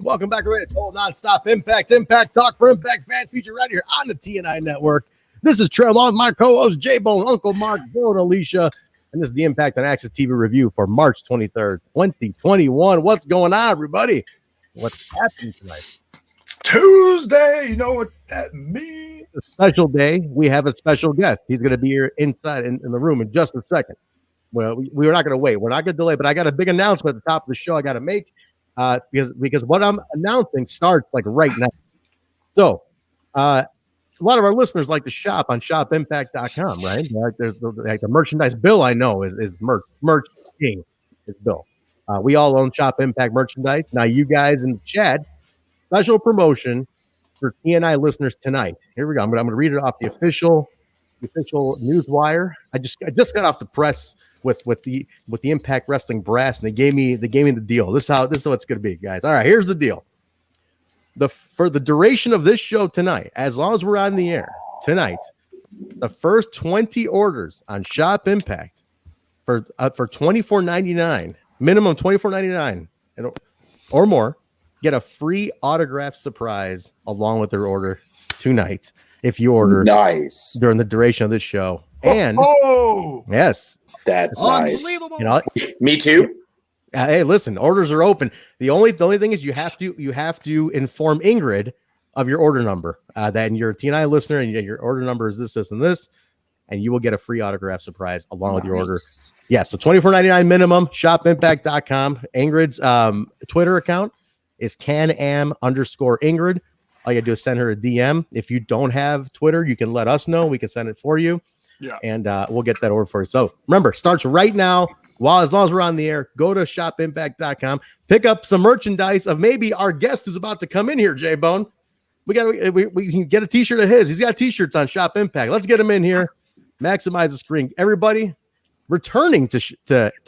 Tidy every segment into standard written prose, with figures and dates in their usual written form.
Welcome back to Nonstop Impact. Impact Talk for Impact fans featured right here on the TNI network. This is Trey along with my co-host Jaybone, Uncle Mark, Bill, and Alicia. And this is the Impact on AXS TV review for March 23rd, 2021. What's going on, everybody? What's happening tonight? It's Tuesday. You know what that means? It's a special day. We have a special guest. He's going to be here inside in the room in just a second. Well, we were not going to wait. We're not going to delay, but I got a big announcement at the top of the show I got to make. Because what I'm announcing starts like right now. So a lot of our listeners like to shop on shopimpact.com, right? There's like the merchandise. Bill, I know, is merch king is Bill. We all own Shop Impact merchandise. Now you guys in the chat, special promotion for TNI listeners tonight. Here we go. I'm gonna read it off the official news wire. I just got off the press with the Impact Wrestling brass, and they gave me the deal. This is what it's going to be, guys. All right, here's the deal. For the duration of this show tonight, as long as we're on the air tonight, the first 20 orders on Shop Impact for $24.99, minimum $24.99 or more, get a free autograph surprise along with their order tonight if you order during the duration of this show. And yes. That's nice. You know, me too. Hey, listen, orders are open. The only thing is you have to inform Ingrid of your order number. That you're a TNI listener and your order number is this, and this, and you will get a free autograph surprise along with your order. Yeah, so $24.99 minimum. Shopimpact.com. Ingrid's Twitter account is canam_Ingrid. All you gotta do is send her a DM. If you don't have Twitter, you can let us know. We can send it for you. Yeah, and we'll get that order for you. So remember, starts right now. As long as we're on the air, go to shopimpact.com, pick up some merchandise of maybe our guest who's about to come in here, Jaybone. We can get a t-shirt of his. He's got t-shirts on Shop Impact. Let's get him in here. Maximize the screen. Everybody returning to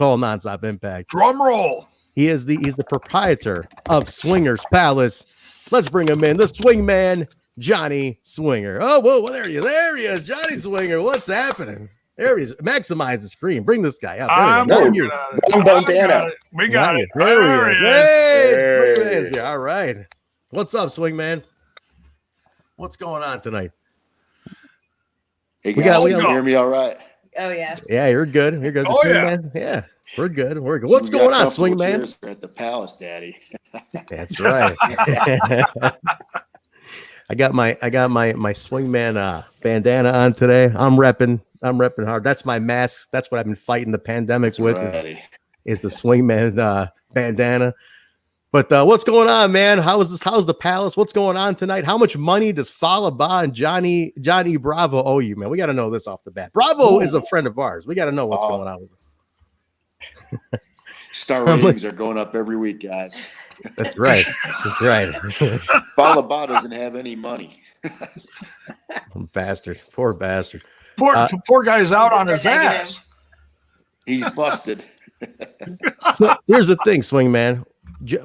all Nonstop Impact. Drum roll. He's the proprietor of Swingers Palace. Let's bring him in. The swing man, Johnny Swinger. Oh, whoa, there he is, Johnny Swinger. What's happening? There he is. Maximize the screen. Bring this guy out. Bandana. We got it. There he is. Hey, all right. What's up, swing man? What's going on tonight? Hey guys, you hear me all right? Oh yeah. Yeah, you're good. You're good. Man. Yeah, we're good. We're good. What's going on, swing man? At the palace, Daddy. That's right. I got my swingman bandana on today. I'm repping hard. That's my mask. That's what I've been fighting the pandemic with. Is the swingman bandana. But what's going on, man? How's the palace? What's going on tonight? How much money does Fallah, Bahh, and Johnny Bravo owe you, man? We got to know this off the bat. Bravo is a friend of ours. We got to know what's going on with him. Star ratings are going up every week, guys. That's right. Fallah Bahh doesn't have any money. Bastard. Poor bastard. Poor guy's out on his ass. He's busted. So here's the thing, swingman.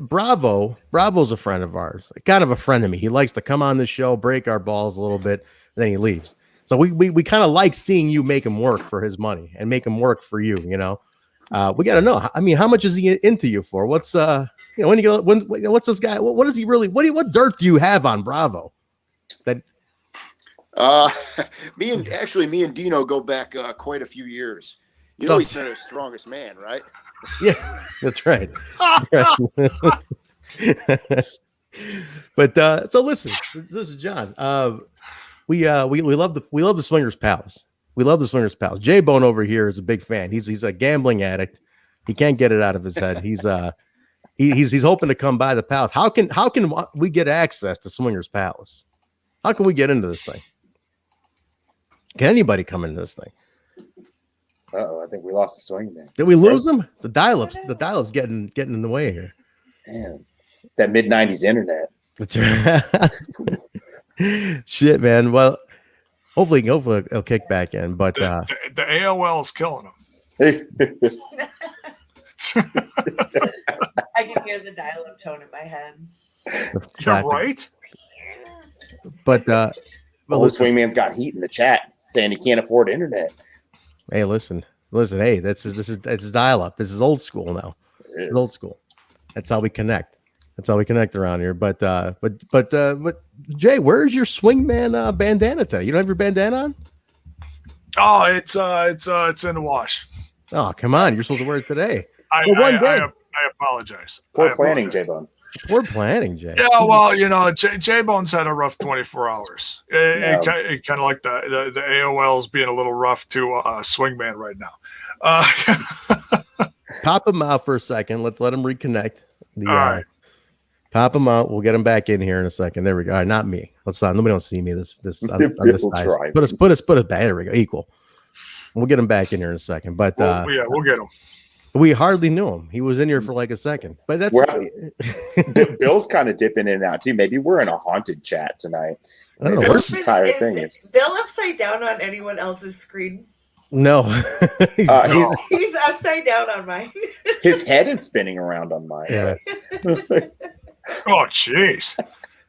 Bravo's a friend of ours, kind of a friend of me. He likes to come on the show, break our balls a little bit, then he leaves. So we kind of like seeing you make him work for his money and make him work for you. You know, we got to know. I mean, how much is he into you for? What's what's this guy? What is he really? What dirt do you have on Bravo? That me and Dino go back quite a few years. You know, he's the strongest man, right? Yeah, that's right. But so listen, this is John. We love the Swingers Palace. We love the Swingers Palace. Jaybone over here is a big fan. He's a gambling addict. He can't get it out of his head. He's hoping to come by the palace. How can we get access to Swingers Palace? How can we get into this thing? Can anybody come into this thing? I think we lost the swing man. Did we lose them? The dial-ups getting in the way here. Man, that mid-90s internet. That's right. Shit, man. Well, hopefully it'll kick back in. But the AOL is killing him. I can hear the dial-up tone in my head. You're right. But the swingman's got heat in the chat saying he can't afford internet. Hey, listen. Hey, this is dial-up. This is old school now. It's old school. That's how we connect. That's how we connect around here. But Jay, where's your swingman bandana today? You don't have your bandana on? Oh, it's in the wash. Oh, come on! You're supposed to wear it today. I apologize. Poor planning, Jaybone. Poor planning, Jay. Yeah, well, Jaybone's had a rough 24 hours. It kind of like the AOL's being a little rough to swingman right now. Pop him out for a second. Let him reconnect. All right. Pop him out. We'll get him back in here in a second. There we go. All right, not me. Let's not. Nobody don't see me. This on this side. Try. Put us back. There we go. Equal. We'll get him back in here in a second. But we'll get him. We hardly knew him. He was in here for like a second. But that's Bill's kind of dipping in and out too. Maybe we're in a haunted chat tonight. I don't know. This entire thing is Bill upside down on anyone else's screen? No. He's upside down on mine. His head is spinning around on mine. Yeah. Oh, jeez.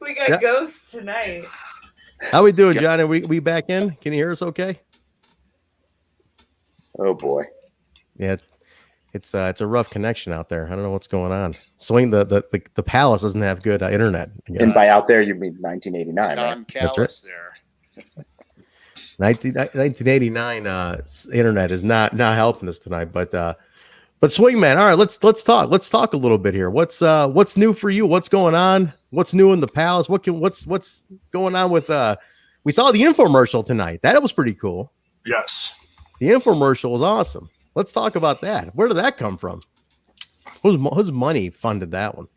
We got ghosts tonight. How we doing, John? Are we back in? Can you hear us okay? Oh boy. Yeah. It's a rough connection out there. I don't know what's going on. The palace doesn't have good internet. And by out there, you mean 1989, right? Non-callous there. 1989 internet is not helping us tonight. But Swingman, all right, let's talk. Let's talk a little bit here. What's new for you? What's going on? What's new in the palace? What's going on with we saw the infomercial tonight. That was pretty cool. Yes. The infomercial was awesome. Let's talk about that. Where did that come from? Whose money funded that one?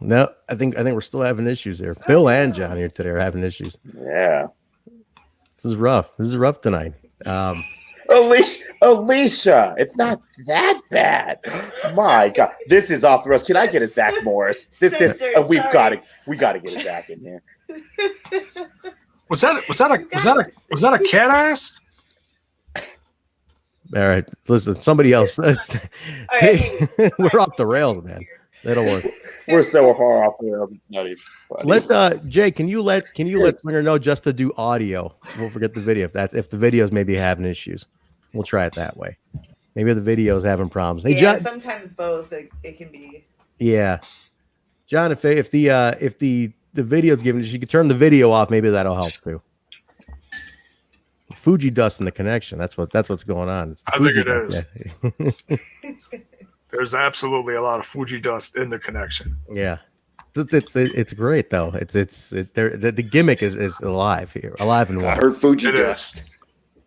No, I think we're still having issues here. Bill and John here today are having issues. Yeah. This is rough. This is rough tonight. Alicia, it's not that bad. My God, this is off the rails. Can I get a Zach Morris? We got to get a Zach in here. Was that a cat ass? All right, listen. Somebody else. We're off the rails, man. That'll work. We're so far off the rails. It's not even funny. Let Jay. Can you let Swinger know just to do audio? We'll forget the video if the videos maybe having issues. We'll try it that way. Maybe the video's having problems. Hey, yeah, John, sometimes both. It can be. Yeah, John. If the video's given, you could turn the video off. Maybe that'll help too. Fuji dust in the connection. That's what's going on. I think it is. Yeah. There's absolutely a lot of Fuji dust in the connection. Yeah, it's great though. The gimmick is alive here, alive and well. I heard Fuji dust.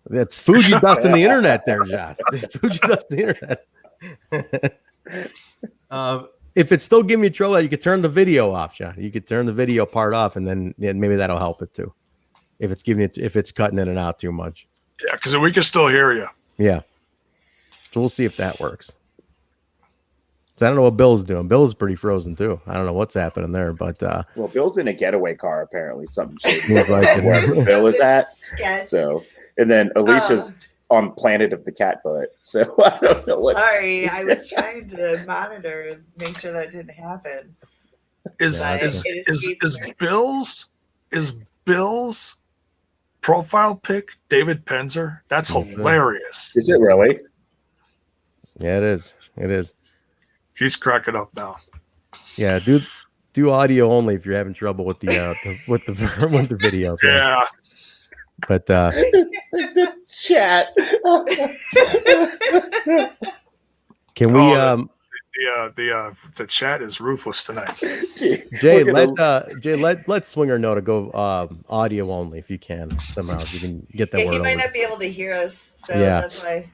That's Fuji dust in the internet, there, John. Fuji dust in the internet. If it's still giving you trouble, you could turn the video off, John. You could turn the video part off, and then maybe that'll help it too. If it's cutting in and out too much. Yeah, because we can still hear you. Yeah. So we'll see if that works. So I don't know what Bill's doing. Bill's pretty frozen too. I don't know what's happening there, but well, Bill's in a getaway car apparently. Something shady where Bill is at. So. And then Alicia's on Planet of the Cat Butt. So I don't know what's. Sorry, I was trying to monitor and make sure that didn't happen. Is Bill's profile pic David Penzer? That's hilarious. Is it really? Yeah, it is. It is. He's cracking up now. Yeah, do audio only if you're having trouble with the with the videos. Yeah. Right? But the chat. Can we the chat is ruthless tonight. Jay, let Swinger know to go audio only if you can somehow. If you can get that word. He might over. not be able to hear us, so Yeah. that's why.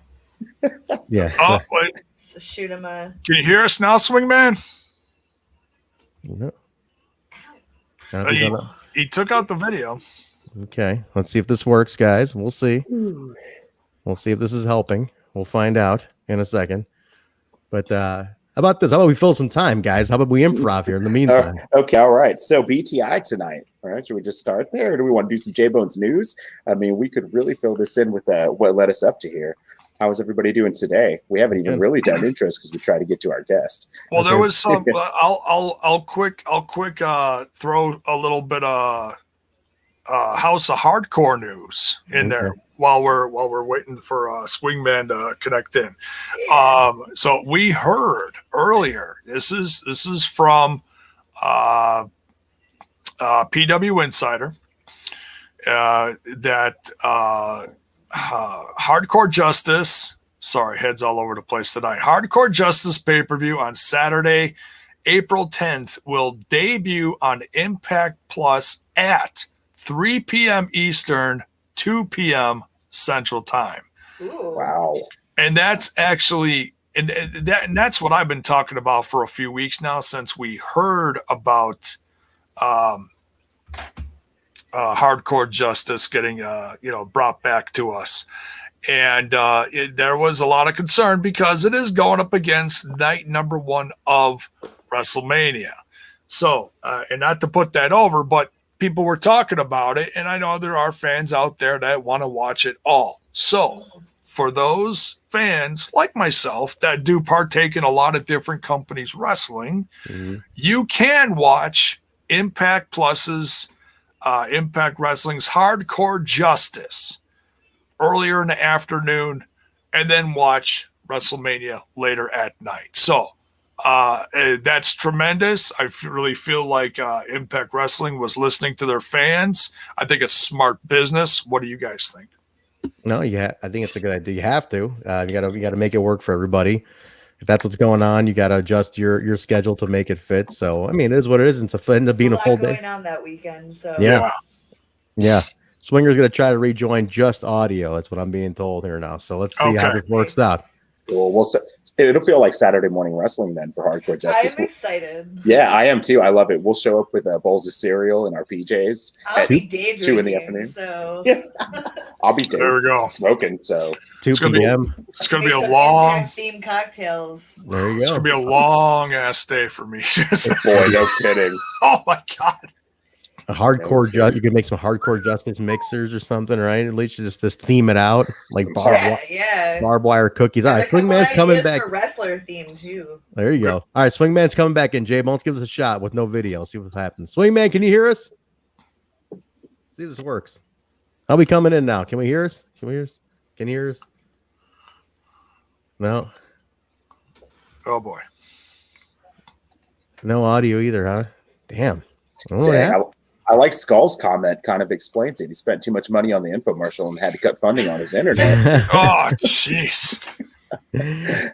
Yeah. Oh, wait. So shoot him a. Can you hear us now, Swingman? No. He took out the video. Okay, let's see if this works, guys. We'll see. We'll see if this is helping. We'll find out in a second. But how about this? How about we fill some time, guys? How about we improv here in the meantime? Okay, all right. So BTI tonight. All right, should we just start there? Or do we want to do some Jaybone's news? I mean, we could really fill this in with what led us up to here. How is everybody doing today? We haven't even really done intros because we try to get to our guest. Well, there was some. I'll quick throw a little bit House of Hardcore news in there while we're waiting for Swingman to connect in. So we heard earlier. This is from PW Insider that Hardcore Justice. Sorry, heads all over the place tonight. Hardcore Justice pay-per-view on Saturday, April 10th will debut on Impact Plus at 3 p.m. Eastern, 2 p.m. Central Time. Ooh. Wow. And that's actually, and that's what I've been talking about for a few weeks now since we heard about Hardcore Justice getting, brought back to us. And there was a lot of concern because it is going up against night number 1 of WrestleMania. So, and not to put that over, but people were talking about it, and I know there are fans out there that want to watch it all. So, for those fans like myself that do partake in a lot of different companies' wrestling, you can watch Impact Plus's Impact Wrestling's Hardcore Justice earlier in the afternoon, and then watch WrestleMania later at night. So that's tremendous. I really feel like Impact Wrestling was listening to their fans. I think it's smart business. What do you guys think? No, yeah, I think it's a good idea. You have to. You gotta make it work for everybody. If that's what's going on, you gotta adjust your schedule to make it fit. So I mean, it is what it is. It's end up being a full day going on that weekend. So yeah. Swinger's gonna try to rejoin just audio. That's what I'm being told here now. So let's see how this works out. Well, it'll feel like Saturday morning wrestling then for Hardcore Justice. I'm excited. Yeah, I am too. I love it. We'll show up with bowls of cereal and our PJs I'll be day 2 in the drinking, afternoon. So I'll be There we go. smoking. So 2 p.m. It's gonna be a long themed cocktails. There you go. It's gonna be a long ass day for me. boy, no kidding. Oh my god. A hardcore you could make some Hardcore Justice mixers or something, right? At least just theme it out like barbed wire cookies. All right, Swingman's coming back. For wrestler theme too. There you go. All right, Swingman's coming back in. Jaybone, let's give us a shot with no video. See what happens. Swingman, can you hear us? See if this works. I'll be coming in now. Can we hear us? Can you hear us? No. Oh boy. No audio either, huh? Damn. I like Skull's comment. Kind of explains it. He spent too much money on the infomercial and had to cut funding on his internet. Oh jeez.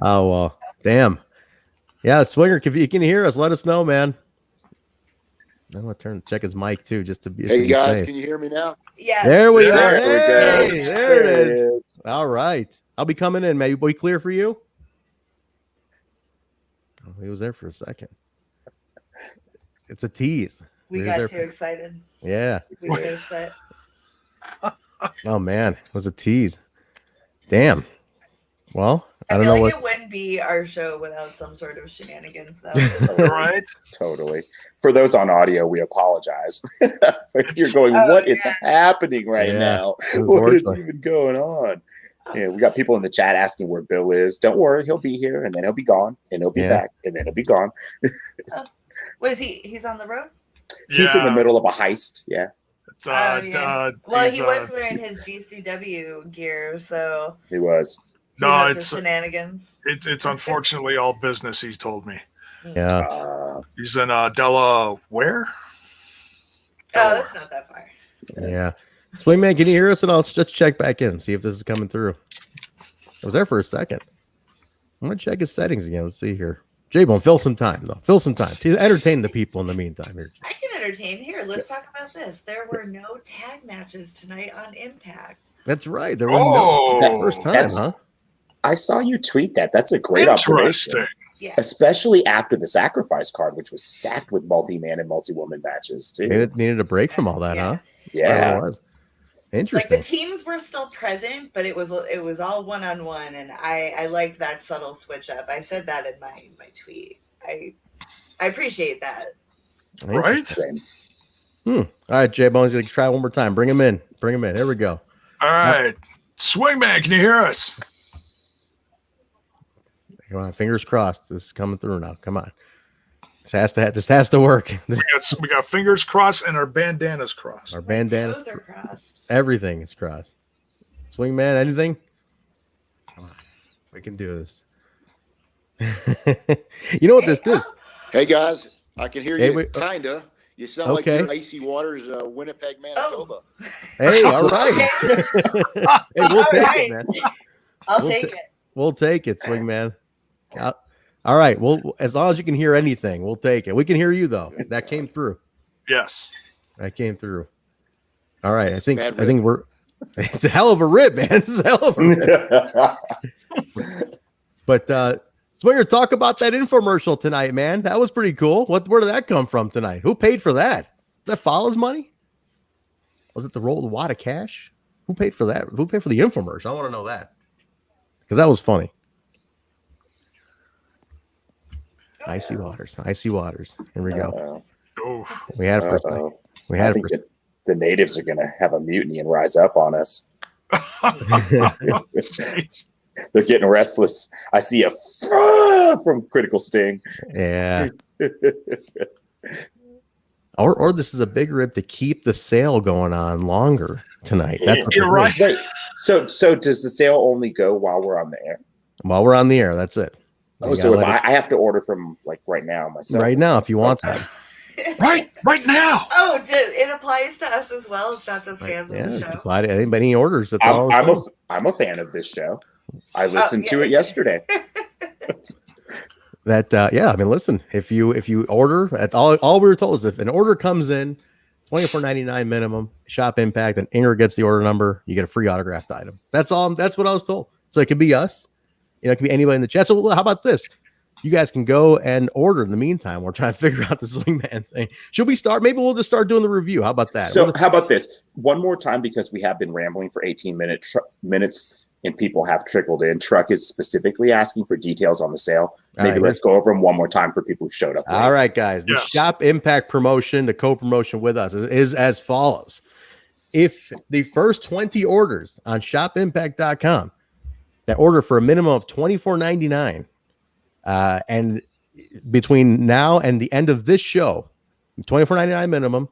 Oh well. Damn. Yeah, Swinger, if you can hear us, let us know, man. I'm gonna check his mic too, just to be. Hey guys, safe. can you hear me now? Yeah. There we go. There we go. There it is. All right. I'll be coming in, man. We clear for you? Oh, he was there for a second. It's a tease. We got too excited. Yeah. We missed it. Oh man, it was a tease. Damn. Well, I don't feel know like what. it wouldn't be our show without some sort of shenanigans, though. Right? Totally. For those on audio, we apologize. You're going, what is happening right now? What is even going on? Yeah, we got people in the chat asking where Bill is. Don't worry, he'll be here, and then he'll be gone, and he'll be back, and then he'll be gone. Was he's on the road? He's in the middle of a heist. Yeah. It's, well, he was wearing his GCW gear, so he was. No, it's shenanigans. It's unfortunately all business. He told me. Yeah. He's in Delaware. Oh, that's not that far. Yeah. Swingman, can you hear us? And let's check back in, see if this is coming through. I was there for a second. I'm gonna check his settings again. Let's see here. Jaybone, fill some time though. Fill some time to entertain the people in the meantime here. I can entertain. Here, let's talk about this. There were no tag matches tonight on Impact. That's right. There was no first time, huh? I saw you tweet that. That's a great observation. Yeah. Especially after the sacrifice card, which was stacked with multi-man and multi-woman matches too. Maybe it needed a break from all that, huh? Yeah. Interesting. Like the teams were still present, but it was all one-on-one, and I liked that subtle switch up. I said that in my tweet. I appreciate that. Right? All right, Jaybone's gonna try one more time. Bring him in. Here we go. All right. Swingman, can you hear us? Come on, fingers crossed. This is coming through now. Come on. This has to work. We got fingers crossed and our bandanas crossed. Our bandana. Toes are crossed. Everything is crossed. Swingman, anything? Come on. We can do this. You know what this is? Hey guys, I can hear you. Hey, Kinda. You sound like Okay. you're Icy Waters, Winnipeg, Manitoba. Hey, all right. Hey, we'll All take right. it, man. I'll We'll take ta- it. We'll take it, Swingman. All right. Well, as long as you can hear anything, we'll take it. We can hear you though. That came through. Yes. That came through. All right. I think Bad we're. It's a hell of a rip, man. It's a hell of a rip. But Swinger, talk about that infomercial tonight, man. That was pretty cool. Where did that come from tonight? Who paid for that? Is that Fallah's money? Was it the wad of cash? Who paid for that? Who paid for the infomercial? I want to know that because that was funny. Icy waters. Here we go. Oh, We had it for a second. We had I it think for. the natives are going to have a mutiny and rise up on us. They're getting restless. I see a from Critical Sting. Yeah. Or this is a big rip to keep the sale going on longer tonight. That's what you're right. Wait, so does the sale only go while we're on the air? While we're on the air, that's it. Oh, so if I have to order from like right now myself. Right now, if you want that. right now. Oh, it applies to us as well. It's not just fans of the show. Apply to anybody orders. That's all. I'm a fan of this show. I listened to it yesterday. Yeah, I mean, listen, if you order at all we were told is if an order comes in $24.99 minimum, Shop Impact, and Ingrid gets the order number, you get a free autographed item. That's all. That's what I was told. So it could be us, it could be anybody in the chat. So how about this? You guys can go and order in the meantime. We're trying to figure out the Swingman thing. Should we start? Maybe we'll just start doing the review. How about that? So how about this? One more time, because we have been rambling for 18 minutes and people have trickled in. Truck is specifically asking for details on the sale. Maybe let's go over them one more time for people who showed up late. All right, guys. The Shop Impact promotion, the co-promotion with us is as follows. If the first 20 orders on shopimpact.com that order for a minimum of $24.99, and between now and the end of this show, $24.99 minimum,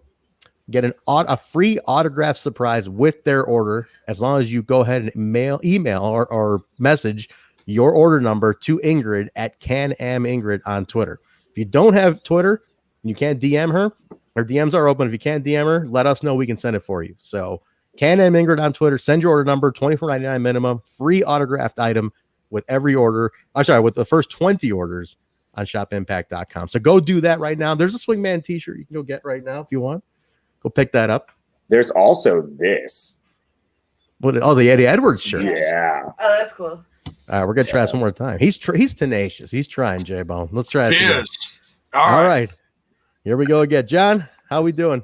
get a free autograph surprise with their order, as long as you go ahead and email or message your order number to Ingrid at CanAmIngrid on Twitter. If you don't have Twitter and you can't DM her, her DMs are open. If you can't DM her, let us know. We can send it for you. So CanAmIngrid on Twitter, send your order number, $24.99 minimum, free autographed item with every order. With the first 20 orders on shopimpact.com. So go do that right now. There's a Swingman t-shirt you can go get right now if you want. Go pick that up. There's also this. The Eddie Edwards shirt. Yeah. Oh, that's cool. All right, we're gonna try this one more time. He's tenacious. He's trying, Jaybone. Let's try it. He again. is. All right. Here we go again. John, how we doing?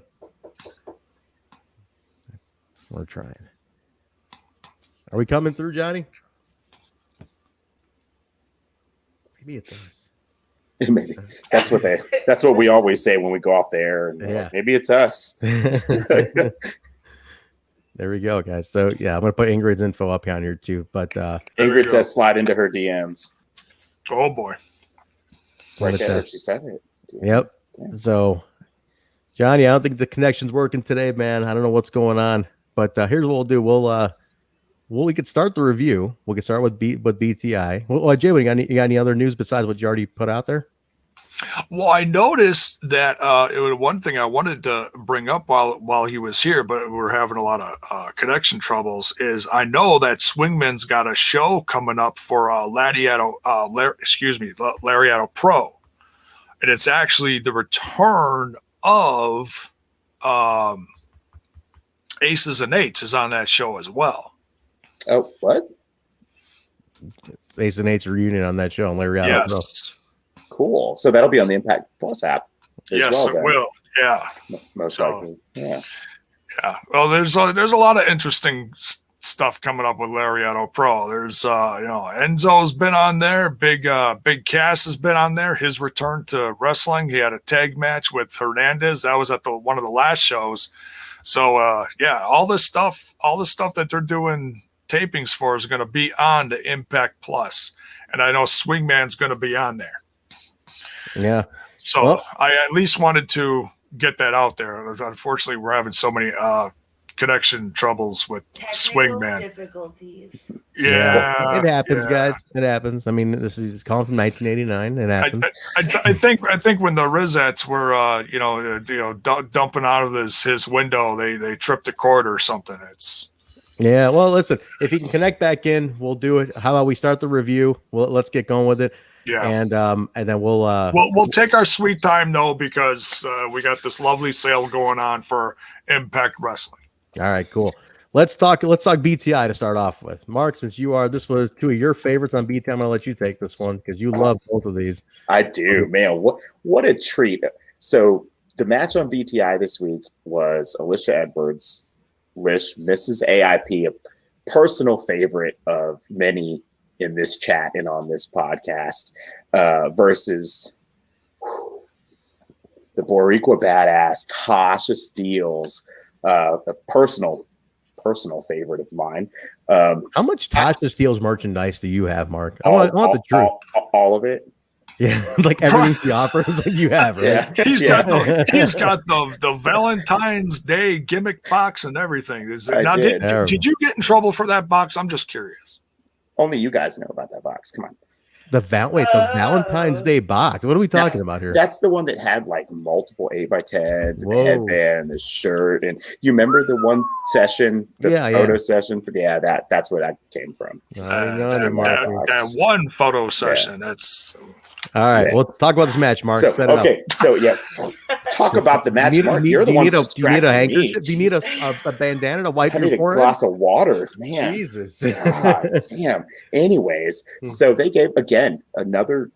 We're trying. Are we coming through, Johnny? Maybe it's us. Maybe that's what we always say when we go off the air. And, maybe it's us. There we go, guys. So I'm gonna put Ingrid's info up on here too. But Ingrid says slide into her DMs. Oh boy, it's right there. She said it. Yep. Yeah. So, Johnny, I don't think the connection's working today, man. I don't know what's going on. But here's what we'll do. We could start the review. We could start with BTI. Well, Jay, you got any other news besides what you already put out there? Well, I noticed that it was one thing I wanted to bring up while he was here, but we were having a lot of connection troubles. Is I know that Swingman's got a show coming up for Lariato Pro, and it's actually the return of Aces and Eights is on that show as well. Oh, what? Aces and Eights reunion on that show on Lariato Pro. Cool. So that'll be on the Impact Plus app as well. Yes, it will. Yeah. Most likely. Yeah. Yeah. Well, there's a lot of interesting stuff coming up with Lariato Pro. There's Enzo's been on there. Big Cass has been on there. His return to wrestling. He had a tag match with Hernandez. That was at one of the last shows. So all this stuff that they're doing tapings for is going to be on the Impact Plus, and I know Swingman's going to be on there. Yeah, So Well- I at least wanted to get that out there. Unfortunately, we're having so many connection troubles with Technical Swingman. difficulties. Yeah, It happens, yeah. guys. It happens. I mean, this is calling from 1989. It happens. I think when the Rizettes were dumping out of his window, they tripped a cord or something. Yeah. Well, listen, if you can connect back in, we'll do it. How about we start the review? Well, let's get going with it. Yeah. And then We'll take our sweet time though, because we got this lovely sale going on for Impact Wrestling. all right, cool. Let's talk BTI to start off with. Mark, since this was two of your favorites on BTI, I'm gonna let you take this one because you love both of these. I do, man. What a treat. So the match on BTI this week was Alicia Edwards, Lish, Mrs. AIP, a personal favorite of many in this chat and on this podcast, versus the Boricua badass Tasha Steelz, a personal favorite of mine. How much Tasha Steelz merchandise do you have, Mark? I want the truth. All of it. Yeah, like everything she offers, like you have, right? Yeah. He's got the Valentine's Day gimmick box and everything. Did you get in trouble for that box? I'm just curious. Only you guys know about that box. Come on. The Valentine's Day box. What are we talking about here? That's the one that had like multiple 8x10s and the headband, the shirt, and you remember the one session, the photo session for that's where that came from. That one photo session. That's all right. Yeah. We'll talk about this match, Mark. So talk about the match, Mark. You're the one who's distracting me. Handkerchief? Do you need a bandana to wipe your forehead? A glass of water, man. Jesus, God, damn. Anyways, so they gave again another.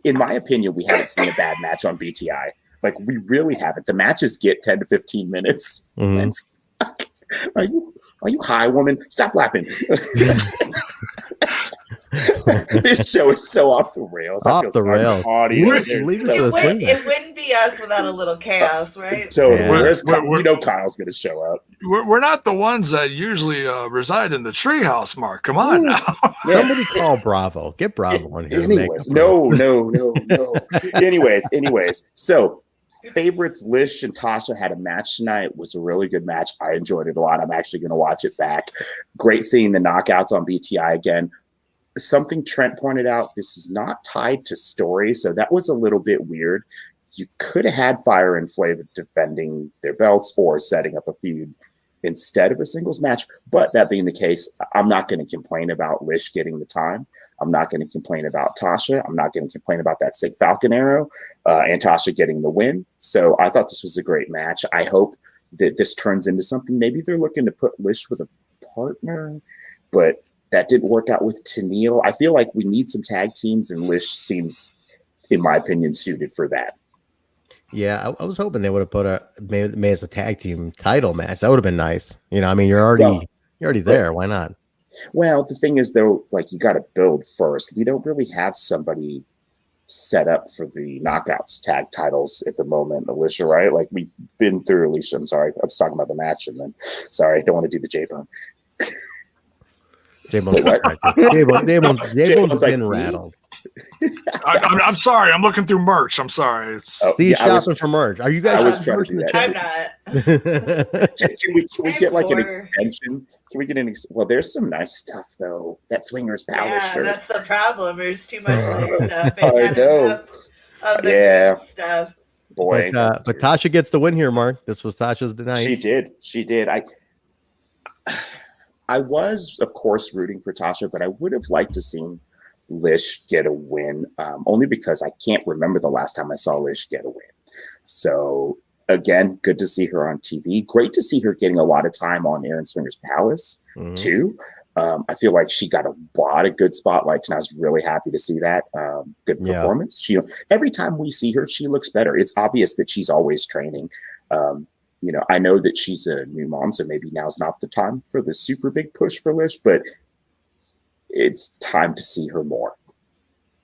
In my opinion, we haven't seen a bad match on BTI. Like we really haven't. The matches get 10 to 15 minutes. Are you high, woman? Stop laughing. This show is so off the rails. Off the rails. It wouldn't be us without a little chaos, right? So Kyle's going to show up. We're not the ones that usually reside in the treehouse, Mark. Come on now. Somebody call Bravo. Get Bravo on here. Anyways, no. Anyways, so favorites Lish and Tasha had a match tonight. It was a really good match. I enjoyed it a lot. I'm actually going to watch it back. Great seeing the knockouts on BTI again. Something Trent pointed out, this is not tied to story, so that was a little bit weird. You could have had Fire and Flav defending their belts or setting up a feud instead of a singles match, but that being the case, I'm not going to complain about Lish getting the time. I'm not going to complain about Tasha. I'm not going to complain about that sick Falcon arrow and Tasha getting the win. So I thought this was a great match. I hope that this turns into something. Maybe they're looking to put Lish with a partner, but that didn't work out with Tennille. I feel like we need some tag teams, and Lish seems, in my opinion, suited for that. Yeah, I was hoping they would have put maybe as a tag team title match. That would have been nice. You know, I mean, you're already there. Why not? Well, the thing is, though, like you got to build first. We don't really have somebody set up for the Knockouts tag titles at the moment, Alicia, right? Like we've been through Alicia. I'm sorry, I was talking about the match, and then sorry, I don't want to do the Jaybone. Jaybone's been rattled. I'm sorry. I'm looking through merch. I'm sorry. He's shopping for merch. Are you guys? I was trying to do that. I'm not. Can we get like an extension? Can we get an? Well, there's some nice stuff though. That Swingers Palace shirt. That's the problem. There's too much nice stuff. I know. Of the good stuff. Boy, but Tasha gets the win here, Mark. This was Tasha's night. She did. I was, of course, rooting for Tasha, but I would have liked to see Lish get a win, only because I can't remember the last time I saw Lish get a win. So, again, good to see her on TV. Great to see her getting a lot of time on air in Swingers Palace, too. I feel like she got a lot of good spotlights, and I was really happy to see that. Good performance. Every time we see her, she looks better. It's obvious that she's always training. You know, I know that she's a new mom, so maybe now's not the time for the super big push for Lish, but it's time to see her more.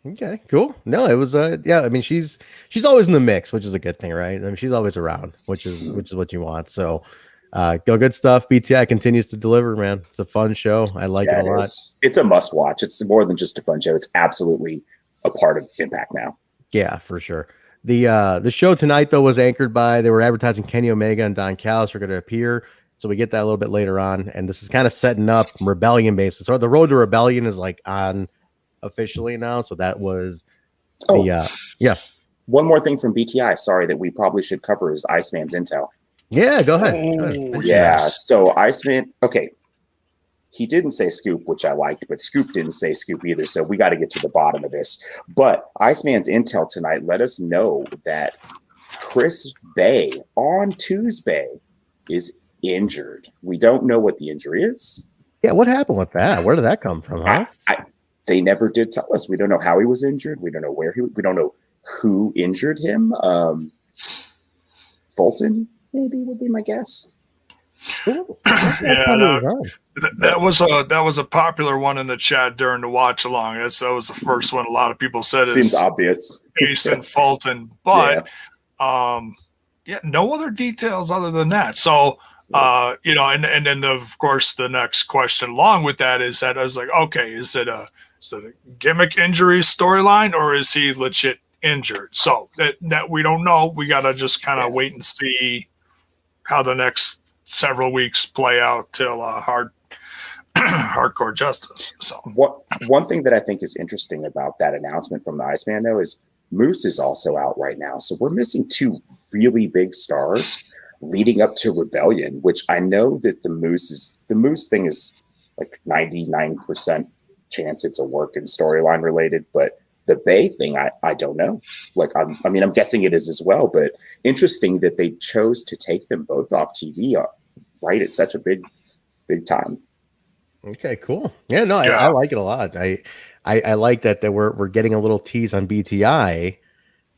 Okay, cool. No, it was I mean, she's always in the mix, which is a good thing, right? I mean, she's always around, which is what you want. So good stuff. BTI continues to deliver, man. It's a fun show. I like it a lot. It's a must watch. It's more than just a fun show. It's absolutely a part of Impact now. Yeah, for sure. The show tonight though was anchored by, they were advertising Kenny Omega and Don Callis are going to appear, so we get that a little bit later on, and this is kind of setting up Rebellion basis. So the road to Rebellion is like on officially now. So that was yeah. One more thing from BTI. Sorry, that we probably should cover is Iceman's intel. Yeah, go ahead. Oh, Yeah. yes. So Iceman. Okay. He didn't say Scoop, which I liked, but Scoop didn't say Scoop either. So we got to get to the bottom of this. But Iceman's intel tonight let us know that Chris Bay on Tuesday is injured. We don't know what the injury is. Yeah, what happened with that? Where did that come from, huh? They never did tell us. We don't know how he was injured. We don't know where we don't know who injured him. Fulton, maybe, would be my guess. Yeah, that was a popular one in the chat during the watch along. That was the first one. A lot of people said seems obvious. Jason Fulton, but no other details other than that. So and then of course the next question along with that is that I was like, okay, is it a gimmick injury storyline or is he legit injured? So that we don't know. We gotta just kind of wait and see how the next several weeks play out till hardcore justice. So one thing that I think is interesting about that announcement from the Iceman though is Moose is also out right now. So we're missing two really big stars leading up to Rebellion, which I know that the Moose thing is like 99% chance it's a work and storyline related, but the Bay thing, I don't know. Like, I'm guessing it is as well, but interesting that they chose to take them both off TV right at such a big time. Okay, cool. Yeah, no, I like it a lot. I like that we're getting a little tease on BTI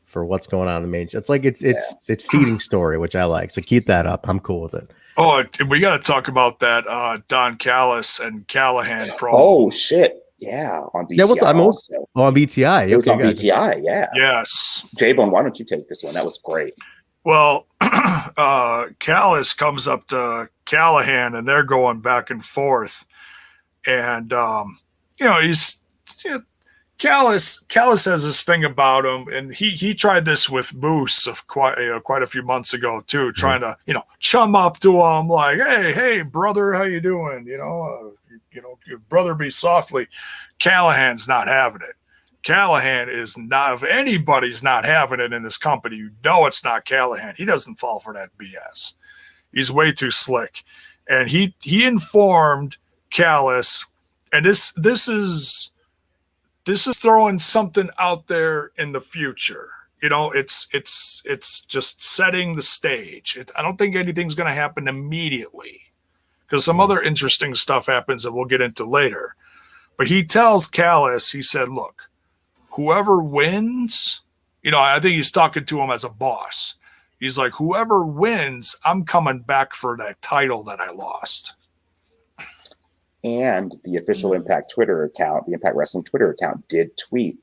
for what's going on in the main. It's like it's feeding story, which I like. So keep that up. I'm cool with it. Oh, we got to talk about that Don Callis and Callahan promo. Oh shit. Yeah, on BTI. On BTI. It was on BTI, yeah. Yes. Jaybone, why don't you take this one? That was great. Well, Callis comes up to Callahan, and they're going back and forth. And, Callis has this thing about him, and he tried this with Moose of quite a few months ago, too, trying to, chum up to him like, hey, brother, how you doing? Your brother be softly. Callahan's not having it. Callahan is not, if anybody's not having it in this company, it's not Callahan. He doesn't fall for that BS. He's way too slick. And he informed Callis, and this is throwing something out there in the future. It's just setting the stage. I don't think anything's going to happen immediately, because some other interesting stuff happens that we'll get into later. But he tells Callis, he said, look, whoever wins, I think he's talking to him as a boss. He's like, whoever wins, I'm coming back for that title that I lost. And the official Impact Twitter account, the Impact Wrestling Twitter account, did tweet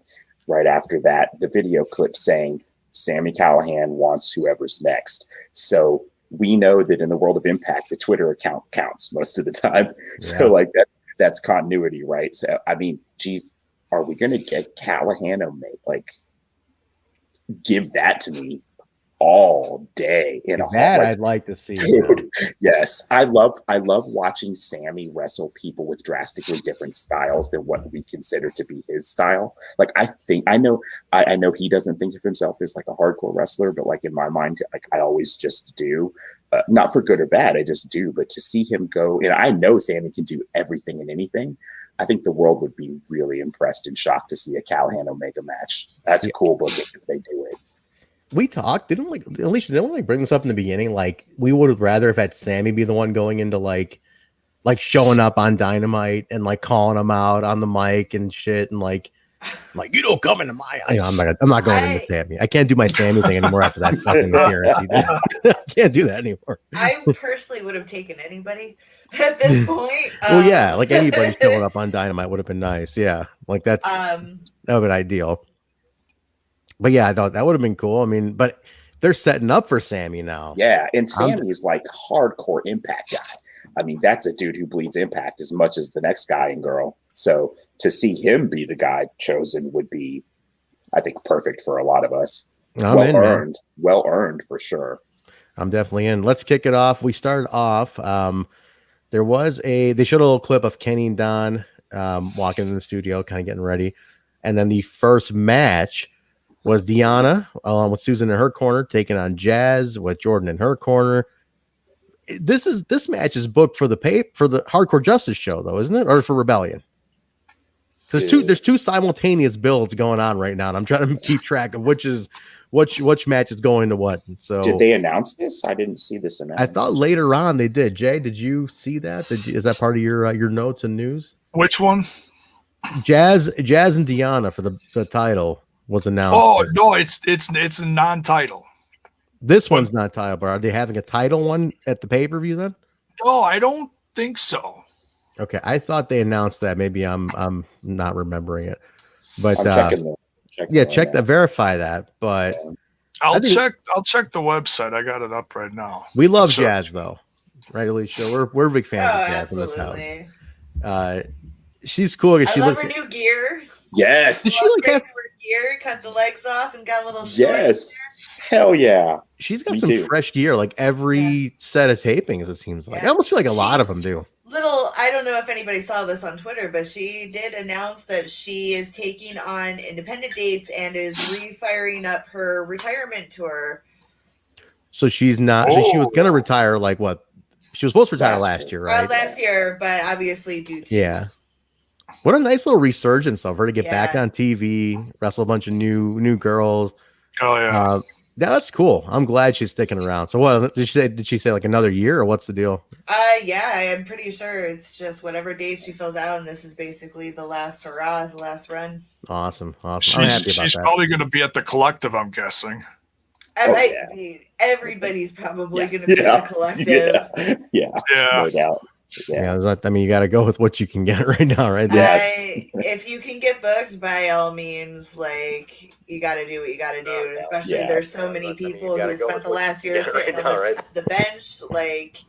right after that the video clip saying Sami Callihan wants whoever's next. So we know that in the world of Impact, the Twitter account counts most of the time. Yeah. So that's continuity, right? So are we going to get Callahan give that to me all day in a that I'd like to see. Dude, yes, I love watching Sami wrestle people with drastically different styles than what we consider to be his style. Like I know he doesn't think of himself as like a hardcore wrestler, but like in my mind, like I always just do, not for good or bad, I just do. But to see him go, and I know Sami can do everything and anything. I think the world would be really impressed and shocked to see a Callahan Omega match. That's a cool booking if they do it. We talked, Alicia, didn't we bring this up in the beginning? Like, we would have rather have had Sami be the one going into like showing up on Dynamite and like calling him out on the mic and shit, and like you don't come into my. I'm not going into Sami. I can't do my Sami thing anymore after that fucking appearance. I can't do that anymore. I personally would have taken anybody at this point. Well, yeah, like anybody showing up on Dynamite would have been nice. Yeah, like that would have been ideal. But yeah, I thought that would have been cool. I mean, but they're setting up for Sami now. Yeah, and Sami's like hardcore Impact guy. I mean, that's a dude who bleeds Impact as much as the next guy and girl. So to see him be the guy chosen would be, I think perfect for a lot of us. Well earned for sure. I'm definitely in. Let's kick it off. We started off. They showed a little clip of Kenny and Don walking in the studio, kind of getting ready. And then the first match was Deonna with Susan in her corner, taking on Jazz with Jordynne in her corner. This match is booked for the Hardcore Justice show, though, isn't it? Or for Rebellion? There's two simultaneous builds going on right now, and I'm trying to keep track of which match is going to what. So did they announce this? I didn't see this announced. I thought later on they did. Jay, did you see that? Is that part of your notes and news? Which one? Jazz and Deonna for the title was announced. Oh no, it's a non-title. This one's not title, but are they having a title one at the pay-per-view then? No, I don't think so. Okay, I thought they announced that. Maybe I'm not remembering it, but I'm checking check that, verify that. But I'll check the website. I got it up right now. We love Jazz though, right, Alicia? We're big fans of Jazz absolutely. in this house. She's cool. I love her new gear. Yes. Does she like have gear? Cut the legs off and got a little. Yes. Hell yeah. She's got some fresh gear, like every set of tapings. It seems like I almost feel like a lot of them do. I don't know if anybody saw this on Twitter, but she did announce that she is taking on independent dates and is refiring up her retirement tour. So she's not. She was gonna retire. Like what? She was supposed to retire last year, right? Last year, but obviously due to What a nice little resurgence of her to get back on TV, wrestle a bunch of new girls. Oh yeah. That's cool. I'm glad she's sticking around. So what did she say? Did she say like another year, or what's the deal? Yeah, I'm pretty sure it's just whatever date she fills out, and this is basically the last hurrah, the last run. Awesome. She's probably going to be at the Collective, I'm guessing. Everybody's probably going to be at the Collective. No doubt. I mean, you got to go with what you can get right now, right? Yes. If you can get booked, by all means, like you got to do what you got to do. Especially there's so many people who spent the last year sitting on the bench, like.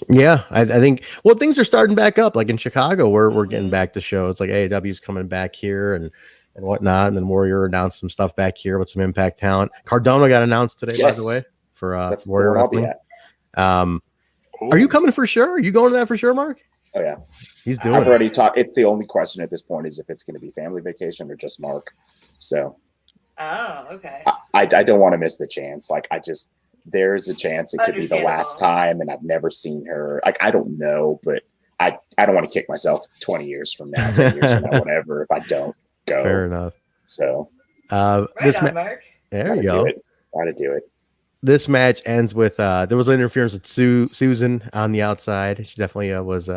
Yeah, I think things are starting back up. Like in Chicago, we're getting back to shows. Like AEW's coming back here and whatnot, and then Warrior announced some stuff back here with some Impact talent. Cardona got announced today, by the way, for Warrior Wrestling. Are you coming for sure? Are you going to that for sure, Mark? Oh yeah, he's doing. I've already talked. It's the only question at this point is if it's going to be family vacation or just Mark. So. Oh, okay. I don't want to miss the chance. Like there's a chance it could be the last time, and I've never seen her. Like I don't know, but I don't want to kick myself 20 years from now, 10 years from now, whatever. If I don't go, fair enough. So, Mark. There you go. Gotta do it. This match ends with there was interference with Susan on the outside. She definitely was.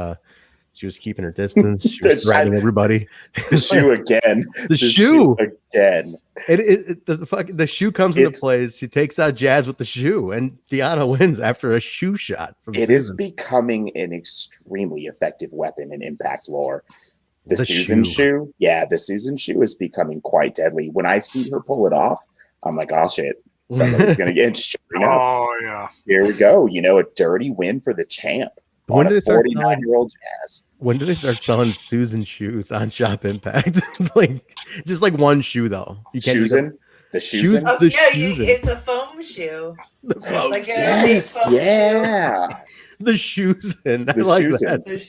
She was keeping her distance. She was threatening everybody. The shoe again. The shoe again. The shoe comes into play. She takes out Jazz with the shoe, and Deonna wins after a shoe shot. It is becoming an extremely effective weapon in Impact lore. The Susan shoe. Yeah, the Susan shoe is becoming quite deadly. When I see her pull it off, I'm like, oh shit. Somebody's going to get sure enough. Oh, yeah. Here we go. A dirty win for the champ. When did 49-year-old Jazz. When did they start selling Susan shoes on Shop Impact? just like one shoe though. Susan? The Susan? Oh, it's a foam shoe. Yes, yeah. The shoes and I like that. The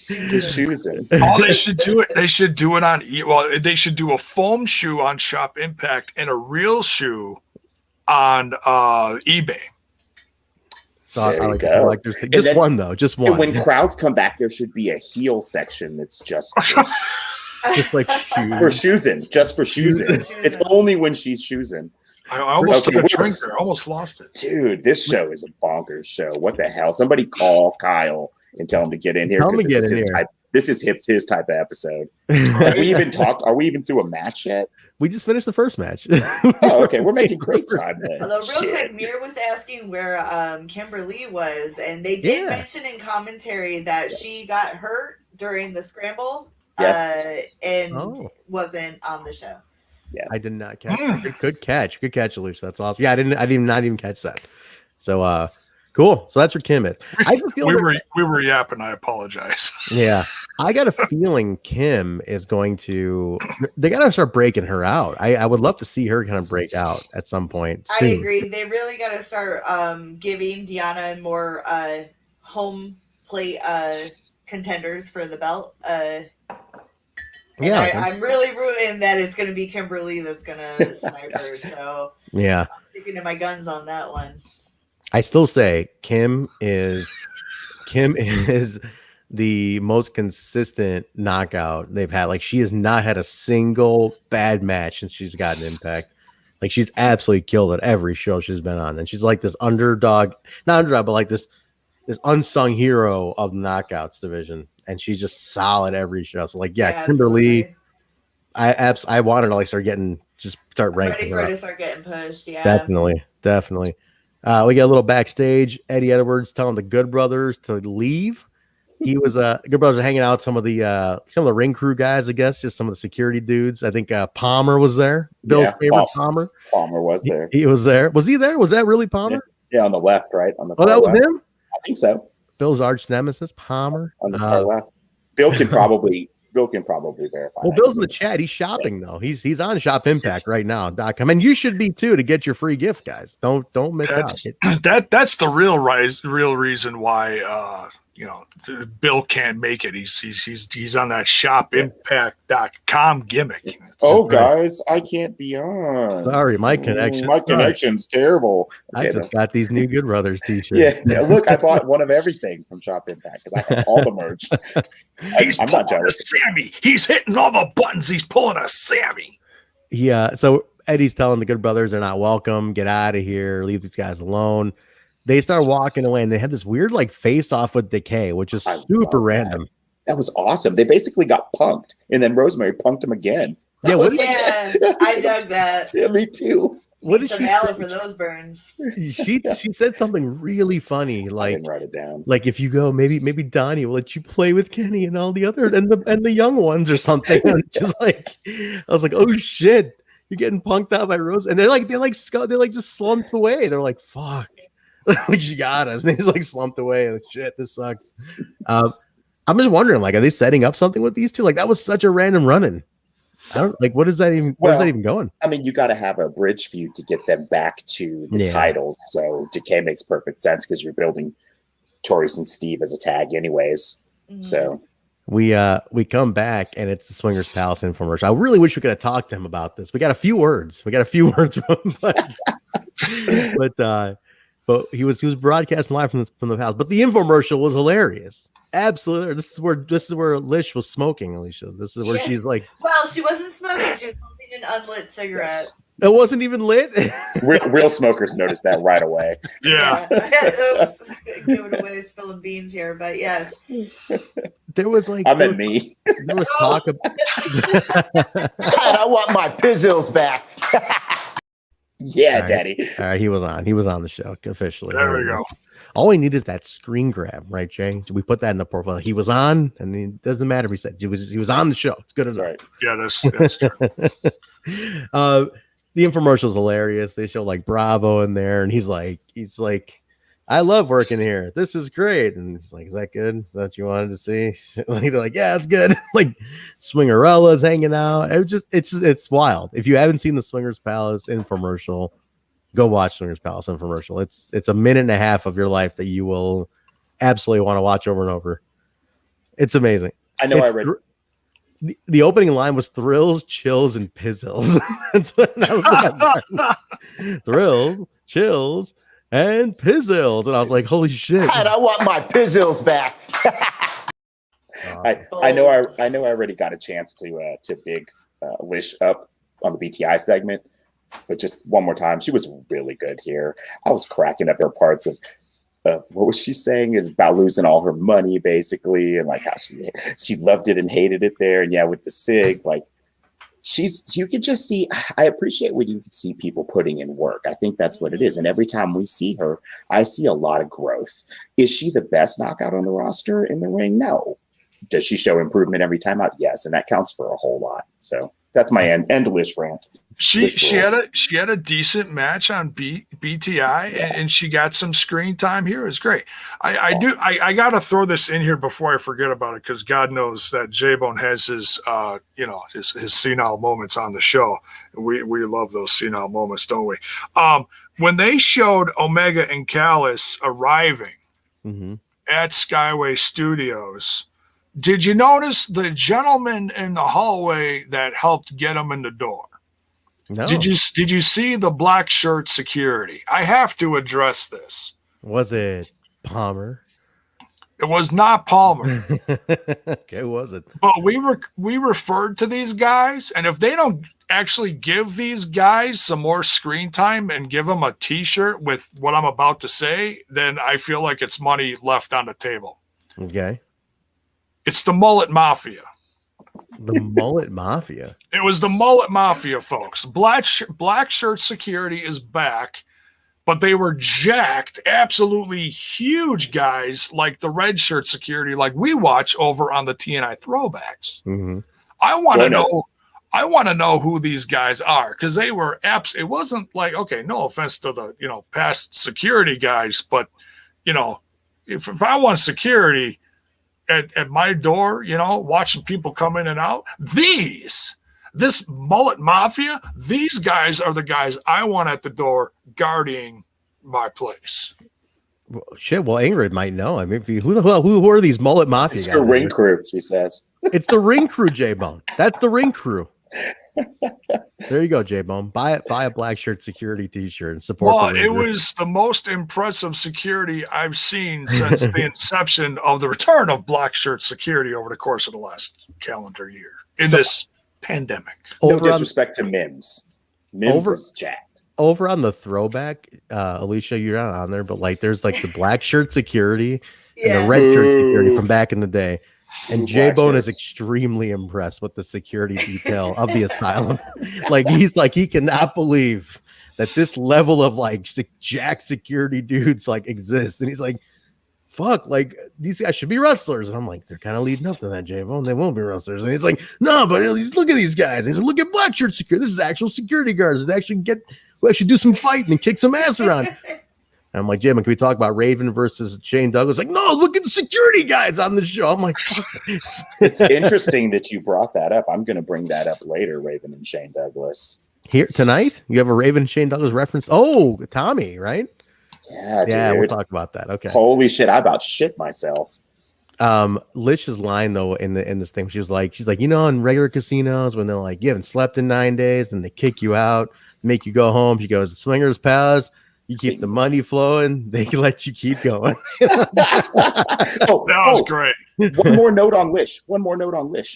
shoes in. Oh, they should do it. They should do it on. Well, they should do a foam shoe on Shop Impact and a real shoe on eBay. So I like this thing. Just one though. Just one. And when crowds come back, there should be a heel section that's just like shoes. For shoesing, just for shoesing. It's only when she's shoesing. I almost took a drinker. I almost lost it. Dude, this show is a bonkers show. What the hell? Somebody call Kyle and tell him to get in here because this is his type of episode. Have we even talked? Are we even through a match yet? We just finished the first match. Oh, okay. We're making great time then. Although real quick, Mir was asking where Kimberly was, and they did mention in commentary that she got hurt during the scramble and wasn't on the show. Yeah, I did not catch. Good catch, Alicia. That's awesome. Yeah, I did not even catch that. So Cool. So that's where Kim is. I have a feeling we were yapping. I apologize. Yeah. I got a feeling Kim is going to, they got to start breaking her out. I would love to see her kind of break out at some point soon. I agree. They really got to start giving Deonna more home plate contenders for the belt. Yeah. I'm really rooting that it's going to be Kimberly that's going to snipe her. So yeah, I'm sticking to my guns on that one. I still say Kim is the most consistent knockout they've had. Like, she has not had a single bad match since she's gotten Impact. Like, she's absolutely killed at every show she's been on, and she's like this underdog, not underdog, but like this unsung hero of the knockouts division, and she's just solid every show. So like, yeah, Kimberly, I wanted to like start ranking. Ready for her to start getting pushed. Yeah, definitely. We get a little backstage. Eddie Edwards telling the Good Brothers to leave. He was Good Brothers are hanging out with some of the ring crew guys, I guess, just some of the security dudes. I think Palmer was there. Bill's favorite Palmer. Palmer was there. He was there. Was he there? Was that really Palmer? Yeah, on the left, right? On the that was left. him? I think so. Bill's arch nemesis, Palmer. On the far left. Bill can probably verify. Well, Bill's in the chat. He's shopping though. He's on Shop Impact right now.com, and you should be too to get your free gift, guys. Don't miss out. That's the real reason why Bill can't make it. He's on that shopimpact.com gimmick. Guys, I can't be on. Sorry, my connection. My connection's terrible. I just got these new Good Brothers t-shirts. Yeah, look, I bought one of everything from Shop Impact because I have all the merch. I'm not jealous. Sammy. He's hitting all the buttons. He's pulling a Sammy. Yeah. So Eddie's telling the Good Brothers they're not welcome. Get out of here. Leave these guys alone. They start walking away, and they had this weird like face off with Decay, which is super random. That was awesome. They basically got punked, and then Rosemary punked him again. Yeah, I dug that. Yeah, me too. What did she say? For those burns? She said something really funny, like, I didn't write it down. Like, if you go, maybe Donnie will let you play with Kenny and all the others and the young ones or something. Just like, I was like, oh shit, you're getting punked out by Rose, and they just slumped away. They're like, fuck. She got us. And he's like slumped away. Like, shit, this sucks. I'm just wondering, like, are they setting up something with these two? Like, that was such a random run-in. I don't like. What is that even? Where's that even going? I mean, you got to have a bridge feud to get them back to the titles. So Decay makes perfect sense because you're building Taurus and Steve as a tag, anyways. Mm-hmm. So we come back and it's the Swingers Palace infomercial. I really wish we could have talked to him about this. We got a few words. From him, but he was broadcasting live from the house. But the infomercial was hilarious. Absolutely. This is where Lish was smoking, Alicia. This is where she's like, well, she wasn't smoking. She was smoking an unlit cigarette. Yes. It wasn't even lit. real smokers noticed that right away. Yeah. Oops. Giving away spilling beans here, but yes. There was like I meant me. There was talk about I want my pizzles back. Yeah, all right. Daddy. All right, he was on the show officially. There we go. All we need is that screen grab, right, Jay? We put that in the profile. He was on, and it doesn't matter if he said he was on the show. It's good enough. Right. Yeah, that's true. The infomercial is hilarious. They show like Bravo in there, and he's like, I love working here. This is great. And he's like, is that good? Is that what you wanted to see? Like, they're like, yeah, it's good. Like Swingerella's hanging out. It's wild. If you haven't seen the Swingers Palace infomercial, go watch Swingers Palace infomercial. It's a minute and a half of your life that you will absolutely want to watch over and over. It's amazing. I know. I read the opening line was thrills, chills, and pizzles. Thrills, chills, and pizzles. And I was like, holy shit. I want my pizzles back. I know I already got a chance to big Lish up on the BTI segment, but just one more time, she was really good here. I was cracking up her parts of what was she saying is about losing all her money basically, and like how she loved it and hated it there. And yeah, with the SIG, like you could just see, I appreciate when you can see people putting in work. I think that's what it is. And every time we see her, I see a lot of growth. Is she the best knockout on the roster in the ring? No. Does she show improvement every time out? Yes. And that counts for a whole lot. So That's my endless rant. She had a decent match on BTI, and she got some screen time here. It's great. I got to throw this in here before I forget about it, because God knows that Jaybone has his his senile moments on the show. We love those senile moments, don't we? When they showed Omega and Callis arriving at Skyway Studios, did you notice the gentleman in the hallway that helped get him in the door? No. Did you see the black shirt security? I have to address this. Was it Palmer? It was not Palmer. Okay, it wasn't. But we referred to these guys, and if they don't actually give these guys some more screen time and give them a T-shirt with what I'm about to say, then I feel like it's money left on the table. Okay. It's the Mullet Mafia. The Mullet Mafia. It was the Mullet Mafia, folks. Black shirt security is back, but they were jacked, absolutely huge guys like the red shirt security, like we watch over on the TNI throwbacks. I want to know who these guys are, because they were it wasn't like, okay, no offense to the past security guys, but if I want security at my door, watching people come in and out, this Mullet Mafia, these guys are the guys I want at the door guarding my place. Well, shit, well, Ingrid might know. I mean, who are these Mullet Mafia it's guys? It's the ring crew, she says. It's the ring crew, Jaybone. That's the ring crew. There you go, Jaybone. Buy a black shirt security T-shirt and support. Well, it was the most impressive security I've seen since the inception of the return of black shirt security over the course of the last calendar year in this pandemic. No disrespect to Mims. Mims is jacked. Over on the throwback, Alicia, you're not on there, but like there's like the black shirt security and the red shirt security from back in the day. And Jaybone is extremely impressed with the security detail of the asylum. He cannot believe that this level of like jack security dudes like exist. And he's like, fuck, like these guys should be wrestlers. And I'm like, they're kind of leading up to that, Jaybone. They won't be wrestlers. And he's like, no, but look at these guys. He said, look at black shirt security. This is actual security guards. We actually do some fighting and kick some ass around. And I'm like, Jim, can we talk about Raven versus Shane Douglas? Like, no, look at the security guys on the show. I'm like, it's interesting that you brought that up. I'm going to bring that up later, Raven and Shane Douglas. Here tonight, you have a Raven and Shane Douglas reference. Oh, Tommy, right? Yeah, yeah, dude. we'll talk about that. Okay. Holy shit, I about shit myself. Lish's line though in this thing, she's like, in regular casinos when they're like, you haven't slept in 9 days, then they kick you out, make you go home. She goes, the Swingers Palace. You keep the money flowing, they can let you keep going. That was great. One more note on Lish.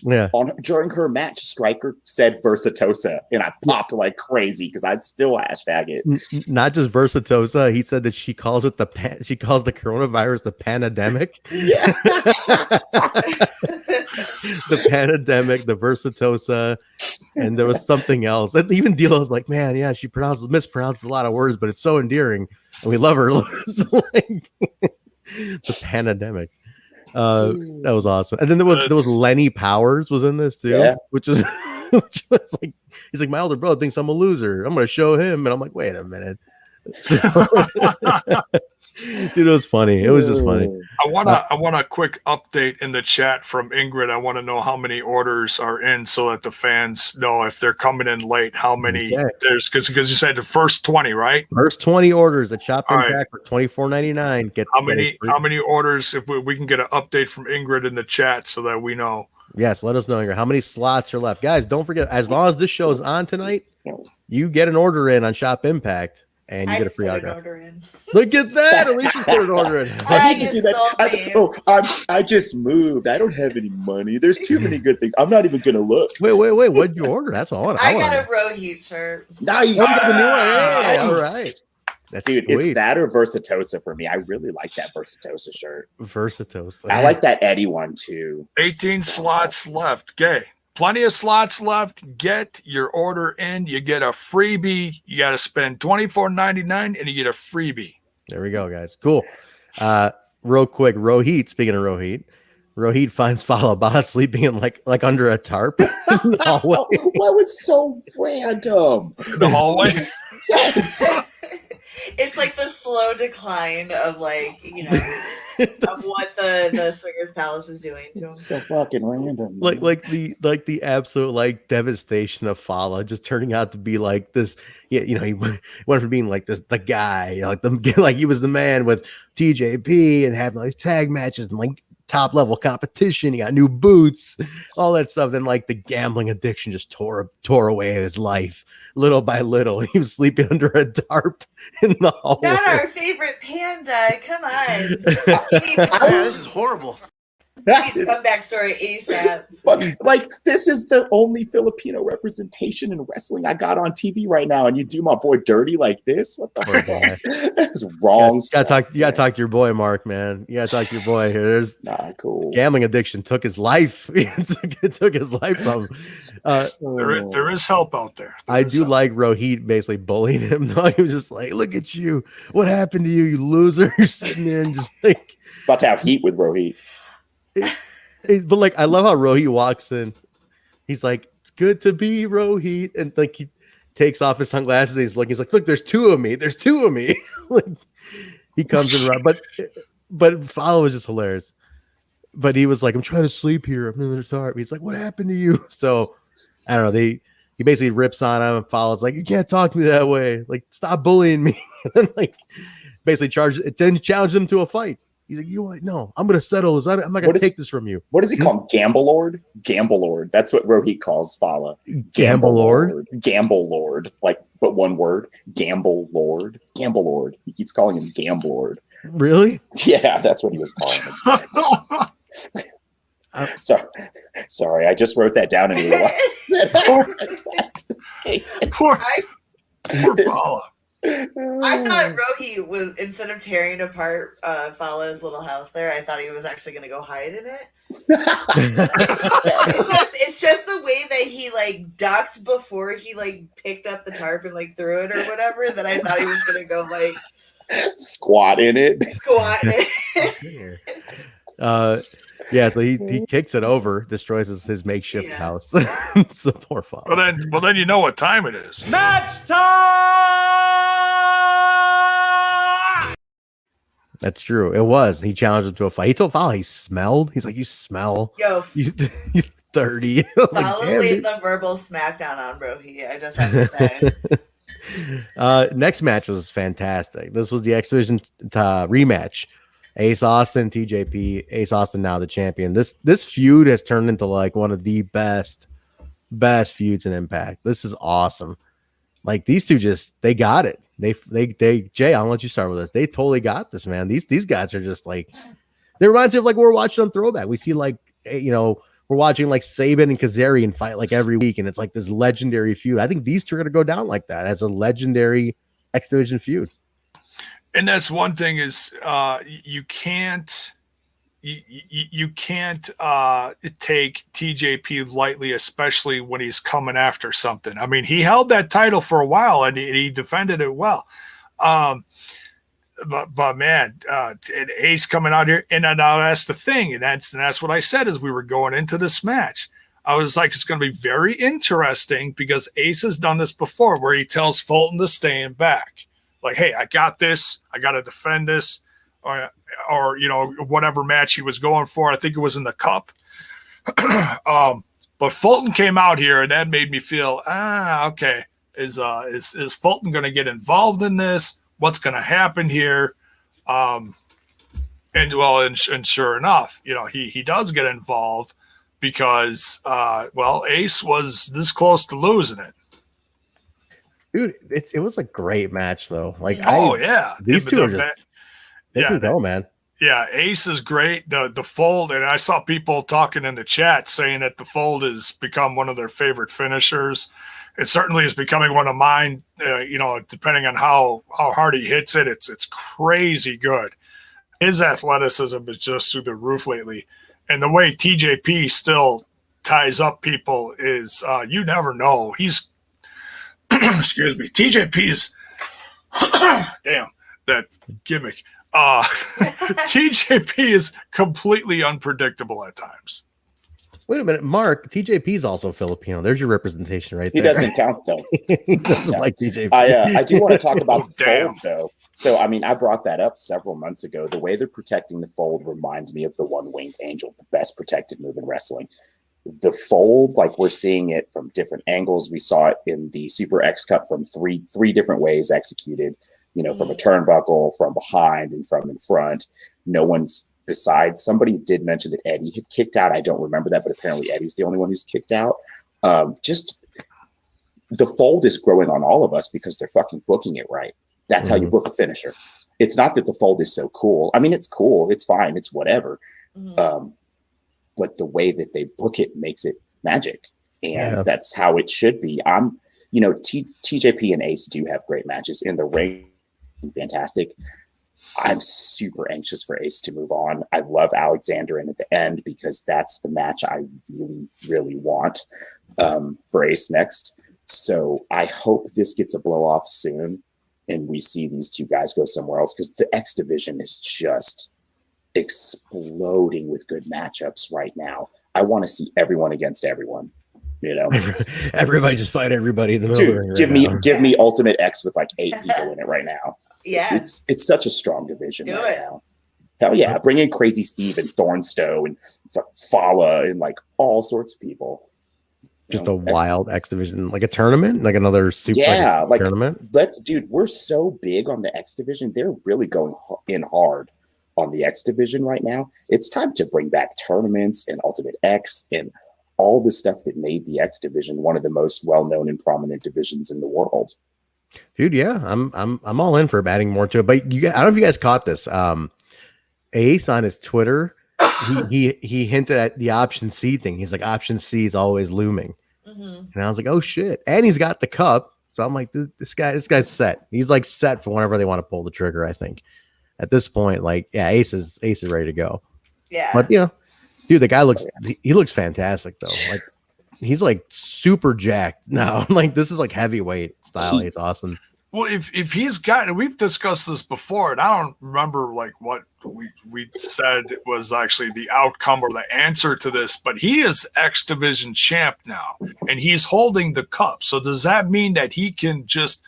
Yeah. During her match, Stryker said Versatosa, and I popped like crazy because I still hashtag it. Not just Versatosa. He said that she calls the coronavirus the pandemic. Yeah. The pandemic, the Versatosa, and there was something else. And even D'Lo was like, man, yeah, she mispronounced a lot of words, but it's so endearing, and we love her. The pandemic. That was awesome. And then there was Lenny Powers was in this too, which was like, he's like, my older brother thinks I'm a loser. I'm gonna show him, and I'm like, wait a minute. Dude, it was funny. It was just funny. I want a quick update in the chat from Ingrid. I want to know how many orders are in so that the fans know if they're coming in late, how many there's, because you said the first 20, right? First 20 orders at Shop Impact for $24.99. Get how many orders, if we can get an update from Ingrid in the chat so that we know. Yes, let us know, Ingrid, how many slots are left. Guys, don't forget, as long as this show is on tonight, you get an order in on Shop Impact. And you get a free autograph. Look at that! At least you put an order in. I need to do that. I just moved. I don't have any money. There's too many good things. I'm not even gonna look. Wait. What'd you order? That's all I want. I got a Rohit shirt. Nice. Hey, all right. That's dude, sweet. it's that or Versatosa for me. I really like that Versatosa shirt. Versatosa. I like that Eddie one too. 18 slots left. Gay. Plenty of slots left. Get your order in. You get a freebie. You got to spend $24.99 and you get a freebie. There we go, guys. Cool. Real quick, Rohit, speaking of Rohit, Rohit finds Fallah Bahh sleeping in like under a tarp in the hallway. That was so random. In the hallway. Yes. It's like the slow decline of like, of what the Swingers Palace is doing to him. So fucking random. Like the absolute like devastation of Fallah just turning out to be like this. Yeah, he went from being like the guy, like he was the man with TJP and having all these tag matches and like top level competition. He got new boots, all that stuff. Then like the gambling addiction just tore away his life little by little. He was sleeping under a tarp in the hallway. Not our favorite panda. Come on. This is horrible. Comeback story ASAP. But like, this is the only Filipino representation in wrestling I got on TV right now, and you do my boy dirty like this? What the heck? That's wrong. You gotta talk to your boy, Mark, man. You gotta talk to your boy here. There's cool. Gambling addiction took his life. It took his life from him. There is help out there. I do like Rohit basically bullying him though. He was just like, "Look at you! What happened to you, you loser?" You're sitting there and just like about to have heat with Rohit. But like, I love how Rohit walks in. He's like, "It's good to be Rohit," and like he takes off his sunglasses and he's looking. He's like, "Look, there's two of me. There's two of me." Like, he comes in right, but Fallah was just hilarious. But he was like, "I'm trying to sleep here. I'm in the tarp." He's like, "What happened to you?" So I don't know. He basically rips on him. And Fallah's like, "You can't talk to me that way. Like, stop bullying me." And like, basically challenged him to a fight. He's like, no, I'm going to settle this. I'm not going to take this from you. What does he call him? Gamble Lord? Gamble Lord. That's what Rohit calls Fallah. Gamble Lord? Gamble Lord. Like, but one word. Gamble Lord. Gamble Lord. He keeps calling him Gamble Lord. Really? Yeah, that's what he was calling him. Sorry, I just wrote that down and realized that I had to say it. Poor Fallah. I thought Rohit was, instead of tearing apart Fallah's little house there, I thought he was actually going to go hide in it. It's just the way that he like ducked before he like picked up the tarp and like threw it or whatever, that I thought he was going to go like squat in it. Yeah, so he kicks it over, destroys his makeshift house. So poor Fallah. Well, then you know what time it is. Match time! That's true. It was. He challenged him to a fight. He told Fallah he smelled. He's like, "You smell. Yo, you dirty." Fallah laid the verbal smackdown on Rohit. I just have to say. Next match was fantastic. This was the X Division rematch. Ace Austin, TJP. Ace Austin now the champion. This feud has turned into like one of the best feuds in Impact. This is awesome. Like, these two they got it. They Jay, I'll let you start with this. They totally got this, man. These guys are just like, they reminds me of like we're watching on Throwback. We see like, we're watching like Saban and Kazarian fight like every week, and it's like this legendary feud. I think these two are gonna go down like that as a legendary X Division feud. And that's one thing is you can't take TJP lightly, especially when he's coming after something. I mean, he held that title for a while and he defended it well. But man, Ace coming out here, and now that's the thing, and that's what I said as we were going into this match. I was like, it's going to be very interesting because Ace has done this before, where he tells Fulton to stay in back, like, "Hey, I got this. I got to defend this." Or whatever match he was going for. I think it was in the cup. But Fulton came out here, and that made me feel, okay, is Fulton going to get involved in this? What's going to happen here? And sure enough, he does get involved because Ace was this close to losing it. Dude, it was a great match though. Like, these two are just. They can go, man. Yeah, Ace is great. The fold, and I saw people talking in the chat saying that the fold has become one of their favorite finishers. It certainly is becoming one of mine. Depending on how hard he hits it, it's crazy good. His athleticism is just through the roof lately, and the way TJP still ties up people is you never know. He's excuse me, TJP's damn that gimmick. TJP is completely unpredictable at times. Wait a minute, Mark. TJP is also Filipino. There's your representation right He there. doesn't count though. He doesn't like TJP. I do want to talk about the damn. fold though. So I mean, I brought that up several months ago. The way they're protecting the fold reminds me of the one-winged angel, the best protected move in wrestling. The fold, like we're seeing it from different angles. We saw it in the Super X Cup from three different ways executed. You know, from a turnbuckle, from behind, and from in front. No one's besides. Somebody did mention that Eddie had kicked out. I don't remember that, but apparently Eddie's the only one who's kicked out. Just the fold is growing on all of us because they're fucking booking it right. That's how you book a finisher. It's not that the fold is so cool. I mean, it's cool. It's fine. It's whatever. But the way that they book it makes it magic. And that's how it should be. TJP and Ace do have great matches in the ring. Fantastic. I'm super anxious for Ace to move on. I love Alexander in at the end because that's the match I really, really want for Ace next. So I hope this gets a blow off soon and we see these two guys go somewhere else because the X division is just exploding with good matchups right now. I want to see everyone against everyone. You know, everybody just fight everybody in the middle. Dude, give me Ultimate X with like 8 people in it right now. Yeah, it's such a strong division Do right it. now. Hell yeah, bring in Crazy Steve and Thornstowe and Fallah and like all sorts of people. Just a wild X division, like a tournament, like another super tournament. We're so big on the X division. They're really going in hard on the X division right now. It's time to bring back tournaments and Ultimate X and all the stuff that made the X division one of the most well-known and prominent divisions in the world. Dude, yeah, I'm all in for adding more to it. But I don't know if you guys caught this. Ace on his Twitter, he hinted at the option C thing. He's like, option C is always looming, and I was like, oh shit! And he's got the cup, so I'm like, this guy's set. He's like set for whenever they want to pull the trigger. I think at this point, like, yeah, Ace is ready to go. Yeah, but dude, the guy looks fantastic though. Like, he's like super jacked now. Like, this is like heavyweight style. He's awesome. Well, if he's got, we've discussed this before, and I don't remember like what we said was actually the outcome or the answer to this, but he is X Division champ now, and he's holding the cup. So does that mean that he can does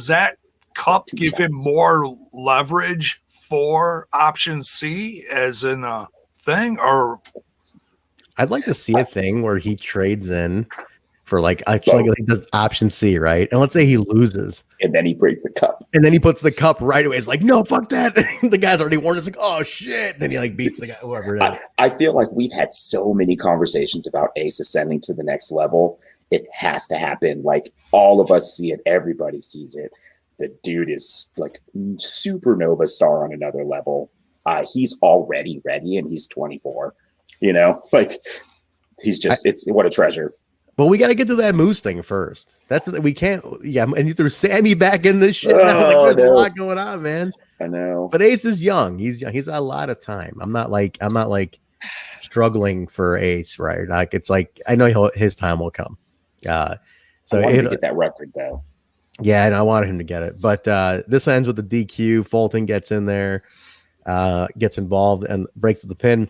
that cup give him more leverage for option C as in a thing? Or I'd like to see a thing where he trades in for like he does option C, right? And let's say he loses, and then he breaks the cup, and then he puts the cup right away. It's like, no, fuck that. The guy's already warned. It's like, oh shit. Then he like beats the guy, whoever it is. I feel like we've had so many conversations about Ace ascending to the next level. It has to happen. Like, all of us see it. Everybody sees it. The dude is like supernova star on another level. He's already ready, and he's 24. You know, like, he's just what a treasure. But we got to get to that Moose thing first. That's we can't. Yeah, and you threw Sammy back in this shit. Now. Like, there's a lot going on, man. I know. But Ace is young. He's young. He's got a lot of time. I'm not like struggling for Ace, right? Like, it's like, I know his time will come. So I wanted to get that record though. Yeah, and I wanted him to get it. But this ends with the DQ. Fulton gets in there, gets involved, and breaks the pin.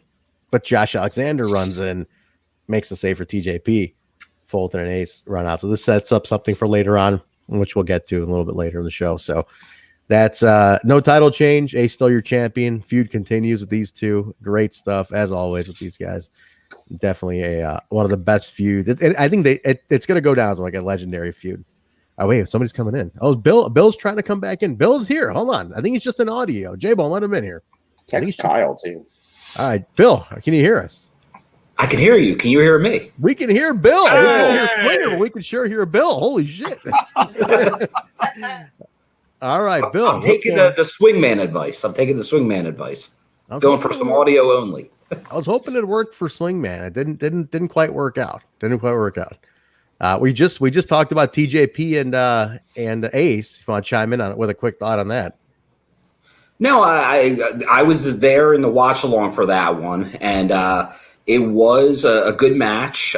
But Josh Alexander runs in, makes the save for TJP. Fulton and Ace run out. So this sets up something for later on, which we'll get to a little bit later in the show. So that's no title change. Ace still your champion. Feud continues with these two. Great stuff as always with these guys. Definitely one of the best feuds. I think it's going to go down to like a legendary feud. Oh wait, somebody's coming in. Oh, Bill's trying to come back in. Bill's here. Hold on. I think he's just an audio. Jaybone, let him in here. Text Kyle too. All right, Bill, can you hear us? I can hear you. Can you hear me? We can hear Bill. Hey! We can hear Swinger, but we can sure hear Bill. Holy shit. All right, Bill. I'm taking the swingman advice. Going for some audio only. I was hoping it worked for Swingman. It didn't quite work out. We just talked about TJP and Ace. If you want to chime in on it with a quick thought on that. No, I was there in the watch along for that one, and it was a good match.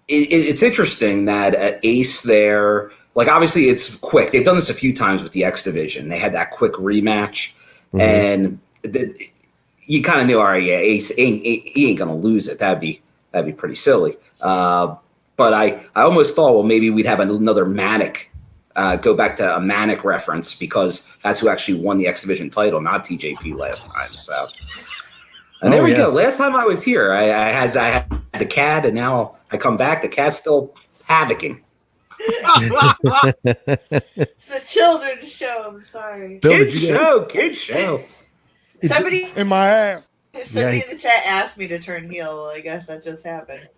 It's interesting that Ace there like obviously it's quick. They've done this a few times with the X Division. They had that quick rematch, and you kind of knew, all right, yeah, Ace he ain't gonna lose it. That'd be pretty silly. But I almost thought, well, maybe we'd have another Manic. Go back to a Manic reference because that's who actually won the X Division title, not TJP last time. So, and there we go. Last time I was here, I had the cat, and now I come back. The cat's still havocing. It's a children's show. I'm sorry. Kid show. Somebody in my ass. Somebody in the chat asked me to turn heel. Well, I guess that just happened.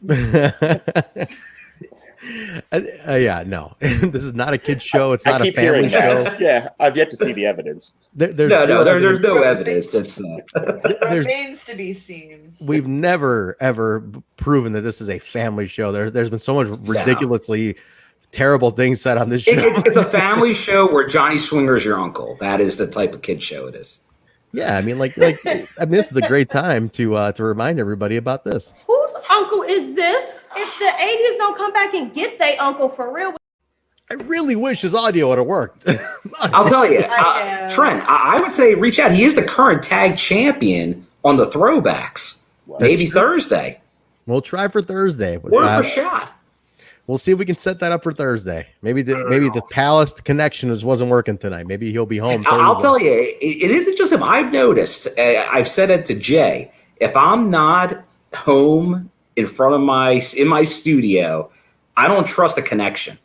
Yeah, no. This is not a kid's show. It's not a family show. Yeah, I've yet to see the evidence. There's no evidence. It's remains to be seen. We've never ever proven that this is a family show. There's been so much ridiculously terrible things said on this show. It's a family show where Johnny Swinger's your uncle. That is the type of kid show it is. Yeah, I mean, this is a great time to remind everybody about this. Whose uncle is this? If the 80s don't come back and get their uncle for real. I really wish his audio would have worked. I'll tell you, Trent, I would say reach out. He is the current tag champion on the throwbacks. Well, maybe Thursday. We'll try for Thursday. Worth a shot. We'll see if we can set that up for Thursday. Maybe the Palace connection wasn't working tonight. Maybe he'll be home. I'll tell you, it isn't just him. I've noticed. I've said it to Jay. If I'm not home in front of my studio, I don't trust a connection.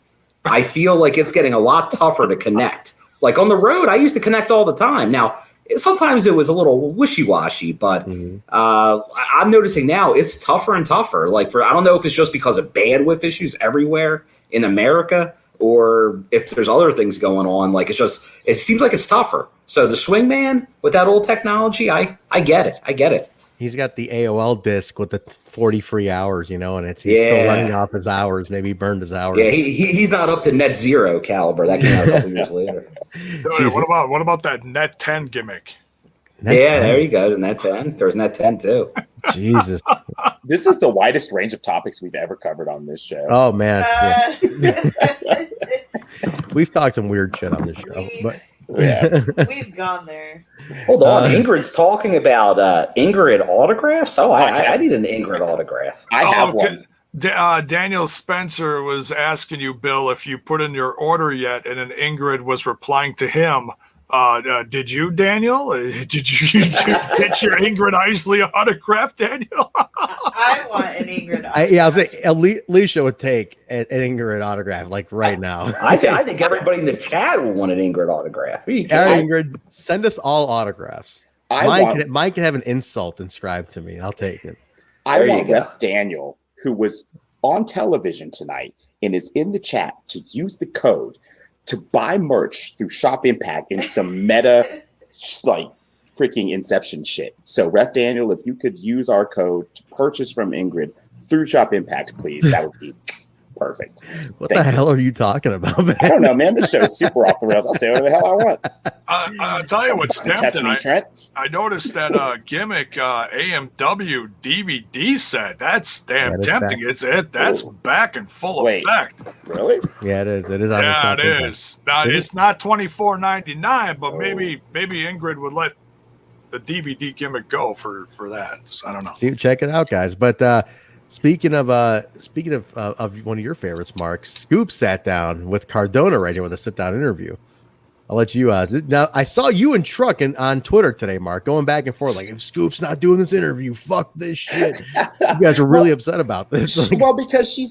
I feel like it's getting a lot tougher to connect. Like on the road, I used to connect all the time. Now, sometimes it was a little wishy-washy, but I'm noticing now it's tougher and tougher. Like I don't know if it's just because of bandwidth issues everywhere in America or if there's other things going on. Like it seems like it's tougher. So the Swingman with that old technology, I get it. I get it. He's got the AOL disc with the 40 free hours, and he's still running off his hours. Maybe he burned his hours. Yeah, he's not up to net zero caliber. That came out a couple years later. What about that net 10 gimmick? There you go. Net 10. There's net 10 too. Jesus. This is the widest range of topics we've ever covered on this show. Oh man. We've talked some weird shit on this show, but we've gone there. Hold on, Ingrid's talking about Ingrid autographs. Oh, I need an Ingrid autograph. I have one. Daniel Spencer was asking you, Bill, if you put in your order yet, and then Ingrid was replying to him. Did you, Daniel? Did you get your Ingrid Isley autograph, Daniel? I want an Ingrid autograph. I'll say Alicia would take an Ingrid autograph like right now. I think everybody in the chat will want an Ingrid autograph. Ingrid, send us all autographs. Mine can have an insult inscribed to me. I'll take it. I want Ref Daniel, who was on television tonight and is in the chat, to use the code to buy merch through Shop Impact in some meta freaking Inception shit. So Ref Daniel, if you could use our code to purchase from Ingrid through Shop Impact, please, that would be perfect. What the hell are you talking about, man? I don't know, man. This show's super off the rails. I'll say whatever the hell I want. I'll tell you what's tempting. Trent? I noticed that gimmick AMW DVD set. That's damn tempting. That's back in full effect. Really? Yeah, it is. It is. Yeah, it is. Now it's not $24.99, but maybe Ingrid would let the DVD gimmick go for that. So I don't know. Check it out, guys. But speaking of one of your favorites, Mark, Scoop sat down with Cardona right here with a sit-down interview. I'll let you now. I saw you and Truck on Twitter today, Mark, going back and forth like, if Scoop's not doing this interview, fuck this shit. You guys are really upset about this. Well, because she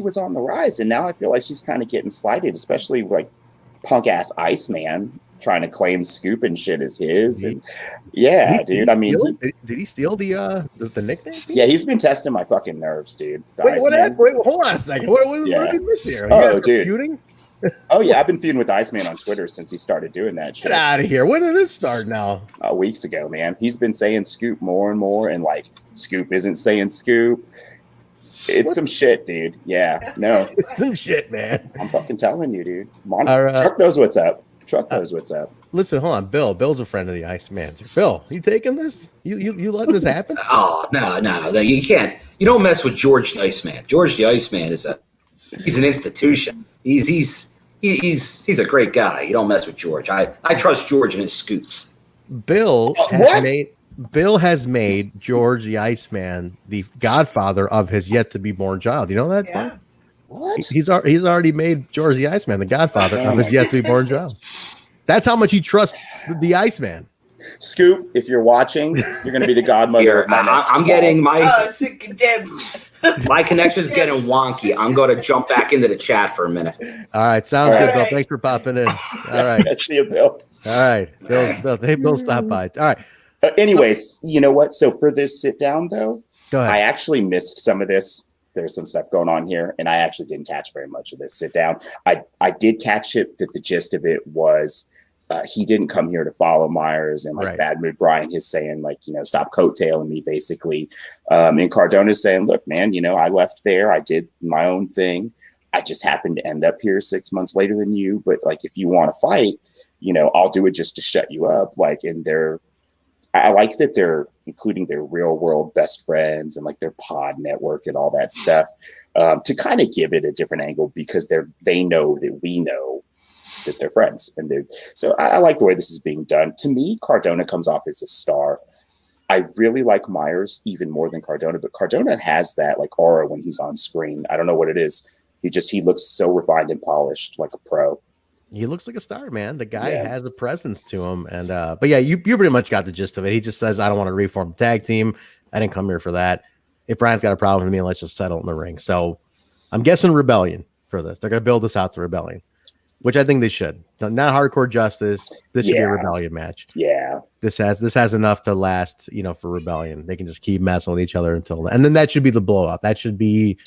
was on the rise, and now I feel like she's kind of getting slighted, especially like punk ass Iceman trying to claim Scoop and shit as his. And dude. I mean, did he steal the nickname? Yeah, he's been testing my fucking nerves, dude. Wait, hold on a second. What did we miss here? Oh, dude. Feuding? Oh yeah, I've been feuding with Iceman on Twitter since he started doing that shit. Get out of here. When did this start now? Weeks ago, man. He's been saying Scoop more and more, and like Scoop isn't saying Scoop. It's some shit, dude. Yeah, no. It's some shit, man. I'm fucking telling you, dude. Truck knows what's up. Truck knows what's up. Listen, hold on. Bill's a friend of the Iceman. Bill, you taking this? You letting this happen? Oh, no. You can't. You don't mess with George the Iceman. George the Iceman he's an institution. He's He's a great guy. You don't mess with George. I trust George and his scoops. Bill has made George the Iceman the godfather of his yet to be born child. You know that? Yeah. What? He's already made George the Iceman the godfather of his yet to be born child. That's how much he trusts the Iceman. Scoop, if you're watching, you're going to be the godmother of my next I'm child. getting my dibs. my connection's getting wonky. I'm going to jump back into the chat for a minute. All right, sounds good, Bill. Thanks for popping in. All right, That's the Bill. all right, Bill, stop by. All right, Anyways, you know what? So for this sit down, though, go ahead. I actually missed some of this. There's some stuff going on here, and I actually didn't catch very much of this sit down. I did catch it that the gist of it was he didn't come here to follow Myers, and like Bad Mood Brian is saying, like, you know, stop coattailing me, basically. And Cardona's saying, look, man, you know, I left there, I did my own thing. I just happened to end up here 6 months later than you, but like, if you want to fight, you know, I'll do it just to shut you up. Like, and I like that they're including their real world best friends and like their pod network and all that stuff to kind of give it a different angle, because they know that we know that they're friends. And so I like the way this is being done. To me, Cardona comes off as a star. I really like Myers even more than Cardona, but Cardona has that like aura when he's on screen. I don't know what it is. He looks so refined and polished, like a pro. He looks like a star, man. The guy has a presence to him. And but yeah, you pretty much got the gist of it. He just says, I don't want to reform the tag team. I didn't come here for that. If Brian's got a problem with me, let's just settle in the ring. So I'm guessing Rebellion for this. They're gonna build this out to Rebellion, which I think they should. Not Hardcore Justice. This should be a Rebellion match. Yeah. This has enough to last, you know, for Rebellion. They can just keep messing with each other until then. And then that should be the blow up. That should be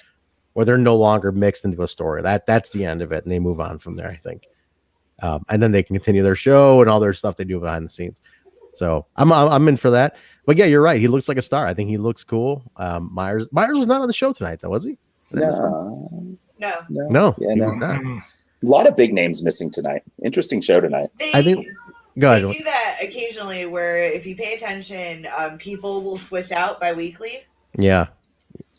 where they're no longer mixed into a story. That's the end of it, and they move on from there, I think. And then they can continue their show and all their stuff they do behind the scenes. So I'm in for that. But yeah, you're right. He looks like a star. I think he looks cool. Myers was not on the show tonight, though, was he? No. No. Yeah, no. Not. A lot of big names missing tonight. Interesting show tonight. I think. Go ahead. They do that occasionally, where if you pay attention, people will switch out bi-weekly. Yeah.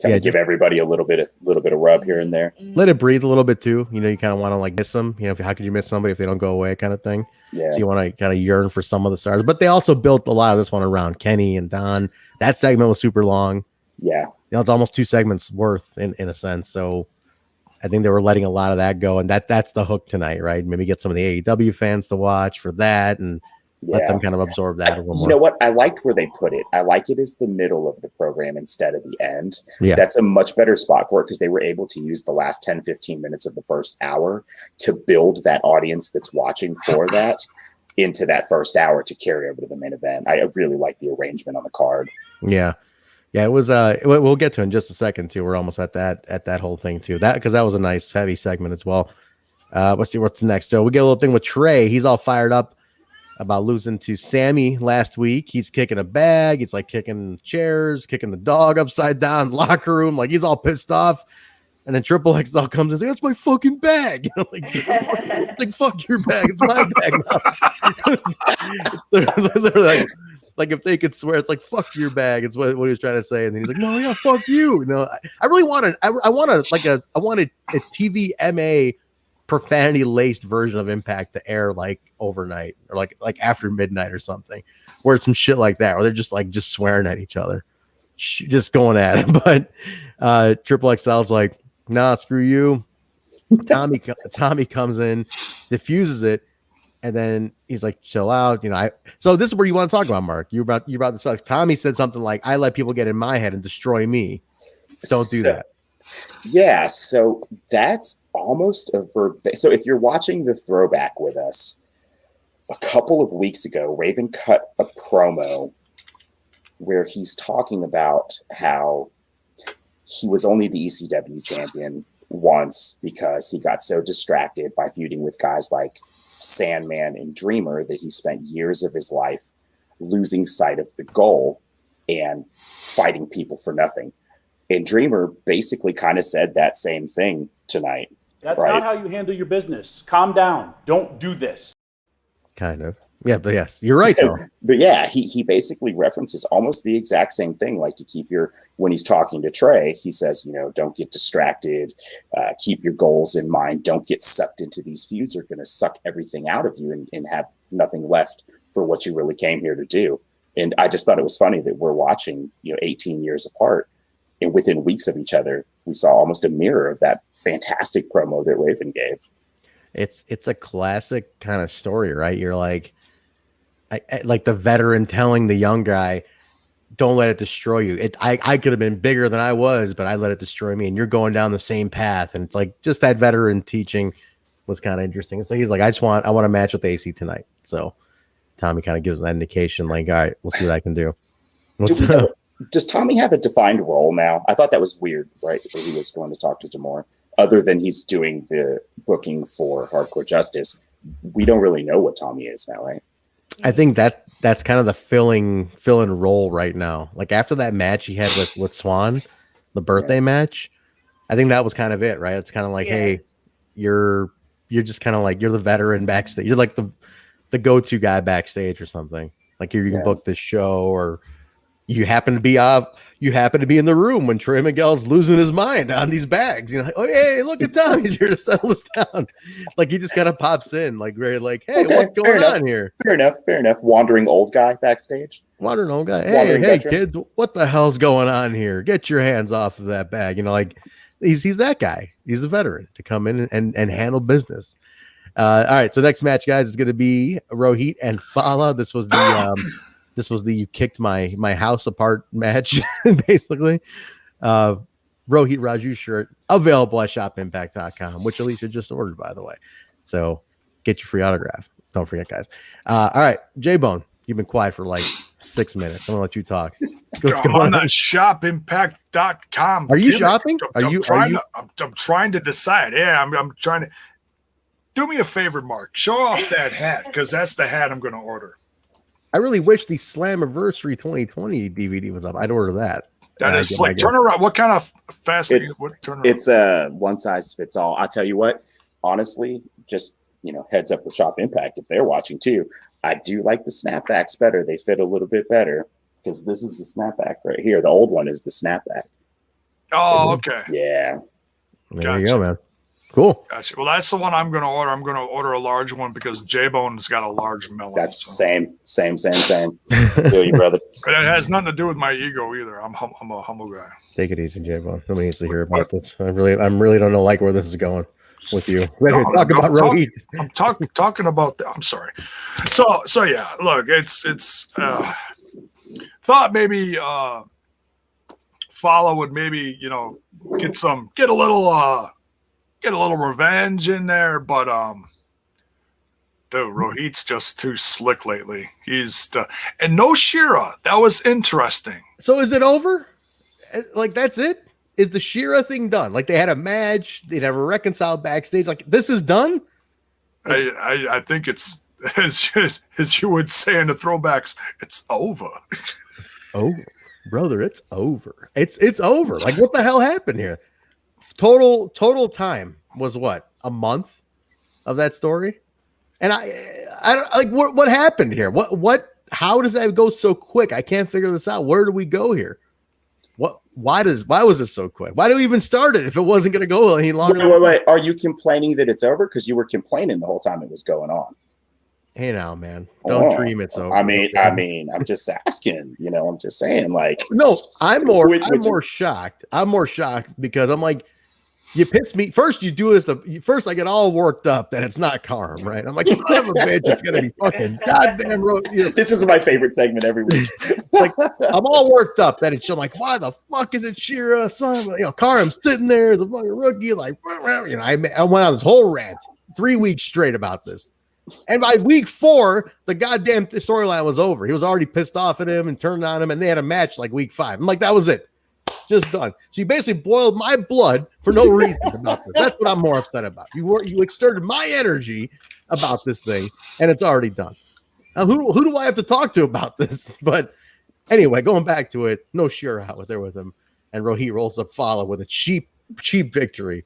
Give everybody a little bit of rub here and there. Let it breathe a little bit too. You know, you kind of want to like miss them. You know, how could you miss somebody if they don't go away, kind of thing. Yeah. So you want to kind of yearn for some of the stars. But they also built a lot of this one around Kenny and Don. That segment was super long. Yeah. You know, it's almost 2 segments worth in a sense. So I think they were letting a lot of that go, and that's the hook tonight, right? Maybe get some of the AEW fans to watch for that, and let them kind of absorb that a little more. You know what? I liked where they put it. I like it as the middle of the program instead of the end. Yeah. That's a much better spot for it, because they were able to use the last 10, 15 minutes of the first hour to build that audience that's watching for that into that first hour to carry over to the main event. I really like the arrangement on the card. Yeah. Yeah, it was we'll get to it in just a second too. We're almost at that whole thing too. Because that was a nice heavy segment as well. Let's see what's next. So we get a little thing with Trey. He's all fired up about losing to Sammy last week. He's kicking a bag. He's like kicking chairs, kicking the dog upside down, locker room. Like he's all pissed off. And then Triple XL comes and says, "That's my fucking bag." like fuck your bag. It's my bag now. It's literally like if they could swear, it's like fuck your bag. It's what he was trying to say. And then he's like, "No, yeah, fuck you." No, I really wanted. I wanted a TV MA profanity laced version of Impact to air like overnight or like after midnight or something, where it's some shit like that, where they're just swearing at each other, just going at it. But Triple XL's like, nah, screw you. Tommy comes in, diffuses it, and then he's like, chill out. You know, so this is where you want to talk about, Mark. You about this up. Tommy said something like, I let people get in my head and destroy me. Don't do that. Yeah, so that's almost a verb. So if you're watching the throwback with us, a couple of weeks ago, Raven cut a promo where he's talking about how he was only the ECW champion once because he got so distracted by feuding with guys like Sandman and Dreamer that he spent years of his life losing sight of the goal and fighting people for nothing. And Dreamer basically kind of said that same thing tonight. That's not how you handle your business. Calm down. Don't do this. Kind of. Yeah, but yes, you're right though. But yeah, he basically references almost the exact same thing. Like to keep when he's talking to Trey, he says, don't get distracted, keep your goals in mind, don't get sucked into these feuds. Are going to suck everything out of you and have nothing left for what you really came here to do. And I just thought it was funny that we're watching, 18 years apart, and within weeks of each other, we saw almost a mirror of that fantastic promo that Raven gave. It's a classic kind of story, right? You're like the veteran telling the young guy, don't let it destroy you. I could have been bigger than I was, but I let it destroy me. And you're going down the same path. And it's like, just that veteran teaching was kind of interesting. So he's like, I want a match with AC tonight. So Tommy kind of gives that indication, like, all right, we'll see what I can do. Does Tommy have a defined role now? I thought that was weird, right? That he was going to talk to Demore, other than he's doing the booking for Hardcore Justice. We don't really know what Tommy is now, right? I think that's kind of the fill-in role right now. Like after that match he had with Swann, the birthday match, I think that was kind of it, right? It's kind of like, hey, you're just kind of like, you're the veteran backstage. You're like the go-to guy backstage or something. Like you can book this show, or you happen to be in the room when Trey Miguel's losing his mind on these bags. Like, oh, hey, look at Tom. He's here to settle us down. Like he just kind of pops in, like very like, hey, what's going on here? Fair enough. Wandering old guy backstage. Wandering old guy. Hey, kids, what the hell's going on here? Get your hands off of that bag. like he's that guy. He's the veteran to come in and handle business. All right. So next match, guys, is going to be Rohit and Fallah. This was the you kicked my house apart match, basically. Rohit Raju shirt available at shopimpact.com, which Alicia just ordered, by the way. So get your free autograph. Don't forget, guys. All right, Jaybone, you've been quiet for like 6 minutes. I'm gonna let you talk. What's going on? Shopimpact.com. Are you shopping? I'm trying to decide. Yeah, I'm trying to. Do me a favor, Mark. Show off that hat, because that's the hat I'm going to order. I really wish the Slammiversary 2020 DVD was up. I'd order that. That is like turn around. What kind of fast? It's a one size fits all. I'll tell you what. Honestly, just heads up for Shop Impact if they're watching too. I do like the snapbacks better. They fit a little bit better because this is the snapback right here. The old one is the snapback. Oh, okay. Yeah. There you go, man. Cool. Gotcha. Well, that's the one I'm going to order. I'm going to order a large one because Jaybone's got a large melon. That's same. Feel you, brother. But it has nothing to do with my ego either. I'm a humble guy. Take it easy, Jaybone. Nobody needs to hear about this. I really don't know where this is going with you. Talk about Rohit. I'm talking about that. I'm sorry. So yeah. Look, it's thought maybe Fallah would maybe get a little revenge in there, but dude, Rohit's just too slick lately. And no Shira. That was interesting. So is it over? Like that's it? Is the Shira thing done? Like they had a match, they'd have a reconciled backstage. Like this is done? I think it's as you would say in the throwbacks, it's over. Oh, brother, it's over. It's over. Like what the hell happened here? Total time was what, a month of that story, and I don't like what happened here. How does that go so quick? I can't figure this out. Where do we go here? Why was it so quick? Why do we even start it if it wasn't going to go any longer? Wait. Are you complaining that it's over? Because you were complaining the whole time it was going on. Hey now, man, don't dream it's over. I mean, I'm just asking. I'm just saying. Like, no, I'm more shocked. I'm more shocked because I'm like, you piss me. First, you do this. First, I get all worked up that it's not Carm, right? I'm like, son of a bitch, it's gonna be fucking goddamn. This is my favorite segment every week. Like, I'm all worked up that it's. I'm like, why the fuck is it Shira? Son of, Carm's sitting there, the fucking rookie. Like, I went on this whole rant 3 weeks straight about this. And by week 4, the goddamn storyline was over. He was already pissed off at him and turned on him, and they had a match like week 5. I'm like, that was it. Just done. So you basically boiled my blood for no reason about this. That's what I'm more upset about. You exerted my energy about this thing, and it's already done. Now, who do I have to talk to about this? But anyway, going back to it, no Shira out there with him, and Rohit rolls up Fallah with a cheap victory.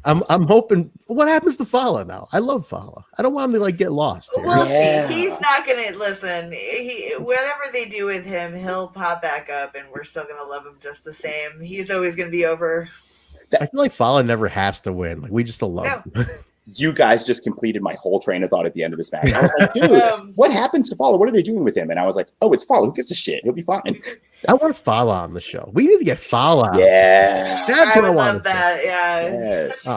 I'm hoping. What happens to Fallah now? I love Fallah. I don't want him to like get lost. Here. We'll see. He's not gonna listen. Whatever they do with him, he'll pop back up, and we're still gonna love him just the same. He's always gonna be over. I feel like Fallah never has to win. Like we just still love him. You guys just completed my whole train of thought at the end of this match. I was like, dude, what happens to Fallah? What are they doing with him? And I was like, oh, it's Fallah. Who gives a shit? He'll be fine. I want Fallah on the show. We need to get Fallah. Yeah. That's what I would want. love that. Yeah. Yes.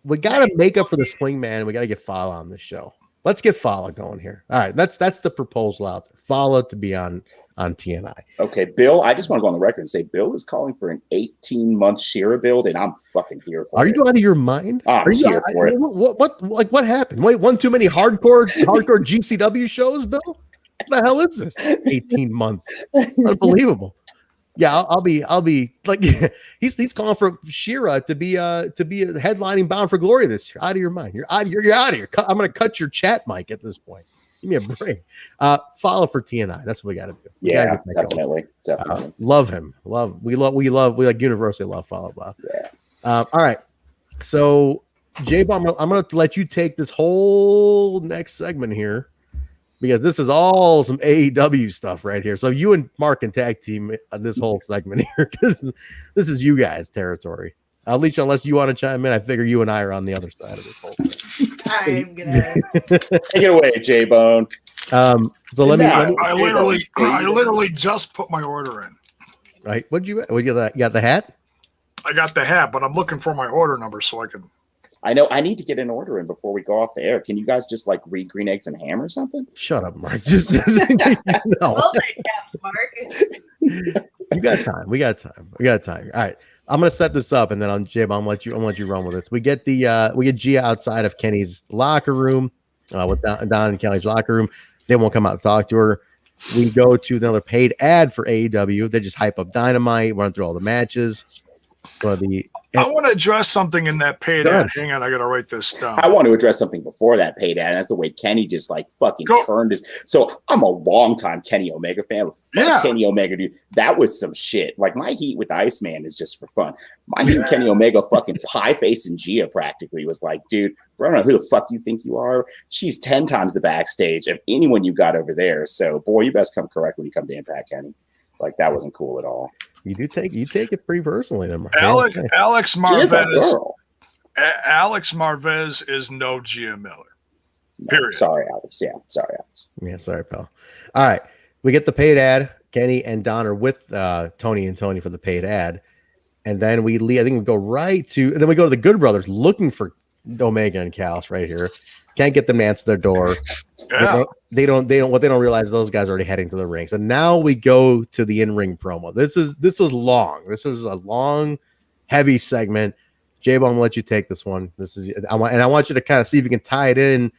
We got to make up for the swing man. We got to get Fallah on the show. Let's get Fallah going here. All right. That's the proposal out there. Fallah to be on TNI. Okay, Bill, I just want to go on the record and say Bill is calling for an 18-month Shira build, and I'm fucking here for it. Are you out of your mind? I'm here for it. What happened? Wait, one too many hardcore GCW shows, Bill? What the hell is this? 18 months. Unbelievable. Yeah, I'll be like he's calling for Shira to be a headlining Bound for Glory this year. Out of your mind. You're out of here. I'm gonna cut your chat mic at this point. Give me a break. Follow for TNI. That's what we got to do. Yeah, definitely. Love him. We like universally love Fallah. Yeah. All right. So Jaybone, I'm gonna let you take this whole next segment here because this is all some AEW stuff right here. So you and Mark can tag team this whole segment here because this is you guys' territory. Alicia, unless you want to chime in, I figure you and I are on the other side of this whole thing. I'm gonna take it away, Jaybone. So I literally just put my order in. Right? What you got the hat? I got the hat, but I'm looking for my order number so I can. I know I need to get an order in before we go off the air. Can you guys just like read Green Eggs and Ham or something? Shut up, Mark. Just no. Mark. You got time. We got time. All right. I'm gonna set this up, and then on Jib, I'm gonna let you run with this. We get Gia outside of Kenny's locker room, with Don and Kelly's locker room. They won't come out and talk to her. We go to another paid ad for AEW. They just hype up Dynamite, run through all the matches. I want to address something in that paid ad. Hang on, I got to write this down. I want to address something before that paid ad. And that's the way Kenny just like fucking turned his. So I'm a longtime Kenny Omega fan. Kenny Omega, dude. That was some shit. Like my heat with the Iceman is just for fun. My heat with Kenny Omega fucking pie face and Gia practically was like, dude, bro, I don't know who the fuck you think you are. She's 10 times the backstage of anyone you got over there. So boy, you best come correct when you come to Impact, Kenny. Like that wasn't cool at all. You take it pretty personally, then. Alex Marvez is no Gia Miller. Period. No, sorry, Alex. Yeah, sorry, Alex. Yeah, sorry, pal. All right, we get the paid ad. Kenny and Don are with Tony and Tony for the paid ad, and then we leave. I think we go right to. And then we go to the Good Brothers looking for Omega and Callis right here. Can't get them to answer their door. Yeah. They don't realize those guys are already heading to the ring. So now we go to the in-ring promo. This was long. This is a long, heavy segment. Jaybone, I'm gonna let you take this one. I want you to kind of see if you can tie it in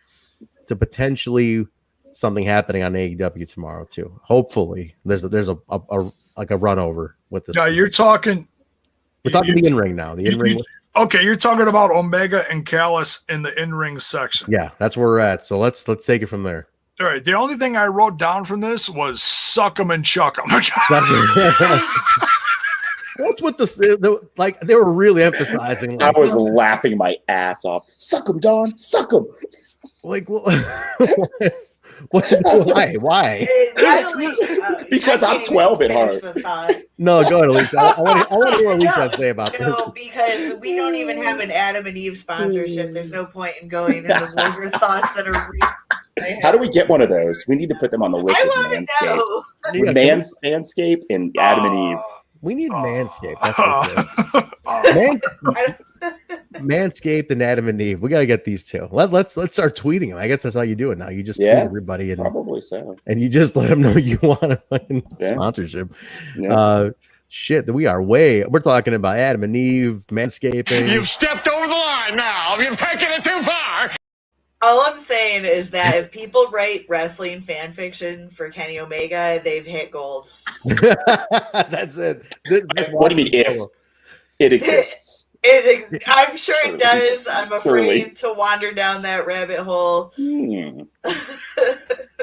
to potentially something happening on AEW tomorrow too. Hopefully, there's a run over with this. Yeah, you're talking. We're talking the in-ring now. The in-ring. Okay, you're talking about Omega and Callis in the in-ring section. Yeah, that's where we're at. So let's take it from there. All right. The only thing I wrote down from this was suck 'em and chuck 'em. What's with this? Like they were really emphasizing. I was laughing my ass off. Suck 'em, Don. Suck 'em. Like why? Because I'm 12 at heart. No, go ahead, Alicia. I want to hear what Alicia has to say about this. No, because we don't even have an Adam and Eve sponsorship. There's no point in going into vulgar thoughts that are real. How do we get one of those? We need to put them on the list with Manscape and Adam and Eve. We need Manscaped. Manscaped and Adam and Eve. We got to get these two. Let's start tweeting them. I guess that's how you do it now. You just tweet everybody, and probably so. And you just let them know you want a sponsorship. Yeah. Shit, we're talking about Adam and Eve, Manscaping. You've stepped over the line now. You've taken it too far. All I'm saying is that if people write wrestling fan fiction for Kenny Omega, they've hit gold. That's it. What do you mean if it exists? I'm sure it does. I'm afraid to wander down that rabbit hole.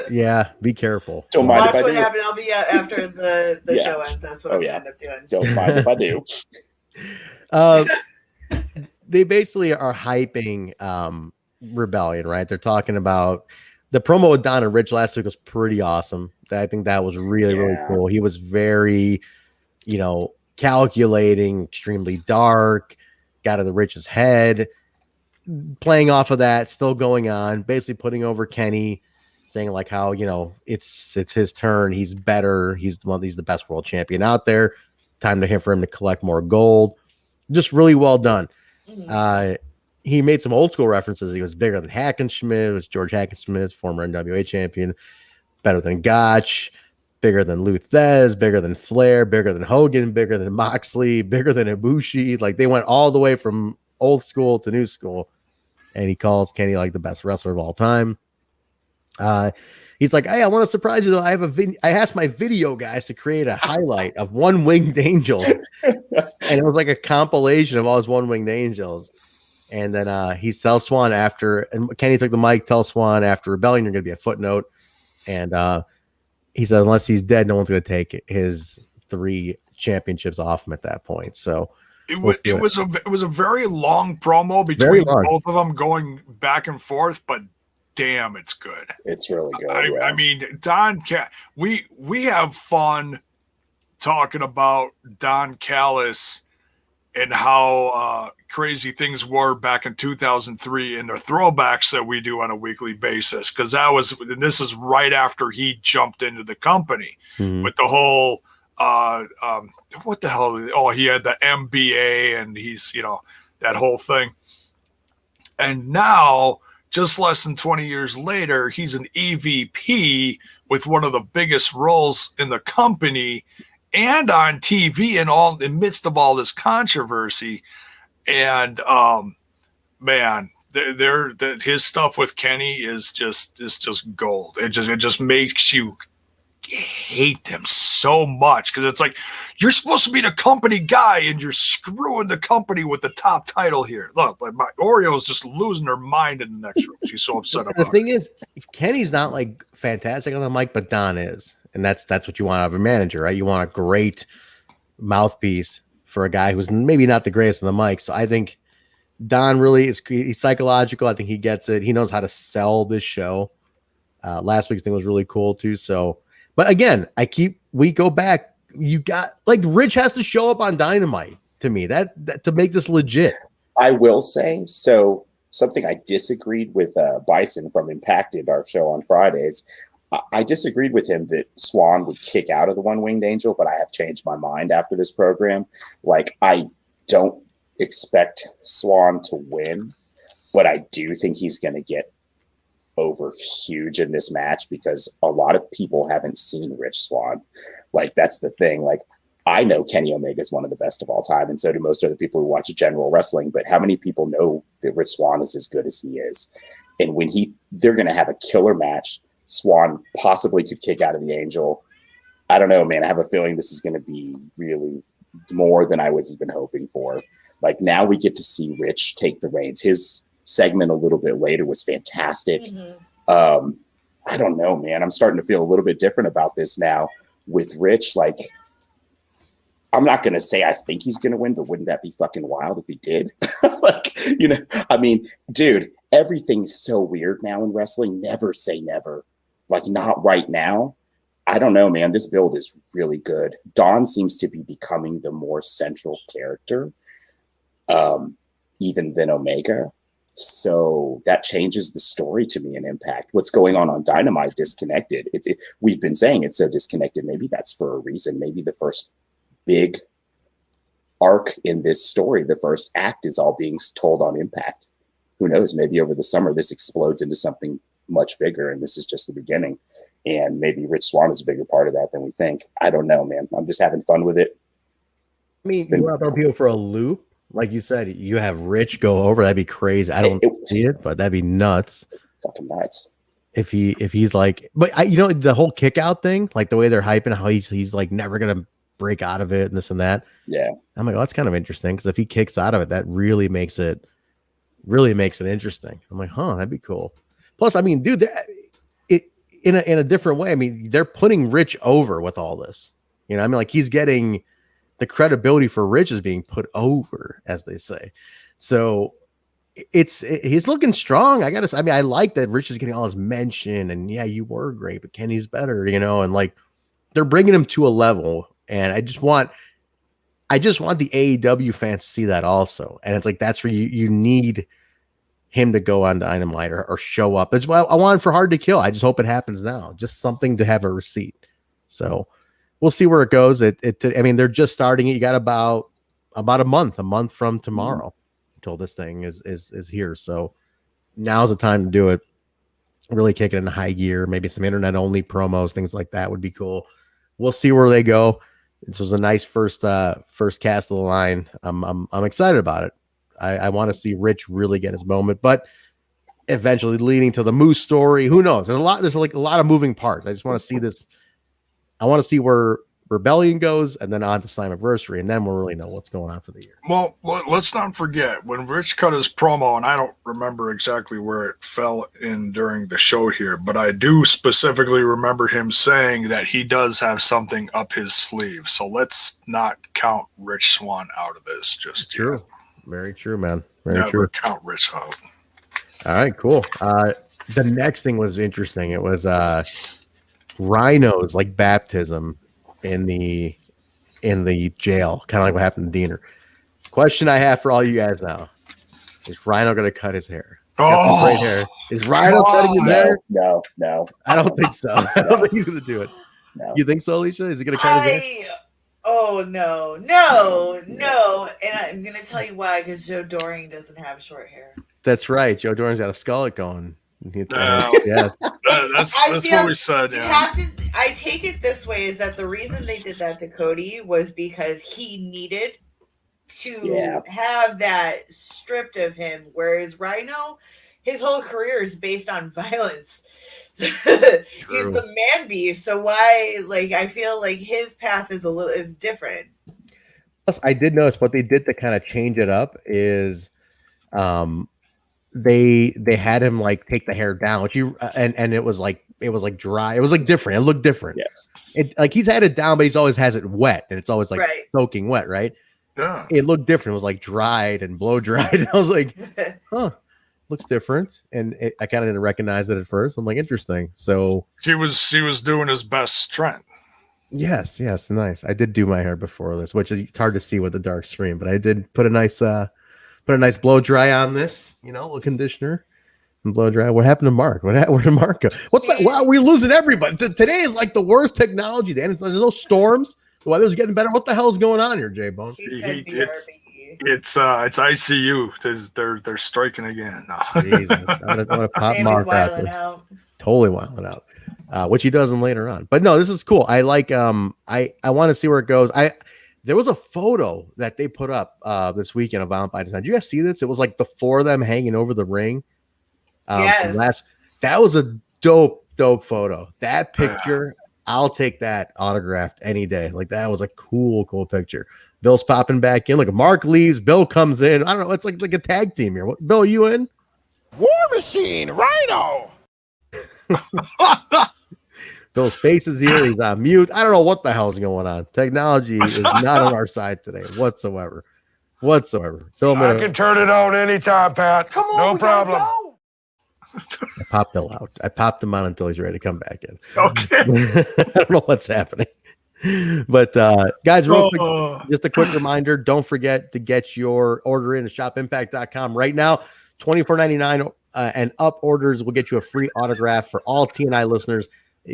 Yeah, be careful. Don't mind if I do. Watch what happens. I'll be after the show ends. That's what I'm going to end up doing. Don't mind if I do. they basically are hyping Rebellion, right? They're talking about the promo with Don and Rich last week was pretty awesome. I think that was really, really cool. He was very, calculating, extremely dark, got in the Rich's head, playing off of that, still going on, basically putting over Kenny, saying like how, it's his turn. He's better. He's the best world champion out there. Time for him to collect more gold. Just really well done. He made some old school references. He was bigger than Hackenschmidt. It was George Hackenschmidt, former NWA champion. Better than Gotch. Bigger than Luthez. Bigger than Flair. Bigger than Hogan. Bigger than Moxley. Bigger than Ibushi. Like they went all the way from old school to new school. And he calls Kenny like the best wrestler of all time. He's like, hey, I want to surprise you though. I asked my video guys to create a highlight of One Winged Angels. And it was like a compilation of all his One Winged Angels. And then he tells Swann and Kenny took the mic, tells Swann after Rebellion, you're going to be a footnote. And he said, unless he's dead, no one's going to take his 3 championships off him at that point. So it was a very long promo between both of them going back and forth, but damn, it's good. It's really good. I mean, we have fun talking about Don Callis and how crazy things were back in 2003 and the throwbacks that we do on a weekly basis. Cause this is right after he jumped into the company with the whole, what the hell? Oh, he had the MBA and he's, that whole thing. And now just less than 20 years later, he's an EVP with one of the biggest roles in the company and on TV and all in midst of all this controversy. And man, his stuff with Kenny is just gold. It just makes you hate them so much because it's like you're supposed to be the company guy and you're screwing the company with the top title here. Look, like my Oreo's just losing her mind in the next room. She's so upset about it. The thing is, Kenny's not like fantastic on the mic, but Don is. And that's what you want out of a manager, right? You want a great mouthpiece for a guy who's maybe not the greatest on the mic. So I think Don really he's psychological. I think he gets it. He knows how to sell this show. Last week's thing was really cool too. So, but again, we go back. You got like Rich has to show up on Dynamite to me that to make this legit. I will say so. Something I disagreed with Bison from Impacted, our show on Fridays. I disagreed with him that Swann would kick out of the One Winged Angel, but I have changed my mind after this program. Like, I don't expect Swann to win, but I do think he's going to get over huge in this match because a lot of people haven't seen Rich Swann. Like, that's the thing. Like, I know Kenny Omega is one of the best of all time, and so do most of the people who watch general wrestling, but how many people know that Rich Swann is as good as he is? And when they're going to have a killer match, Swann possibly could kick out of the Angel. I don't know, man. I have a feeling this is going to be really more than I was even hoping for. Like now we get to see Rich take the reins. His segment a little bit later was fantastic. I don't know, man. I'm starting to feel a little bit different about this now with Rich. Like, I'm not going to say I think he's going to win, but wouldn't that be fucking wild if he did? Like, I mean, dude, everything's so weird now in wrestling. Never say never. Like, not right now. I don't know, man. This build is really good. Don seems to be becoming the more central character, even than Omega. So that changes the story to me in Impact. What's going on Dynamite disconnected. We've been saying it's so disconnected. Maybe that's for a reason. Maybe the first big arc in this story, the first act, is all being told on Impact. Who knows? Maybe over the summer this explodes into something much bigger, and this is just the beginning. And maybe Rich Swann is a bigger part of that than we think. I don't know, man. I'm just having fun with it. I mean, you want to throw people for a loop? Like you said, you have Rich go over. That'd be crazy. I don't see it, but that'd be nuts. Fucking nuts. If he's like, but the whole kick out thing, like the way they're hyping how he's like never gonna break out of it and this and that. Yeah. I'm like, oh, that's kind of interesting because if he kicks out of it, that really makes it interesting. I'm like, that'd be cool. Plus, I mean, dude, in a different way. I mean, they're putting Rich over with all this. I mean, like he's getting the credibility for Rich is being put over, as they say. So he's looking strong. I mean, I like that Rich is getting all his mention, and yeah, you were great, but Kenny's better, and like they're bringing him to a level, and I just want the AEW fans to see that also. And it's like, that's where you need him to go on Dynamite or show up. That's why I want for Hard to Kill. I just hope it happens now. Just something to have a receipt. So we'll see where it goes. I mean, they're just starting it. You got about a month from tomorrow until this thing is here. So now's the time to do it. Really kick it into high gear. Maybe some internet only promos, things like that would be cool. We'll see where they go. This was a nice first cast of the line. I'm excited about it. I want to see Rich really get his moment, but eventually leading to the Moose story. Who knows? There's like a lot of moving parts. I just want to see this. I want to see where Rebellion goes, and then on to Slammiversary, and then we'll really know what's going on for the year. Well, let's not forget when Rich cut his promo, and I don't remember exactly where it fell in during the show here, but I do specifically remember him saying that he does have something up his sleeve. So let's not count Rich Swann out of this just true. Yet. Very true, man. Very Never true. Count Rich out. All right, cool. The next thing was interesting. It was Rhino's like baptism in the jail, kind of like what happened to Diener. Question I have for all you guys now: is Rhino going to cut his hair? Great hair. Is Rhino cutting his hair? No. I don't think so. I don't think he's going to do it. No. You think so, Alicia? Is he going to cut his hair? Oh, no. And I'm going to tell you why, because Joe Doring doesn't have short hair. That's right. Joe Doring's got a skullet going. Yes. That's what we said. You Yeah. have to. I take it this way: is that the reason they did that to Cody was because he needed to have that stripped of him, whereas Rhino, his whole career is based on violence. He's the man beast. So why? Like, I feel like his path is different. Plus, I did notice what they did to kind of change it up is, they had him like take the hair down, which and it was like dry. It was like different. It looked different. Yes. It like he's had it down, but he's always has it wet, and it's always like soaking wet, right? Yeah. It looked different. It was like dried and blow dried. I was like, huh, looks different. And I kind of didn't recognize it at first. I'm like, interesting. So he was doing his best Trent. Yes, nice. I did do my hair before this, which is it's hard to see with the dark screen, but I did put a nice blow dry on this, little conditioner and blow dry. What happened to Mark? Where did Mark go? Wow, we're losing everybody. Today is like the worst technology, Dan. There's no storms. The weather's getting better. What the hell is going on here, Jaybone? It's ICU. They're striking again. No. Jesus, I'm gonna pop Mark out. Totally wilding out. Which he doesn't later on. But no, this is cool. I like I want to see where it goes. There was a photo that they put up this weekend of Valentine's Day. Did you guys see this? It was like the four of them hanging over the ring. Yes. That was a dope photo. That picture, I'll take that autographed any day. Like, that was a cool picture. Bill's popping back in. Like, Mark leaves, Bill comes in. I don't know. It's like a tag team here. Bill, are you in? War Machine, Rhino. Bill's face is here. He's on mute. I don't know what the hell is going on. Technology is not on our side today whatsoever. Bill, I can turn it on anytime, Pat. Come on, no problem. I popped Bill out. I popped him on until he's ready to come back in. Okay. I don't know what's happening. But guys, real quick, just a quick reminder, don't forget to get your order in at shopimpact.com right now. $24.99 and up orders will get you a free autograph for all TNI listeners.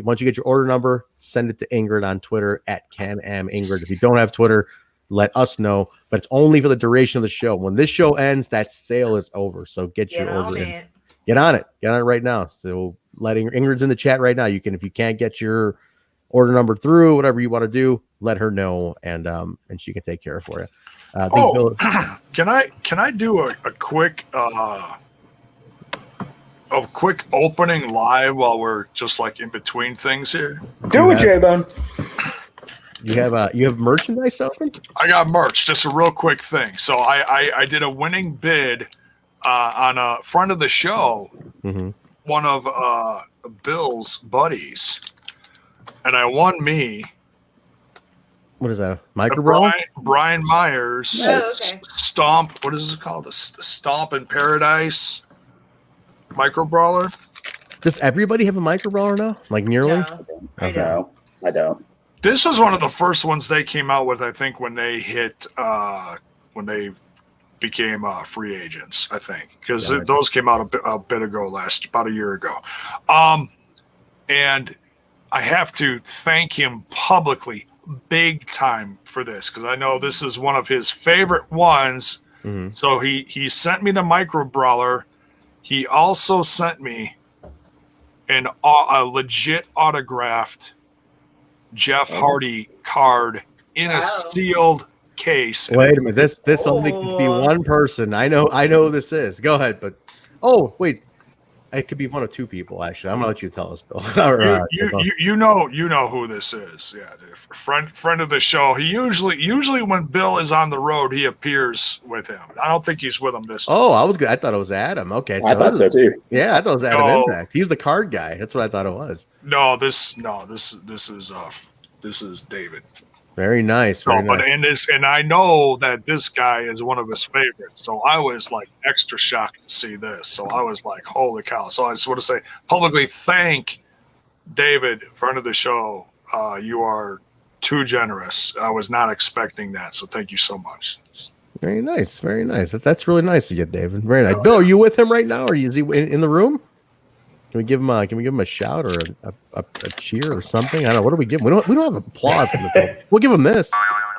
Once you get your order number, send it to Ingrid on Twitter at CanAmIngrid. If you don't have Twitter, let us know. But it's only for the duration of the show. When this show ends, that sale is over. So get your order in. Get on it right now. So letting Ingrid's in the chat right now. You can, if you can't get your order number through, whatever you want to do, let her know, and she can take care of it for you. Can I do a quick opening live while we're just like in between things here? Do it, Jaybone. You have merchandise to open? I got merch. Just a real quick thing. So I did a winning bid on a friend of the show, one of Bill's buddies, and I won me What is that? Micro Brawl? Brian Myers. Yes. Oh, okay. Stomp. What is it called? The Stomp in Paradise Micro Brawler. Does everybody have a Micro Brawler now? Like nearly? No, I don't. This was one of the first ones they came out with, I think, when they hit, when they became free agents, I think, because those came out a bit ago, about a year ago. And I have to thank him publicly, big time, for this, because I know this is one of his favorite ones. Mm-hmm. So he sent me the Micro Brawler. He also sent me a legit autographed Jeff Hardy card in a sealed case. Wait a minute. This only could be one person. I know who this is. Go ahead, but wait. It could be one of two people, actually. I'm gonna let you tell us, Bill. You know who this is. Yeah, friend of the show. He usually when Bill is on the road, he appears with him. I don't think he's with him this time. Oh, I thought it was Adam. Okay, I thought so too. Yeah, I thought it was Adam Impact. He's the card guy. That's what I thought it was. This is David. Very nice. And I know that this guy is one of his favorites. So I was like extra shocked to see this. So I was like, holy cow. So I just want to say publicly thank David, friend of the show. You are too generous. I was not expecting that. So thank you so much. Very nice. Very nice. That's really nice to get, David. Very nice. Bill, are you with him right now? Or is he in the room? Can we give him a shout or a cheer or something? I don't know. What do we give him? We don't have applause. We'll give him this.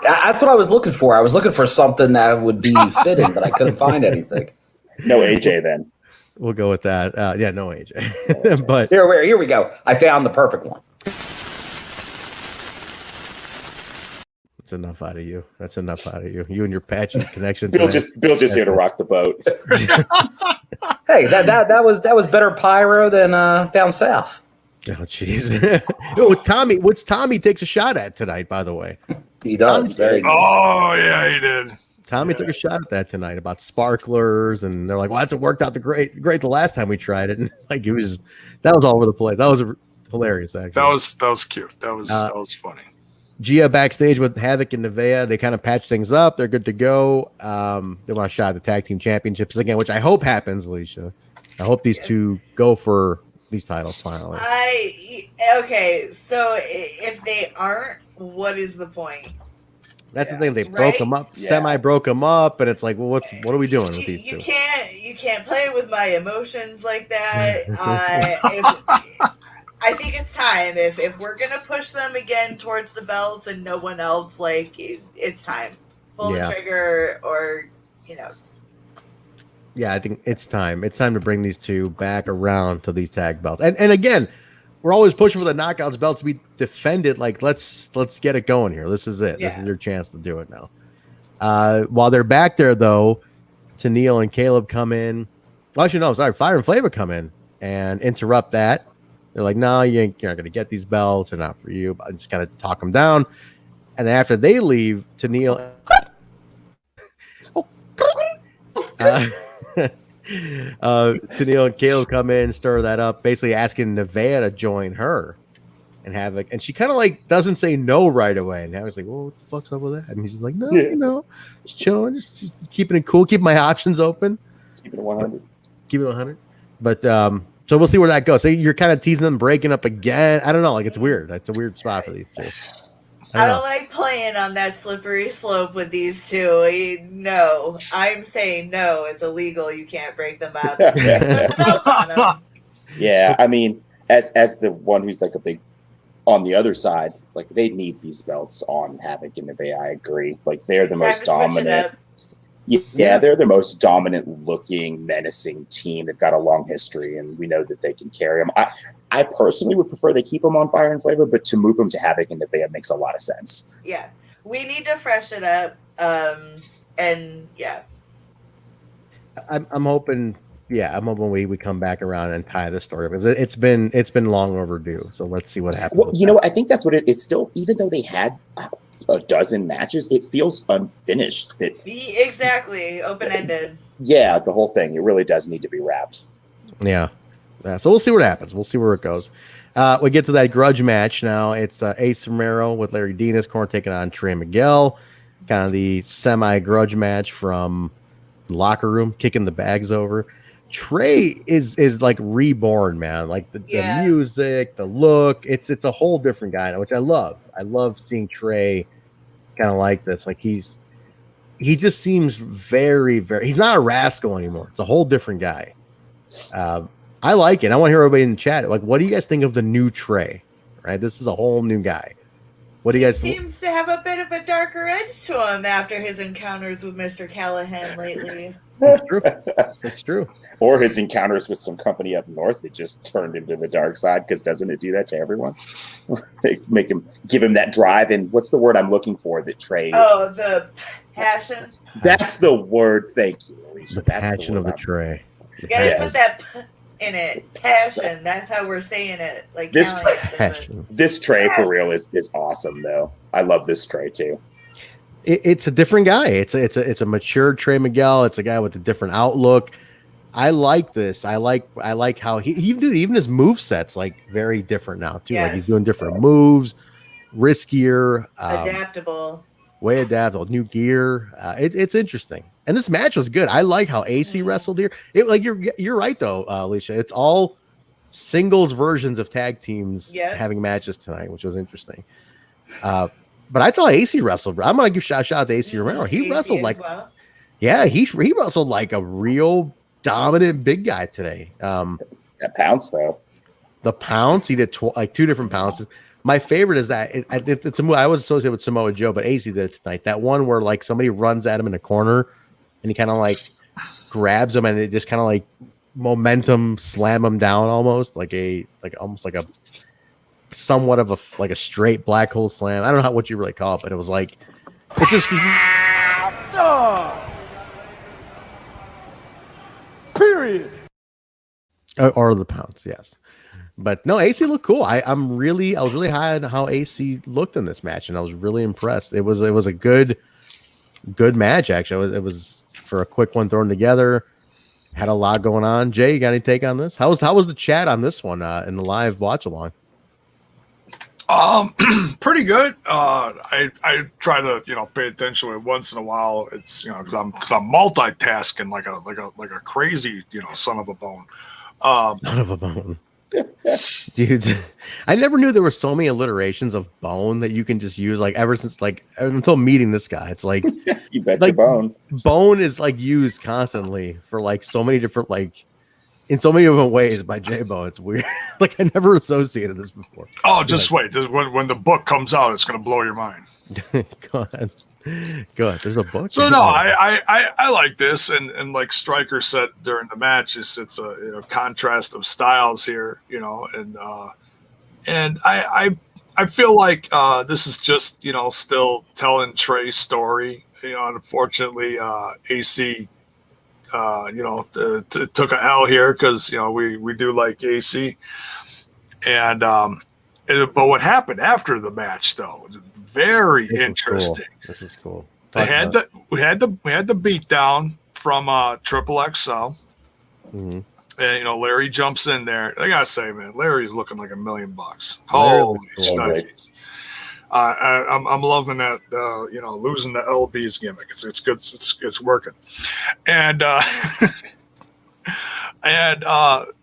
That's what I was looking for. I was looking for something that would be fitting, but I couldn't find anything. No AJ then. We'll go with that. Yeah, no AJ. But here we go. I found the perfect one. That's enough out of you. That's enough out of you. You and your patchy connection. Bill just here to rock the boat. Hey, that was better pyro than down south. Oh, jeez. Which Tommy takes a shot at tonight, by the way. He does. Very nice. Oh, yeah, he did. Tommy took a shot at that tonight about sparklers, and they're like, "Well, that's worked out great the last time we tried it." And like that was all over the place. That was hilarious, actually. That was cute. That was funny. Gia backstage with Havoc and Nevaeh. They kind of patch things up. They're good to go. They want a shot at the tag team championships again, which I hope happens, Alicia. I hope these two go for these titles finally. Okay, so if they aren't, what is the point? That's the thing. They broke them up, semi broke them up, and it's like, well, what are we doing with these two? You can't play with my emotions like that. I think it's time. If we're gonna push them again towards the belts and no one else, like it's time. Pull the trigger, or Yeah, I think it's time. It's time to bring these two back around to these tag belts. And again, we're always pushing for the knockouts belts to be defended. Like let's get it going here. This is it. Yeah. This is your chance to do it now. While they're back there, though, Tenille and Caleb come in. Well, actually, no, sorry, Fire and Flavor come in and interrupt that. They're like, no, you're not going to get these belts. They're not for you. But I just kind of talk them down. And then after they leave, Tenille... Tenille and Caleb come in, stir that up, basically asking Nevaeh to join her and Havoc. And she kind of like doesn't say no right away. And Havoc's like, well, what the fuck's up with that? And he's just like, no, just chilling, just keeping it cool, keeping my options open. Keeping it 100. Keep it 100. But so we'll see where that goes. So you're kind of teasing them breaking up again. I don't know. Like it's weird. That's a weird spot for these two. I don't like playing on that slippery slope with these two. No, I'm saying no. It's illegal. You can't break them up. Yeah, I mean, as the one who's like a big on the other side, like they need these belts on Havoc and Nevaeh. I agree. Like they're the most dominant. Yeah, they're the most dominant looking, menacing team. They've got a long history, and we know that they can carry them. I personally would prefer they keep them on Fire and Flavor, but to move them to Havoc and Nevaeh makes a lot of sense. Yeah, we need to freshen up, and yeah. I'm hoping. Yeah, I'm hoping we come back around and tie the story because it's been long overdue. So let's see what happens. Well, you know, I think that's what it's still. Even though they had a dozen matches, it feels unfinished. That exactly open ended. Yeah, the whole thing. It really does need to be wrapped. Yeah. So we'll see what happens. We'll see where it goes. We get to that grudge match now. It's Ace Romero with Larry Dena's corner taking on Trey Miguel. Kind of the semi-grudge match from the locker room, kicking the bags over. Trey is like reborn, man. Like the music, the look. It's a whole different guy now, which I love. I love seeing Trey kind of like this. Like he just seems very, very. He's not a rascal anymore. It's a whole different guy. I like it. I want to hear everybody in the chat. Like, what do you guys think of the new Trey? Right, this is a whole new guy. What do you guys? He seems to have a bit of a darker edge to him after his encounters with Mr. Callahan lately. It's true. It's true. Or his encounters with some company up north that just turned into the dark side, because doesn't it do that to everyone? Give him that drive. And what's the word I'm looking for that Trey? Oh, the passion. That's the word. Thank you, Alicia. The passion of the Trey. You gotta put that in it. Passion. That's how we're saying it. Like this Trey passion. for real is awesome though. I love this Trey too. It's a different guy. It's a mature Trey Miguel. It's a guy with a different outlook. I like this. I like how even his move set's like very different now too. Yes. Like he's doing different moves, riskier, Adaptable. Way adaptable, new gear. It's interesting. And this match was good. I like how AC wrestled here. You're right though, Alicia. It's all singles versions of tag teams having matches tonight, which was interesting. But I thought AC wrestled. I'm gonna give shout out to AC Romero. He wrestled like, he wrestled like a real dominant big guy today. That pounce though. The pounce. He did like two different pounces. My favorite is that it's a move I was associated with Samoa Joe, but AC did it tonight. That one where like somebody runs at him in a corner and he kind of like grabs him and it just kind of like momentum slam him down almost like almost like a somewhat of a straight black hole slam. I don't know what you really call it, but it was like it's just period. Or the pounce, yes. But no, AC looked cool. I was really high on how AC looked in this match, and I was really impressed. It was a good match actually. It was for a quick one thrown together. Had a lot going on. Jay, you got any take on this? How was the chat on this one in the live watch along? Pretty good. I try to pay attention once in a while. It's because I'm multitasking like a crazy son of a bone. Son of a bone. Dude, I never knew there were so many alliterations of bone that you can just use like ever since like until meeting this guy. It's like you bet your bone. Bone is like used constantly for like so many different in so many different ways by Jaybone. It's weird. Like I never associated this before. Oh, just wait. When the book comes out, it's gonna blow your mind. Go ahead. Good. There's a book. So no, I like this, and like Stryker said during the match, it's a contrast of styles here, and I feel like this is just still telling Trey's story. Unfortunately, AC took a L here because we do like AC, and but what happened after the match though? Very interesting. Cool. This is cool. We had the beat down from Triple XL. Mm-hmm. And Larry jumps in there. I gotta say, man, Larry's looking like $1 million. Holy shnikes. I'm loving that. Losing the LB's gimmick. It's good. It's working. And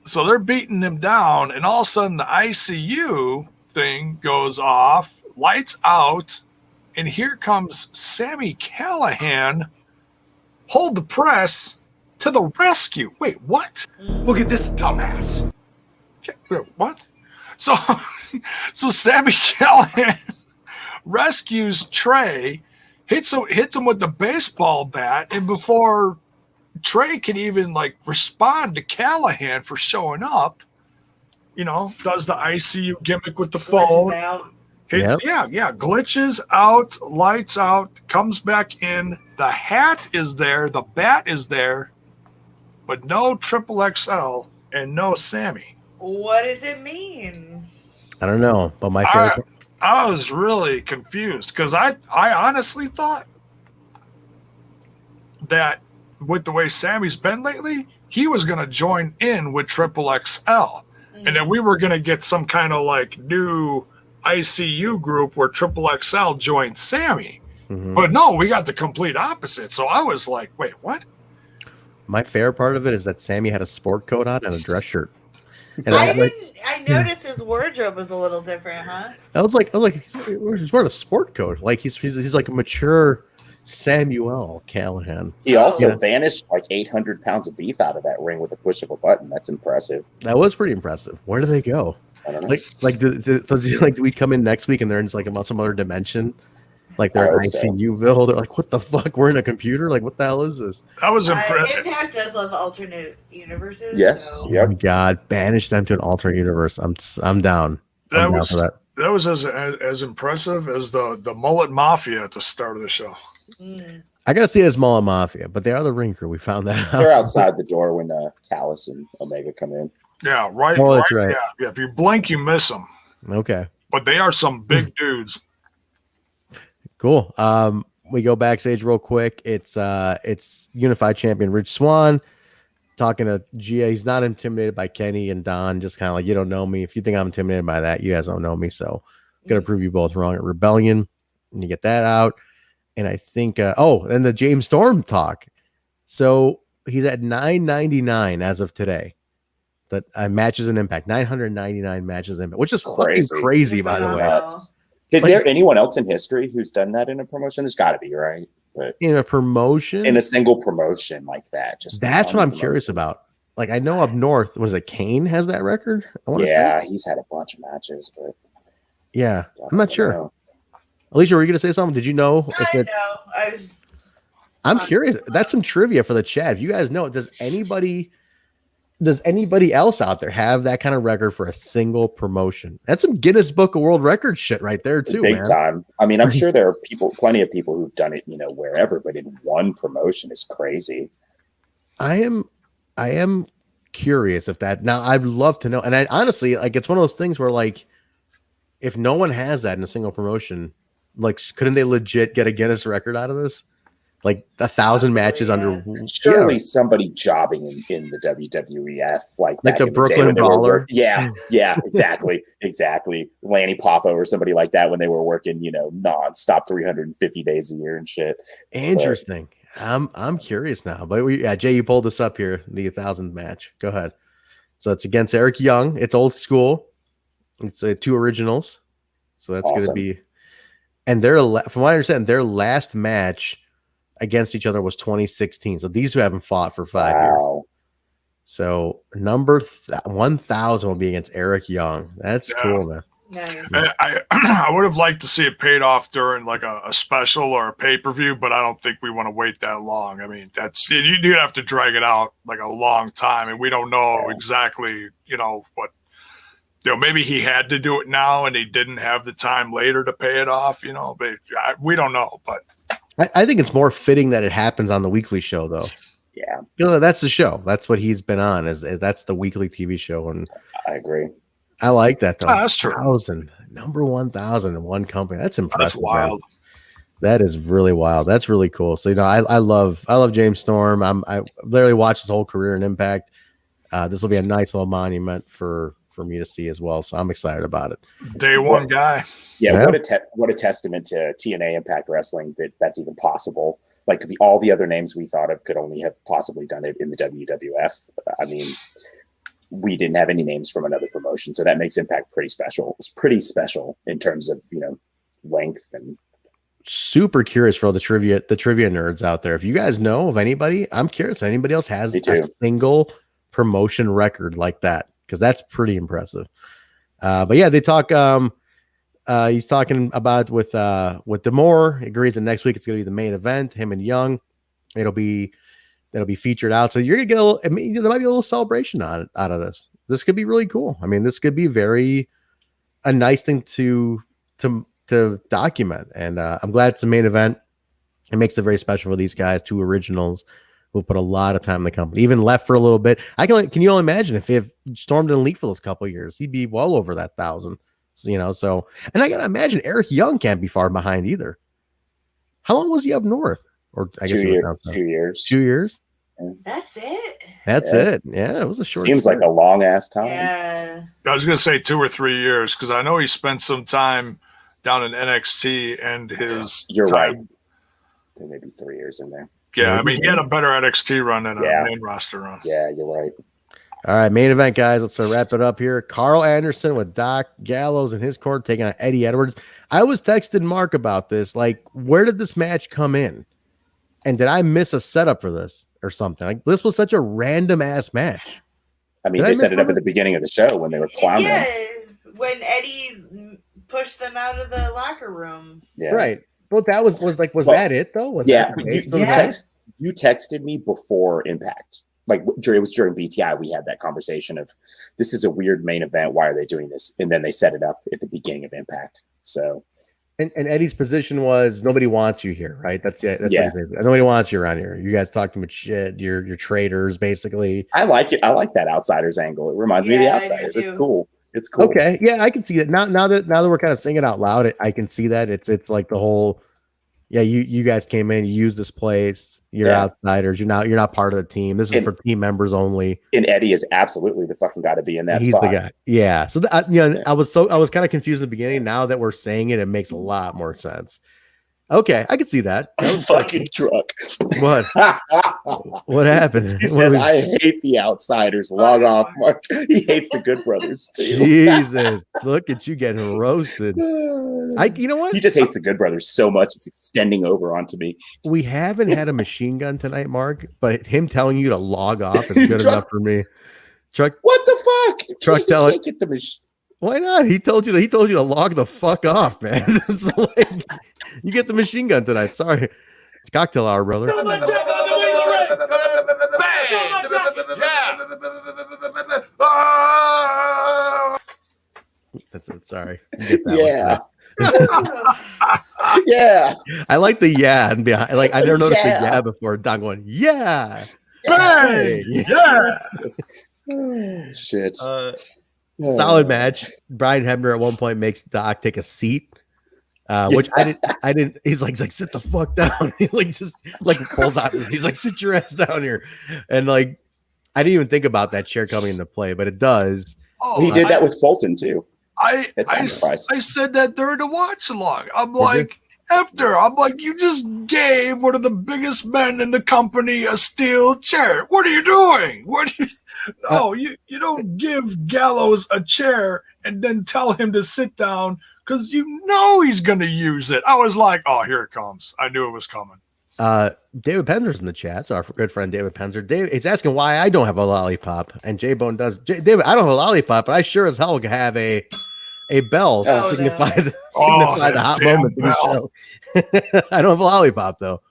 so they're beating him down, and all of a sudden the ICU thing goes off. Lights out, and here comes Sami Callihan. Hold the press to the rescue. Wait, what? Look at this dumbass. Wait, what? So Sami Callihan rescues Trey, hits him with the baseball bat, and before Trey can even respond to Callihan for showing up, does the ICU gimmick with the phone. Glitches out, lights out, comes back in. The hat is there, the bat is there, but no Triple XL and no Sami. What does it mean? I don't know, but my favorite. I was really confused because I honestly thought that with the way Sami's been lately, he was going to join in with Triple XL. And then we were going to get some kind of like new ICU group where Triple XL joined Sammy. But no, we got the complete opposite. So I was like, wait, what? My favorite part of it is that Sammy had a sport coat on and a dress shirt. And I noticed his wardrobe was a little different, huh? I was like, he's wearing a sport coat. Like he's like a mature Samuel Callahan. He also vanished like 800 pounds of beef out of that ring with the push of a button. That's impressive. That was pretty impressive. Where do they go? I don't know. Do we come in next week and they're in like some other dimension? Like they're in ICUville. They're like, what the fuck? We're in a computer? Like, what the hell is this? That was impressive. Impact does love alternate universes. Yes. So. Yep. Oh my God, banish them to an alternate universe. I'm down. That was as impressive as the Mullet Mafia at the start of the show. I gotta see it as Mullet Mafia, but they are the ring crew. We found that out. They're outside the door when Callis and Omega come in. Yeah, right. Oh, that's right. Yeah, if you blink, you miss them. Okay. But they are some big dudes. Cool. We go backstage real quick. It's Unified Champion Rich Swann talking to Gia. He's not intimidated by Kenny and Don. Just kind of like, you don't know me. If you think I'm intimidated by that, you guys don't know me. So I'm gonna prove you both wrong at Rebellion. And you get that out. And I think and the James Storm talk. So he's at 999 as of today. That matches in Impact. 999 matches in Impact, which is fucking crazy, by the way. Is there anyone else in history who's done that in a promotion? There's got to be, right? But in a promotion, in a single promotion like that, that's what I'm curious about. Like, I know up north, was it Kane has that record? He's had a bunch of matches, but yeah, I'm not sure. Know. Alicia, were you going to say something? Did you know? I'm curious. That's some trivia for the chat. If you guys know, does anybody else out there have that kind of record for a single promotion? That's some Guinness Book of World Records shit right there too, big time. I mean, I'm sure there are plenty of people who've done it, wherever, but in one promotion is crazy. I am curious if that. Now, I'd love to know. And I honestly, like, it's one of those things where, like, if no one has that in a single promotion, like, couldn't they legit get a Guinness record out of this? Like 1,000 matches under. Surely somebody jobbing in the WWEF, like the Brooklyn Brawler. Yeah, exactly. Lanny Poffo or somebody like that when they were working, nonstop 350 days a year and shit. Interesting. But I'm curious now. But Jay, you pulled this up here, the 1,000th match. Go ahead. So it's against Eric Young. It's old school. It's 2 originals. So that's going to be. And from what I understand, their last match against each other was 2016. So these two haven't fought for 5 years. So number 1,000 will be against Eric Young. That's cool, man. Nice. I would have liked to see it paid off during like a special or a pay-per-view, but I don't think we want to wait that long. I mean, you do have to drag it out like a long time, and we don't know exactly, what. Maybe he had to do it now and he didn't have the time later to pay it off, but we don't know. But I think it's more fitting that it happens on the weekly show, though. Yeah. That's the show. That's what he's been on. That's the weekly TV show. And I agree. I like that, though. That's true. Number 1,000 in one company. That's impressive. That's wild. Man. That is really wild. That's really cool. So, I love James Storm. I literally watched his whole career in Impact. This will be a nice little monument for me to see as well. So I'm excited about it. Day one guy. Yeah. What a testament to TNA Impact Wrestling that's even possible. Like all the other names we thought of could only have possibly done it in the WWF. I mean, we didn't have any names from another promotion. So that makes Impact pretty special. It's pretty special in terms of, length and. Super curious for all the trivia nerds out there. If you guys know of anybody, I'm curious. Anybody else has a single promotion record like that? Because that's pretty impressive. But yeah, they talk. He's talking about with D'Amore. Agrees that next week it's going to be the main event. Him and Young. That'll be featured out. So you're gonna get a little. There might be a little celebration out of this. This could be really cool. I mean, this could be a nice thing to document. And I'm glad it's a main event. It makes it very special for these guys. 2 originals. Who put a lot of time in the company, even left for a little bit. Can you only imagine if Storm didn't leave for those couple of years, he'd be well over that 1,000, so, and I got to imagine Eric Young can't be far behind either. How long was he up north? Or I guess 2 years. 2 years. That's it. That's it. Yeah, it was a short. Seems like a long ass time. Yeah. I was going to say 2 or 3 years because I know he spent some time down in NXT and his. You're time. right. There may be 3 years in there. Yeah, I mean, he had a better NXT run than a main roster run. Yeah, you're right. All right, main event, guys. Let's wrap it up here. Carl Anderson with Doc Gallows in his corner taking on Eddie Edwards. I was texting Mark about this. Like, where did this match come in? And did I miss a setup for this or something? Like, this was such a random ass match. I mean, they set it up at the beginning of the show when they were clowning. Yeah, when Eddie pushed them out of the locker room. Yeah. Right. Well, that was that it though? Was yeah. that You texted me before Impact. Like it was during BTI, we had that conversation of this is a weird main event. Why are they doing this? And then they set it up at the beginning of Impact. So, and Eddie's position was nobody wants you here, right? That's nobody wants you around here. You guys talk too much shit. You're traitors, basically. I like it. I like that Outsiders angle. It reminds me of the Outsiders. It's cool. It's cool. Okay, yeah, I can see that now that we're kind of saying it out loud. I can see that it's like the whole. Yeah, you guys came in, you used this place. You're outsiders. You're not part of the team. This is for team members only. And Eddie is absolutely the fucking guy to be in that He's spot. the guy. Yeah. So I was kind of confused at the beginning. Now that we're saying it, it makes a lot more sense. Okay, I could see that. Fucking truck. What? What happened? He says, "I hate the Outsiders." Log off, Mark. He hates the Good Brothers too. Jesus, look at you getting roasted. You know what? He just hates the Good Brothers so much it's extending over onto me. We haven't had a machine gun tonight, Mark, but him telling you to log off is good enough for me. Truck, what the fuck? Truck, tell it. Get the machine. Why not? He told you to log the fuck off, man. It's like, you get the machine gun tonight. Sorry. It's cocktail hour, brother. That's it. Sorry. Yeah. Yeah. I like the and behind. Like I never noticed the before. Don going, yeah. Bang! Yeah. Shit. Solid match. Brian Hebner at one point makes Doc take a seat, which I didn't. He's like, sit the fuck down. He's like, just like pulls out. He's like, sit your ass down here. And like, I didn't even think about that chair coming into play, but it does. Oh, he did that with Fulton too. I said that during the watch along. I'm like, you just gave one of the biggest men in the company a steel chair. What are you doing? No, you don't give Gallows a chair and then tell him to sit down because you know he's going to use it. I was like, oh, here it comes. I knew it was coming. David Penzer's in the chat. So our good friend David Penzer. He's asking why I don't have a lollipop, and Jaybone does. David, I don't have a lollipop, but I sure as hell have a bell to signify the hot moment in the show. I don't have a lollipop though.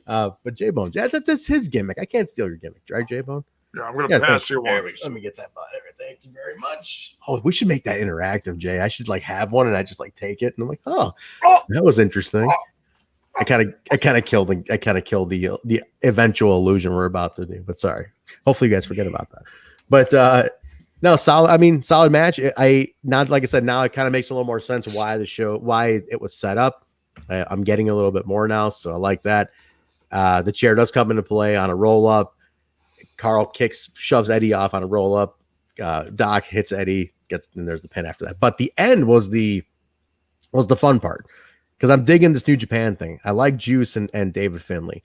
But Jaybone, that's his gimmick. I can't steal your gimmick, right, Jaybone? Yeah, I'm going to pass you one. Let me get that butter. Thank you very much. Oh, we should make that interactive, Jay. I should like have one and I just like take it and I'm like, oh, that was interesting. I kind of killed the eventual illusion we're about to do. But sorry. Hopefully you guys forget about that. But no, solid. I mean, solid match. Like I said, now it kind of makes a little more sense why it was set up. I'm getting a little bit more now, so I like that. The chair does come into play on a roll up. Carl shoves Eddie off on a roll up. Doc hits Eddie, and there's the pin after that. But the end was the fun part because I'm digging this New Japan thing. I like Juice and David Finlay.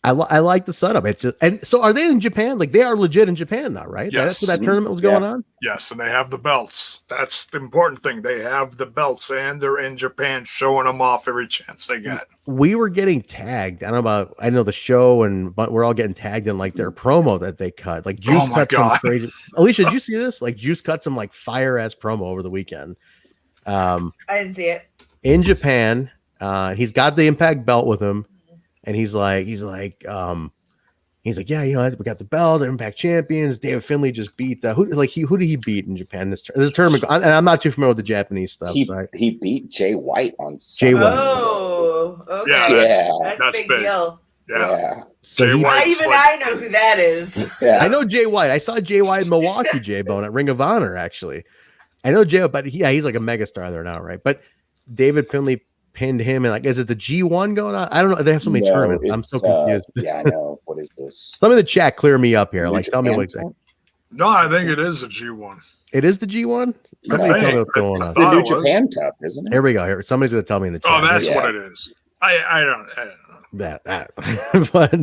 I like the setup. It's just, and so are they in Japan? Like they are legit in Japan now, right? Yes. That's what that tournament was going on. Yes, and they have the belts. That's the important thing. They have the belts, and they're in Japan, showing them off every chance they get. We were getting tagged. I know the show, but we're all getting tagged in like their promo that they cut. Like Juice cut some crazy. Alicia, did you see this? Like Juice cut some like fire ass promo over the weekend. I didn't see it. In Japan, he's got the Impact belt with him. And he's like, yeah, you know, we got the belt, Impact champions. David Finlay just beat who did he beat in Japan this tournament? And I'm not too familiar with the Japanese stuff. He beat Jay White on Jay White. Oh, okay. That's a big deal. Yeah. So I know who that is. Yeah. I know Jay White. I saw Jay White in Milwaukee, Jaybone at Ring of Honor, actually. I know Jay, but he's like a megastar there now, right? But David Finlay pinned him, and like, is it the G1 going on? I don't know. They have so many tournaments. I'm so confused. Yeah, I know. What is this? Somebody in the chat clear me up here. Like, tell me what exactly. No, I think it is a G1. It is the G1. Somebody tell me what's going on. It's the New Japan Cup, isn't it? Here we go. Here, somebody's gonna tell me in the chat. Oh, that's what it is. I don't know. That. But,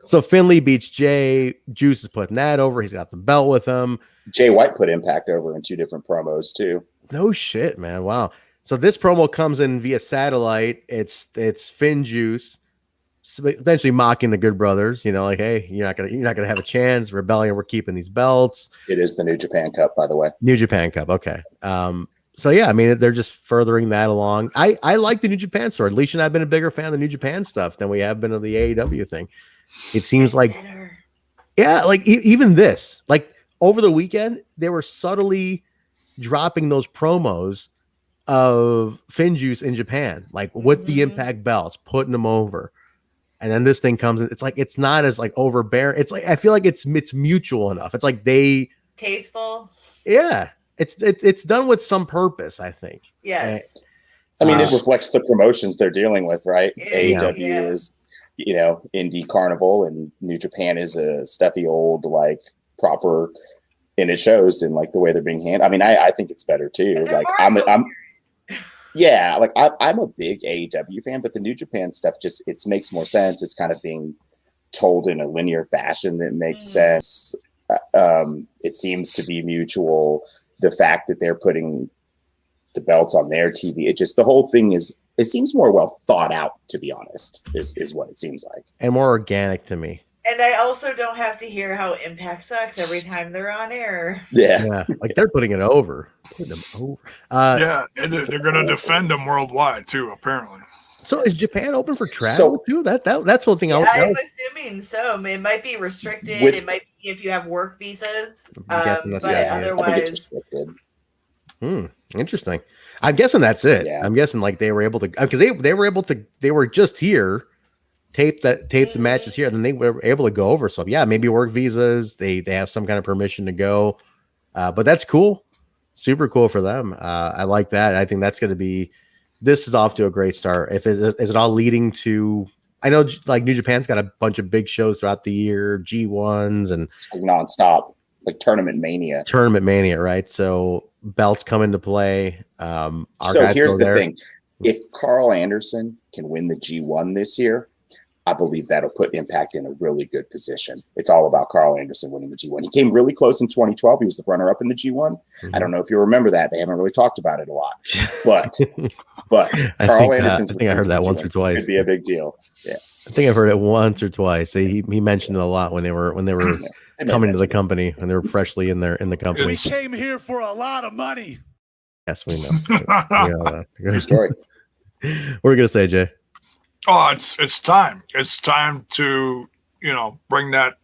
so Finley beats Jay. Juice is putting that over. He's got the belt with him. Jay White put Impact over in 2 different promos too. No shit, man. Wow. So this promo comes in via satellite. It's Finn Juice, eventually mocking the Good Brothers. You know, like, hey, you're not gonna have a chance. Rebellion, we're keeping these belts. It is the New Japan Cup, by the way. New Japan Cup. Okay. So yeah, I mean, they're just furthering that along. I like the New Japan story. Alicia and I've been a bigger fan of the New Japan stuff than we have been of the AEW thing. It seems like, yeah, like even this, like over the weekend, they were subtly dropping those promos of Finn Juice in Japan, like with the Impact belts, putting them over. And then this thing comes in. It's like, it's not as like overbearing. It's like, I feel like it's mutual enough. It's like they tasteful. Yeah. It's done with some purpose, I think. Yes. I mean, it reflects the promotions they're dealing with, right? AEW is, you know, Indie Carnival, and New Japan is a stuffy old, like, proper, and it shows in like the way they're being handled. I mean, I think it's better too. Like I'm a big AEW fan, but the New Japan stuff just makes more sense. It's kind of being told in a linear fashion that makes sense. It seems to be mutual. The fact that they're putting the belts on their TV, the whole thing it seems more well thought out, to be honest, is what it seems like. And more organic to me. And I also don't have to hear how Impact sucks every time they're on air. Yeah. Like they're putting it over. Putting them over. Yeah, and they're going to defend them worldwide too, apparently. So is Japan open for travel too? That's one thing. Yeah, I'm assuming so. I mean, it might be restricted. It might be if you have work visas, but otherwise. Interesting. I'm guessing that's it. Yeah. I'm guessing like they were able to, because they were just here, tape the matches here, and then they were able to go over. So yeah, maybe work visas. They have some kind of permission to go, but that's cool. Super cool for them. I like that. I think that's going to be. This is off to a great start. Is it all leading to? I know like New Japan's got a bunch of big shows throughout the year, G1s and like nonstop, like Tournament Mania, right? So belts come into play. So here's the thing: if Carl Anderson can win the G1 this year, I believe that'll put Impact in a really good position. It's all about Carl Anderson winning the G1. He came really close in 2012. He was the runner-up in the G1. Mm-hmm. I don't know if you remember that. They haven't really talked about it a lot. But Carl Anderson's I think I heard that once or twice. Could be a big deal. Yeah. I think I've heard it once or twice. He mentioned it a lot when they were coming to the company, and they were freshly in the company. We came here for a lot of money. Yes, we know. Good story. What are we gonna say, Jay? Oh, it's time. It's time to, bring that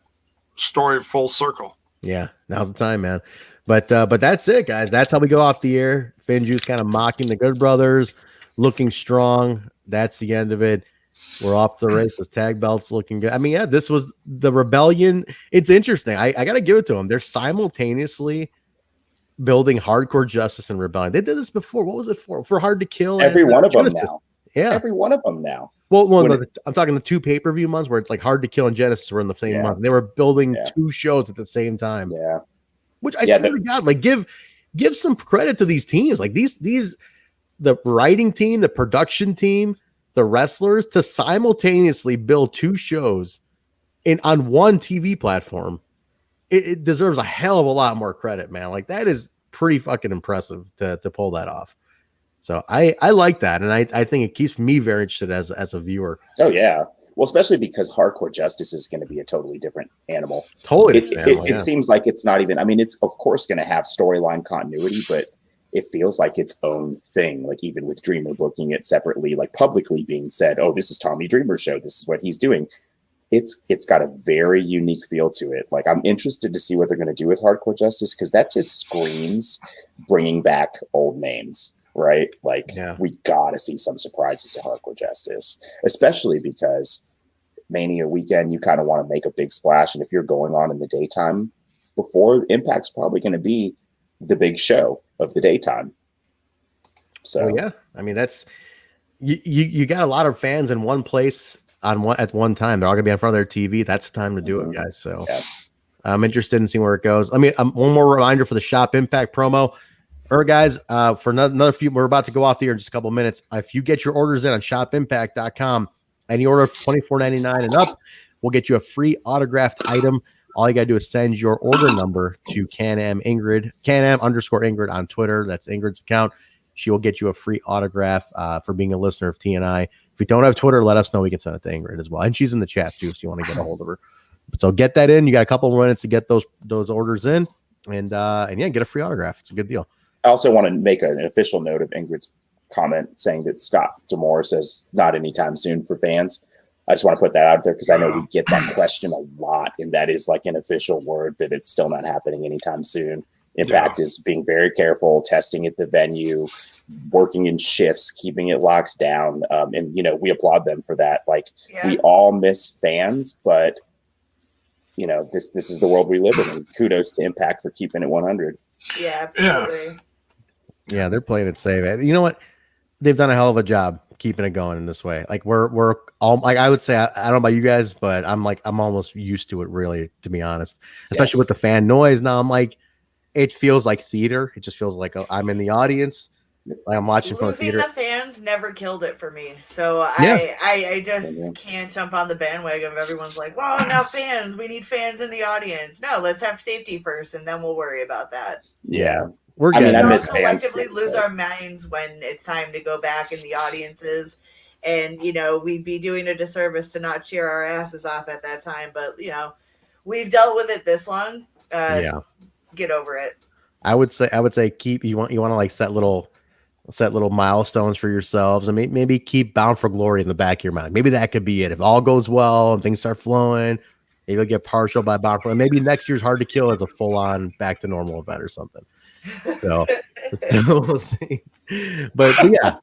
story full circle. Yeah, now's the time, man. But that's it, guys. That's how we go off the air. Finn Juice kind of mocking the Good Brothers, looking strong. That's the end of it. We're off the race with tag belts looking good. I mean, yeah, this was the Rebellion. It's interesting. I got to give it to them. They're simultaneousling building Hardcore Justice and Rebellion. They did this before. What was it for? For Hard to Kill? Every one of them now. Yeah. Every one of them now. Well, I'm talking the 2 pay-per-view months where it's like Hard to Kill and Genesis were in the same month. They were building 2 shows at the same time. Yeah. Which I swear to God, like give some credit to these teams. Like these the writing team, the production team, the wrestlers to simultaneously build 2 shows on one TV platform. It deserves a hell of a lot more credit, man. Like that is pretty fucking impressive to pull that off. So I like that, and I think it keeps me very interested as a viewer. Oh yeah, well, especially because Hardcore Justice is going to be a totally different animal. It seems like it's not even. I mean, it's of course going to have storyline continuity, but it feels like its own thing. Like even with Dreamer booking it separately, like publicly being said, "Oh, this is Tommy Dreamer's show. This is what he's doing." It's got a very unique feel to it. Like I'm interested to see what they're going to do with Hardcore Justice because that just screams bringing back old names. Right? Like we got to see some surprises at Hardcore Justice, especially because Mania weekend, you kind of want to make a big splash. And if you're going on in the daytime before, Impact's probably going to be the big show of the daytime. So, yeah, I mean, that's you got a lot of fans in one place at one time. They're all gonna be in front of their TV. That's the time to do it, guys. So I'm interested in seeing where it goes. I mean, one more reminder for the Shop Impact promo. All right, guys, for another few, we're about to go off the air in just a couple of minutes. If you get your orders in on shopimpact.com, any order of $24.99 and up, we'll get you a free autographed item. All you got to do is send your order number to Can-Am _Ingrid on Twitter. That's Ingrid's account. She will get you a free autograph for being a listener of TNI. If you don't have Twitter, let us know. We can send it to Ingrid as well. And she's in the chat too, so you want to get a hold of her. So get that in. You got a couple of minutes to get those orders in. And yeah, get a free autograph. It's a good deal. I also want to make an official note of Ingrid's comment saying that Scott Demore says not anytime soon for fans. I just want to put that out there because I know we get that question a lot, and that is like an official word that it's still not happening anytime soon. Impact is being very careful, testing at the venue, working in shifts, keeping it locked down. And, you know, we applaud them for that. Like, we all miss fans, but, you know, this is the world we live in. And kudos to Impact for keeping it 100. Yeah, absolutely. Yeah, they're playing it safe. You know what? They've done a hell of a job keeping it going in this way. Like we're all like, I would say, I don't know about you guys, but I'm almost used to it, really, to be honest, especially with the fan noise. Now I'm like, it feels like theater. It just feels like I'm in the audience. Like I'm watching from the theater. The fans never killed it for me. So I just can't jump on the bandwagon of everyone's like, well, now fans, we need fans in the audience. No, let's have safety first and then we'll worry about that. Yeah. I mean, I miss fans. Collectively lose our minds when it's time to go back in the audiences. And, you know, we'd be doing a disservice to not cheer our asses off at that time. But, you know, we've dealt with it this long. Get over it. I would say keep you want to like set little milestones for yourselves, and maybe keep Bound for Glory in the back of your mind. Maybe that could be it. If all goes well and things start flowing, maybe you'll get partial by Bound for. Maybe next year's Hard to Kill is a full on back to normal event or something. So we'll see. But yeah,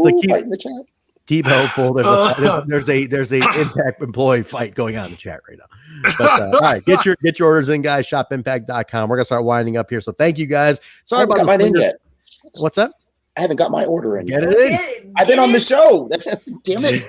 so keep hopeful. There's a Impact employee fight going on in the chat right now. But all right, get your orders in, guys. Shopimpact.com. We're gonna start winding up here. So thank you guys. Sorry about mine in yet. What's that? I haven't got my order in. Get it in. I've been on the show. Damn it.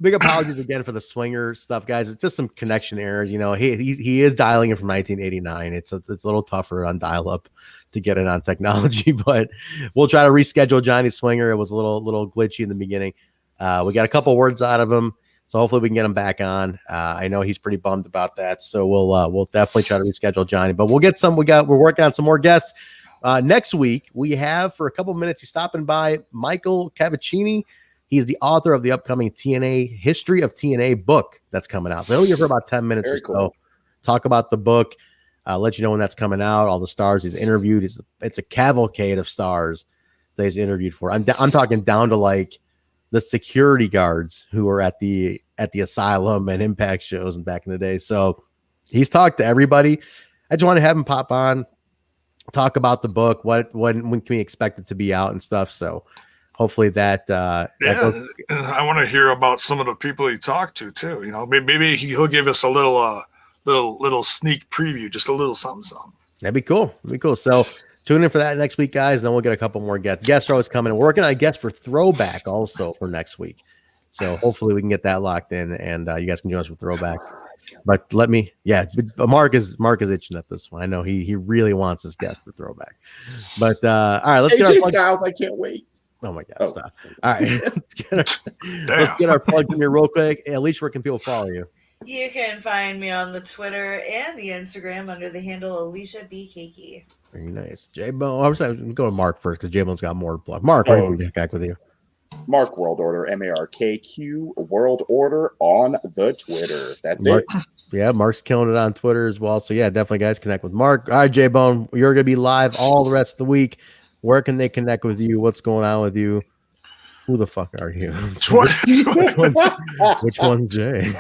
Big apologies again for the swinger stuff, guys. It's just some connection errors. You know, he is dialing in from 1989. It's a little tougher on dial up to get it on technology, but we'll try to reschedule Johnny Swinger. It was a little glitchy in the beginning. We got a couple words out of him, so hopefully we can get him back on. I know he's pretty bummed about that, so we'll definitely try to reschedule Johnny. But we'll get some. We're working on some more guests. Next week, we have, for a couple minutes, he's stopping by, Michael Cavaccini. He's the author of the upcoming TNA History of TNA book that's coming out. So he'll be here for about 10 minutes or so. Talk about the book, let you know when that's coming out, all the stars he's interviewed. It's a cavalcade of stars that he's interviewed for. I'm talking down to like the security guards who were at the Asylum and Impact shows and back in the day. So he's talked to everybody. I just want to have him pop on, talk about the book, when can we expect it to be out and stuff. So hopefully that I want to hear about some of the people he talked to too. You know, maybe he'll give us a little sneak preview, just a little something. That'd be cool. So tune in for that next week, guys. And then we'll get a couple more guests. Guests are always coming. We're working on a guest for Throwback also for next week. So hopefully we can get that locked in, and you guys can join us for Throwback. But Mark is itching at this one. I know he really wants this guest for Throwback. But all right, let's AJ Styles. I can't wait. Oh my God! Stop. All right, let's get our plugs in here real quick. Alicia, where can people follow you? You can find me on the Twitter and the Instagram under the handle Alicia B. Kiki. Very nice. Jaybone. I was going to go to Mark first because Jaybone's got more to plug. Mark, where can we get back with you? Mark World Order, MARKQ World Order on the Twitter. That's it. Yeah, Mark's killing it on Twitter as well. So yeah, definitely guys connect with Mark. All right, Jaybone, you're going to be live all the rest of the week. Where can they connect with you? What's going on with you? Who the fuck are you? Which one's Jay?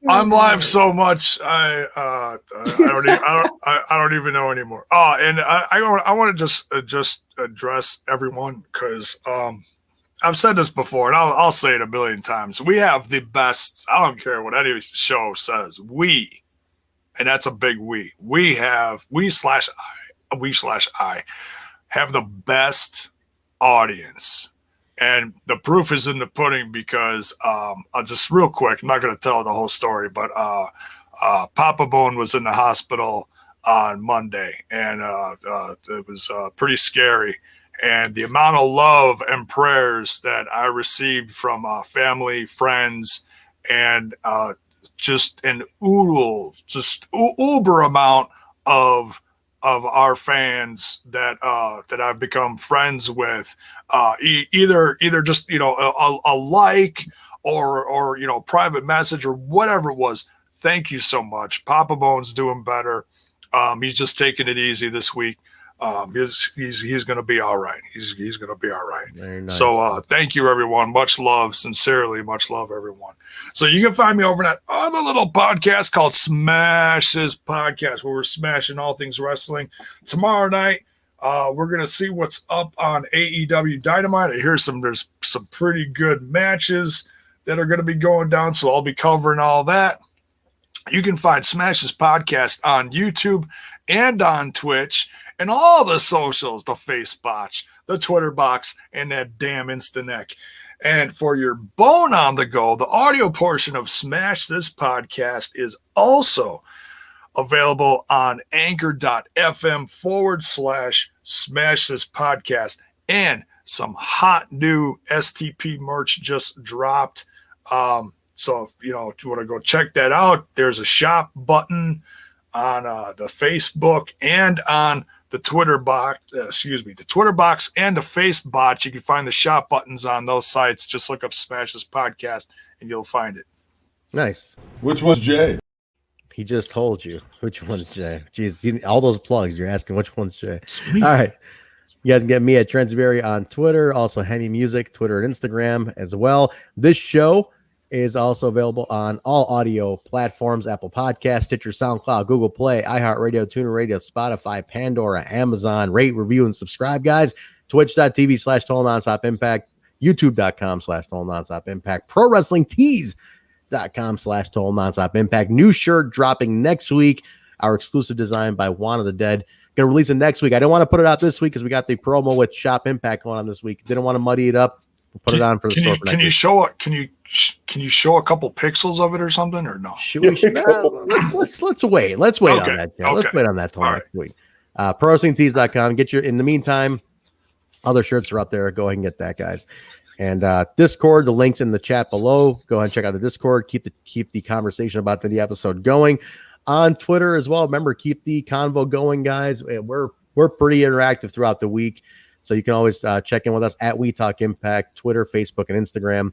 I'm live so much I don't even know anymore. And I want to just address everyone because I've said this before and I'll say it a billion times. We have the best. I don't care what any show says. And that's a big we. We have we/I have the best audience. And the proof is in the pudding because I'll just real quick, I'm not going to tell the whole story, but Papa Bone was in the hospital on Monday, and it was pretty scary. And the amount of love and prayers that I received from family, friends, and just an uber amount of our fans that I've become friends with, either just a like or private message or whatever it was. Thank you so much. Papa Bone's doing better. He's just taking it easy this week. He's going to be all right. He's going to be all right. Very nice. So thank you, everyone. Much love. Sincerely, much love, everyone. So you can find me over that other little podcast called Smash This Podcast, where we're smashing all things wrestling. Tomorrow night, we're going to see what's up on AEW Dynamite. I hear there's some pretty good matches that are going to be going down, so I'll be covering all that. You can find Smash This Podcast on YouTube and on Twitch and all the socials, the Facebox, the Twitter box, and that damn Instaneck. And for your bone on the go, the audio portion of Smash This Podcast is also available on anchor.fm/Smash This Podcast. And some hot new STP merch just dropped. So, if you want to go check that out, there's a shop button on the Facebook and on the Twitter box, the Twitter box and the Facebox. You can find the shop buttons on those sites. Just look up Smash This Podcast and you'll find it. Nice. Which one's Jay? He just told you which one's Jay. Jeez, all those plugs. You're asking which one's Jay. Sweet. All right. You guys can get me at Trentsberry on Twitter, also Hemi Music, Twitter and Instagram as well. This show is also available on all audio platforms: Apple Podcasts, Stitcher, SoundCloud, Google Play, iHeartRadio, TuneIn Radio, Spotify, Pandora, Amazon. Rate, review, and subscribe, guys. Twitch.tv/Total Nonstop Impact, YouTube.com/Total Nonstop Impact, ProWrestlingTees.com/Total Nonstop Impact. New shirt dropping next week. Our exclusive design by Juan of the Dead. Gonna release it next week. I didn't want to put it out this week because we got the promo with Shop Impact going on this week. Didn't want to muddy it up. We'll put it on for the store. Can you show it? Can you show a couple pixels of it or something, or no? Let's wait. Let's wait on that. Yeah. Let's wait on that till next week. ProWrestlingTees.com. Get your. In the meantime, other shirts are up there. Go ahead and get that, guys. And Discord. The link's in the chat below. Go ahead and check out the Discord. Keep the conversation about the episode going on Twitter as well. Remember, keep the convo going, guys. We're pretty interactive throughout the week. So you can always check in with us at We Talk Impact, Twitter, Facebook, and Instagram.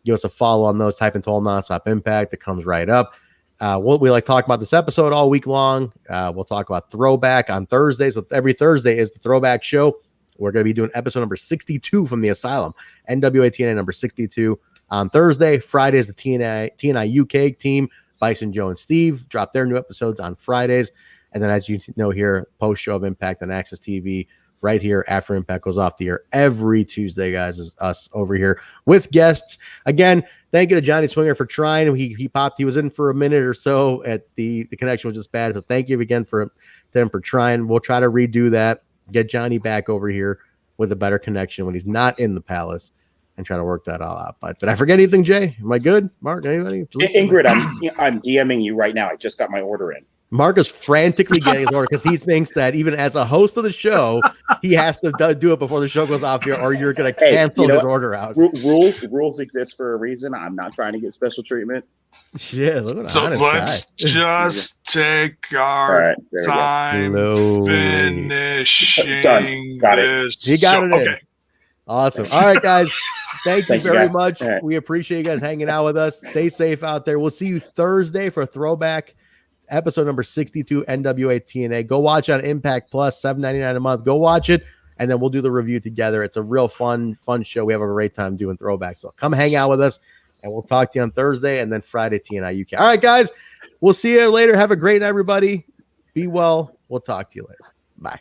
Give us a follow on those. Type in Total Nonstop Impact. It comes right up. We like talking about this episode all week long. We'll talk about Throwback on Thursday. So every Thursday is the Throwback show. We're going to be doing episode number 62 from the Asylum. NWA TNA number 62 on Thursday. Friday is the TNI UK team. Bison, Joe, and Steve drop their new episodes on Fridays. And then, as you know here, post-show of Impact on AXS TV right here after Impact goes off the air every Tuesday, guys, is us over here with guests. Again, thank you to Johnny Swinger for trying. He popped. He was in for a minute or so. The connection was just bad. So thank you again to him for trying. We'll try to redo that, get Johnny back over here with a better connection when he's not in the Palace, and try to work that all out. But did I forget anything, Jay? Am I good? Mark, anybody? Ingrid, I'm DMing you right now. I just got my order in. Mark is frantically getting his order because he thinks that even as a host of the show, he has to do it before the show goes off here, or you're going to cancel his order out. Rules exist for a reason. I'm not trying to get special treatment. Shit, look at so let's just take our time finishing Got this. He got it in. Okay. Awesome. All right, guys. Thank you very guys. much. Right. We appreciate you guys hanging out with us. Stay safe out there. We'll see you Thursday for Throwback episode number 62, NWA TNA. Go watch on Impact Plus, $7.99 a month. Go watch it, and then we'll do the review together. It's a real fun show. We have a great time doing Throwback. So come hang out with us, and we'll talk to you on Thursday and then Friday, TNI UK. All right, guys. We'll see you later. Have a great night, everybody. Be well. We'll talk to you later. Bye.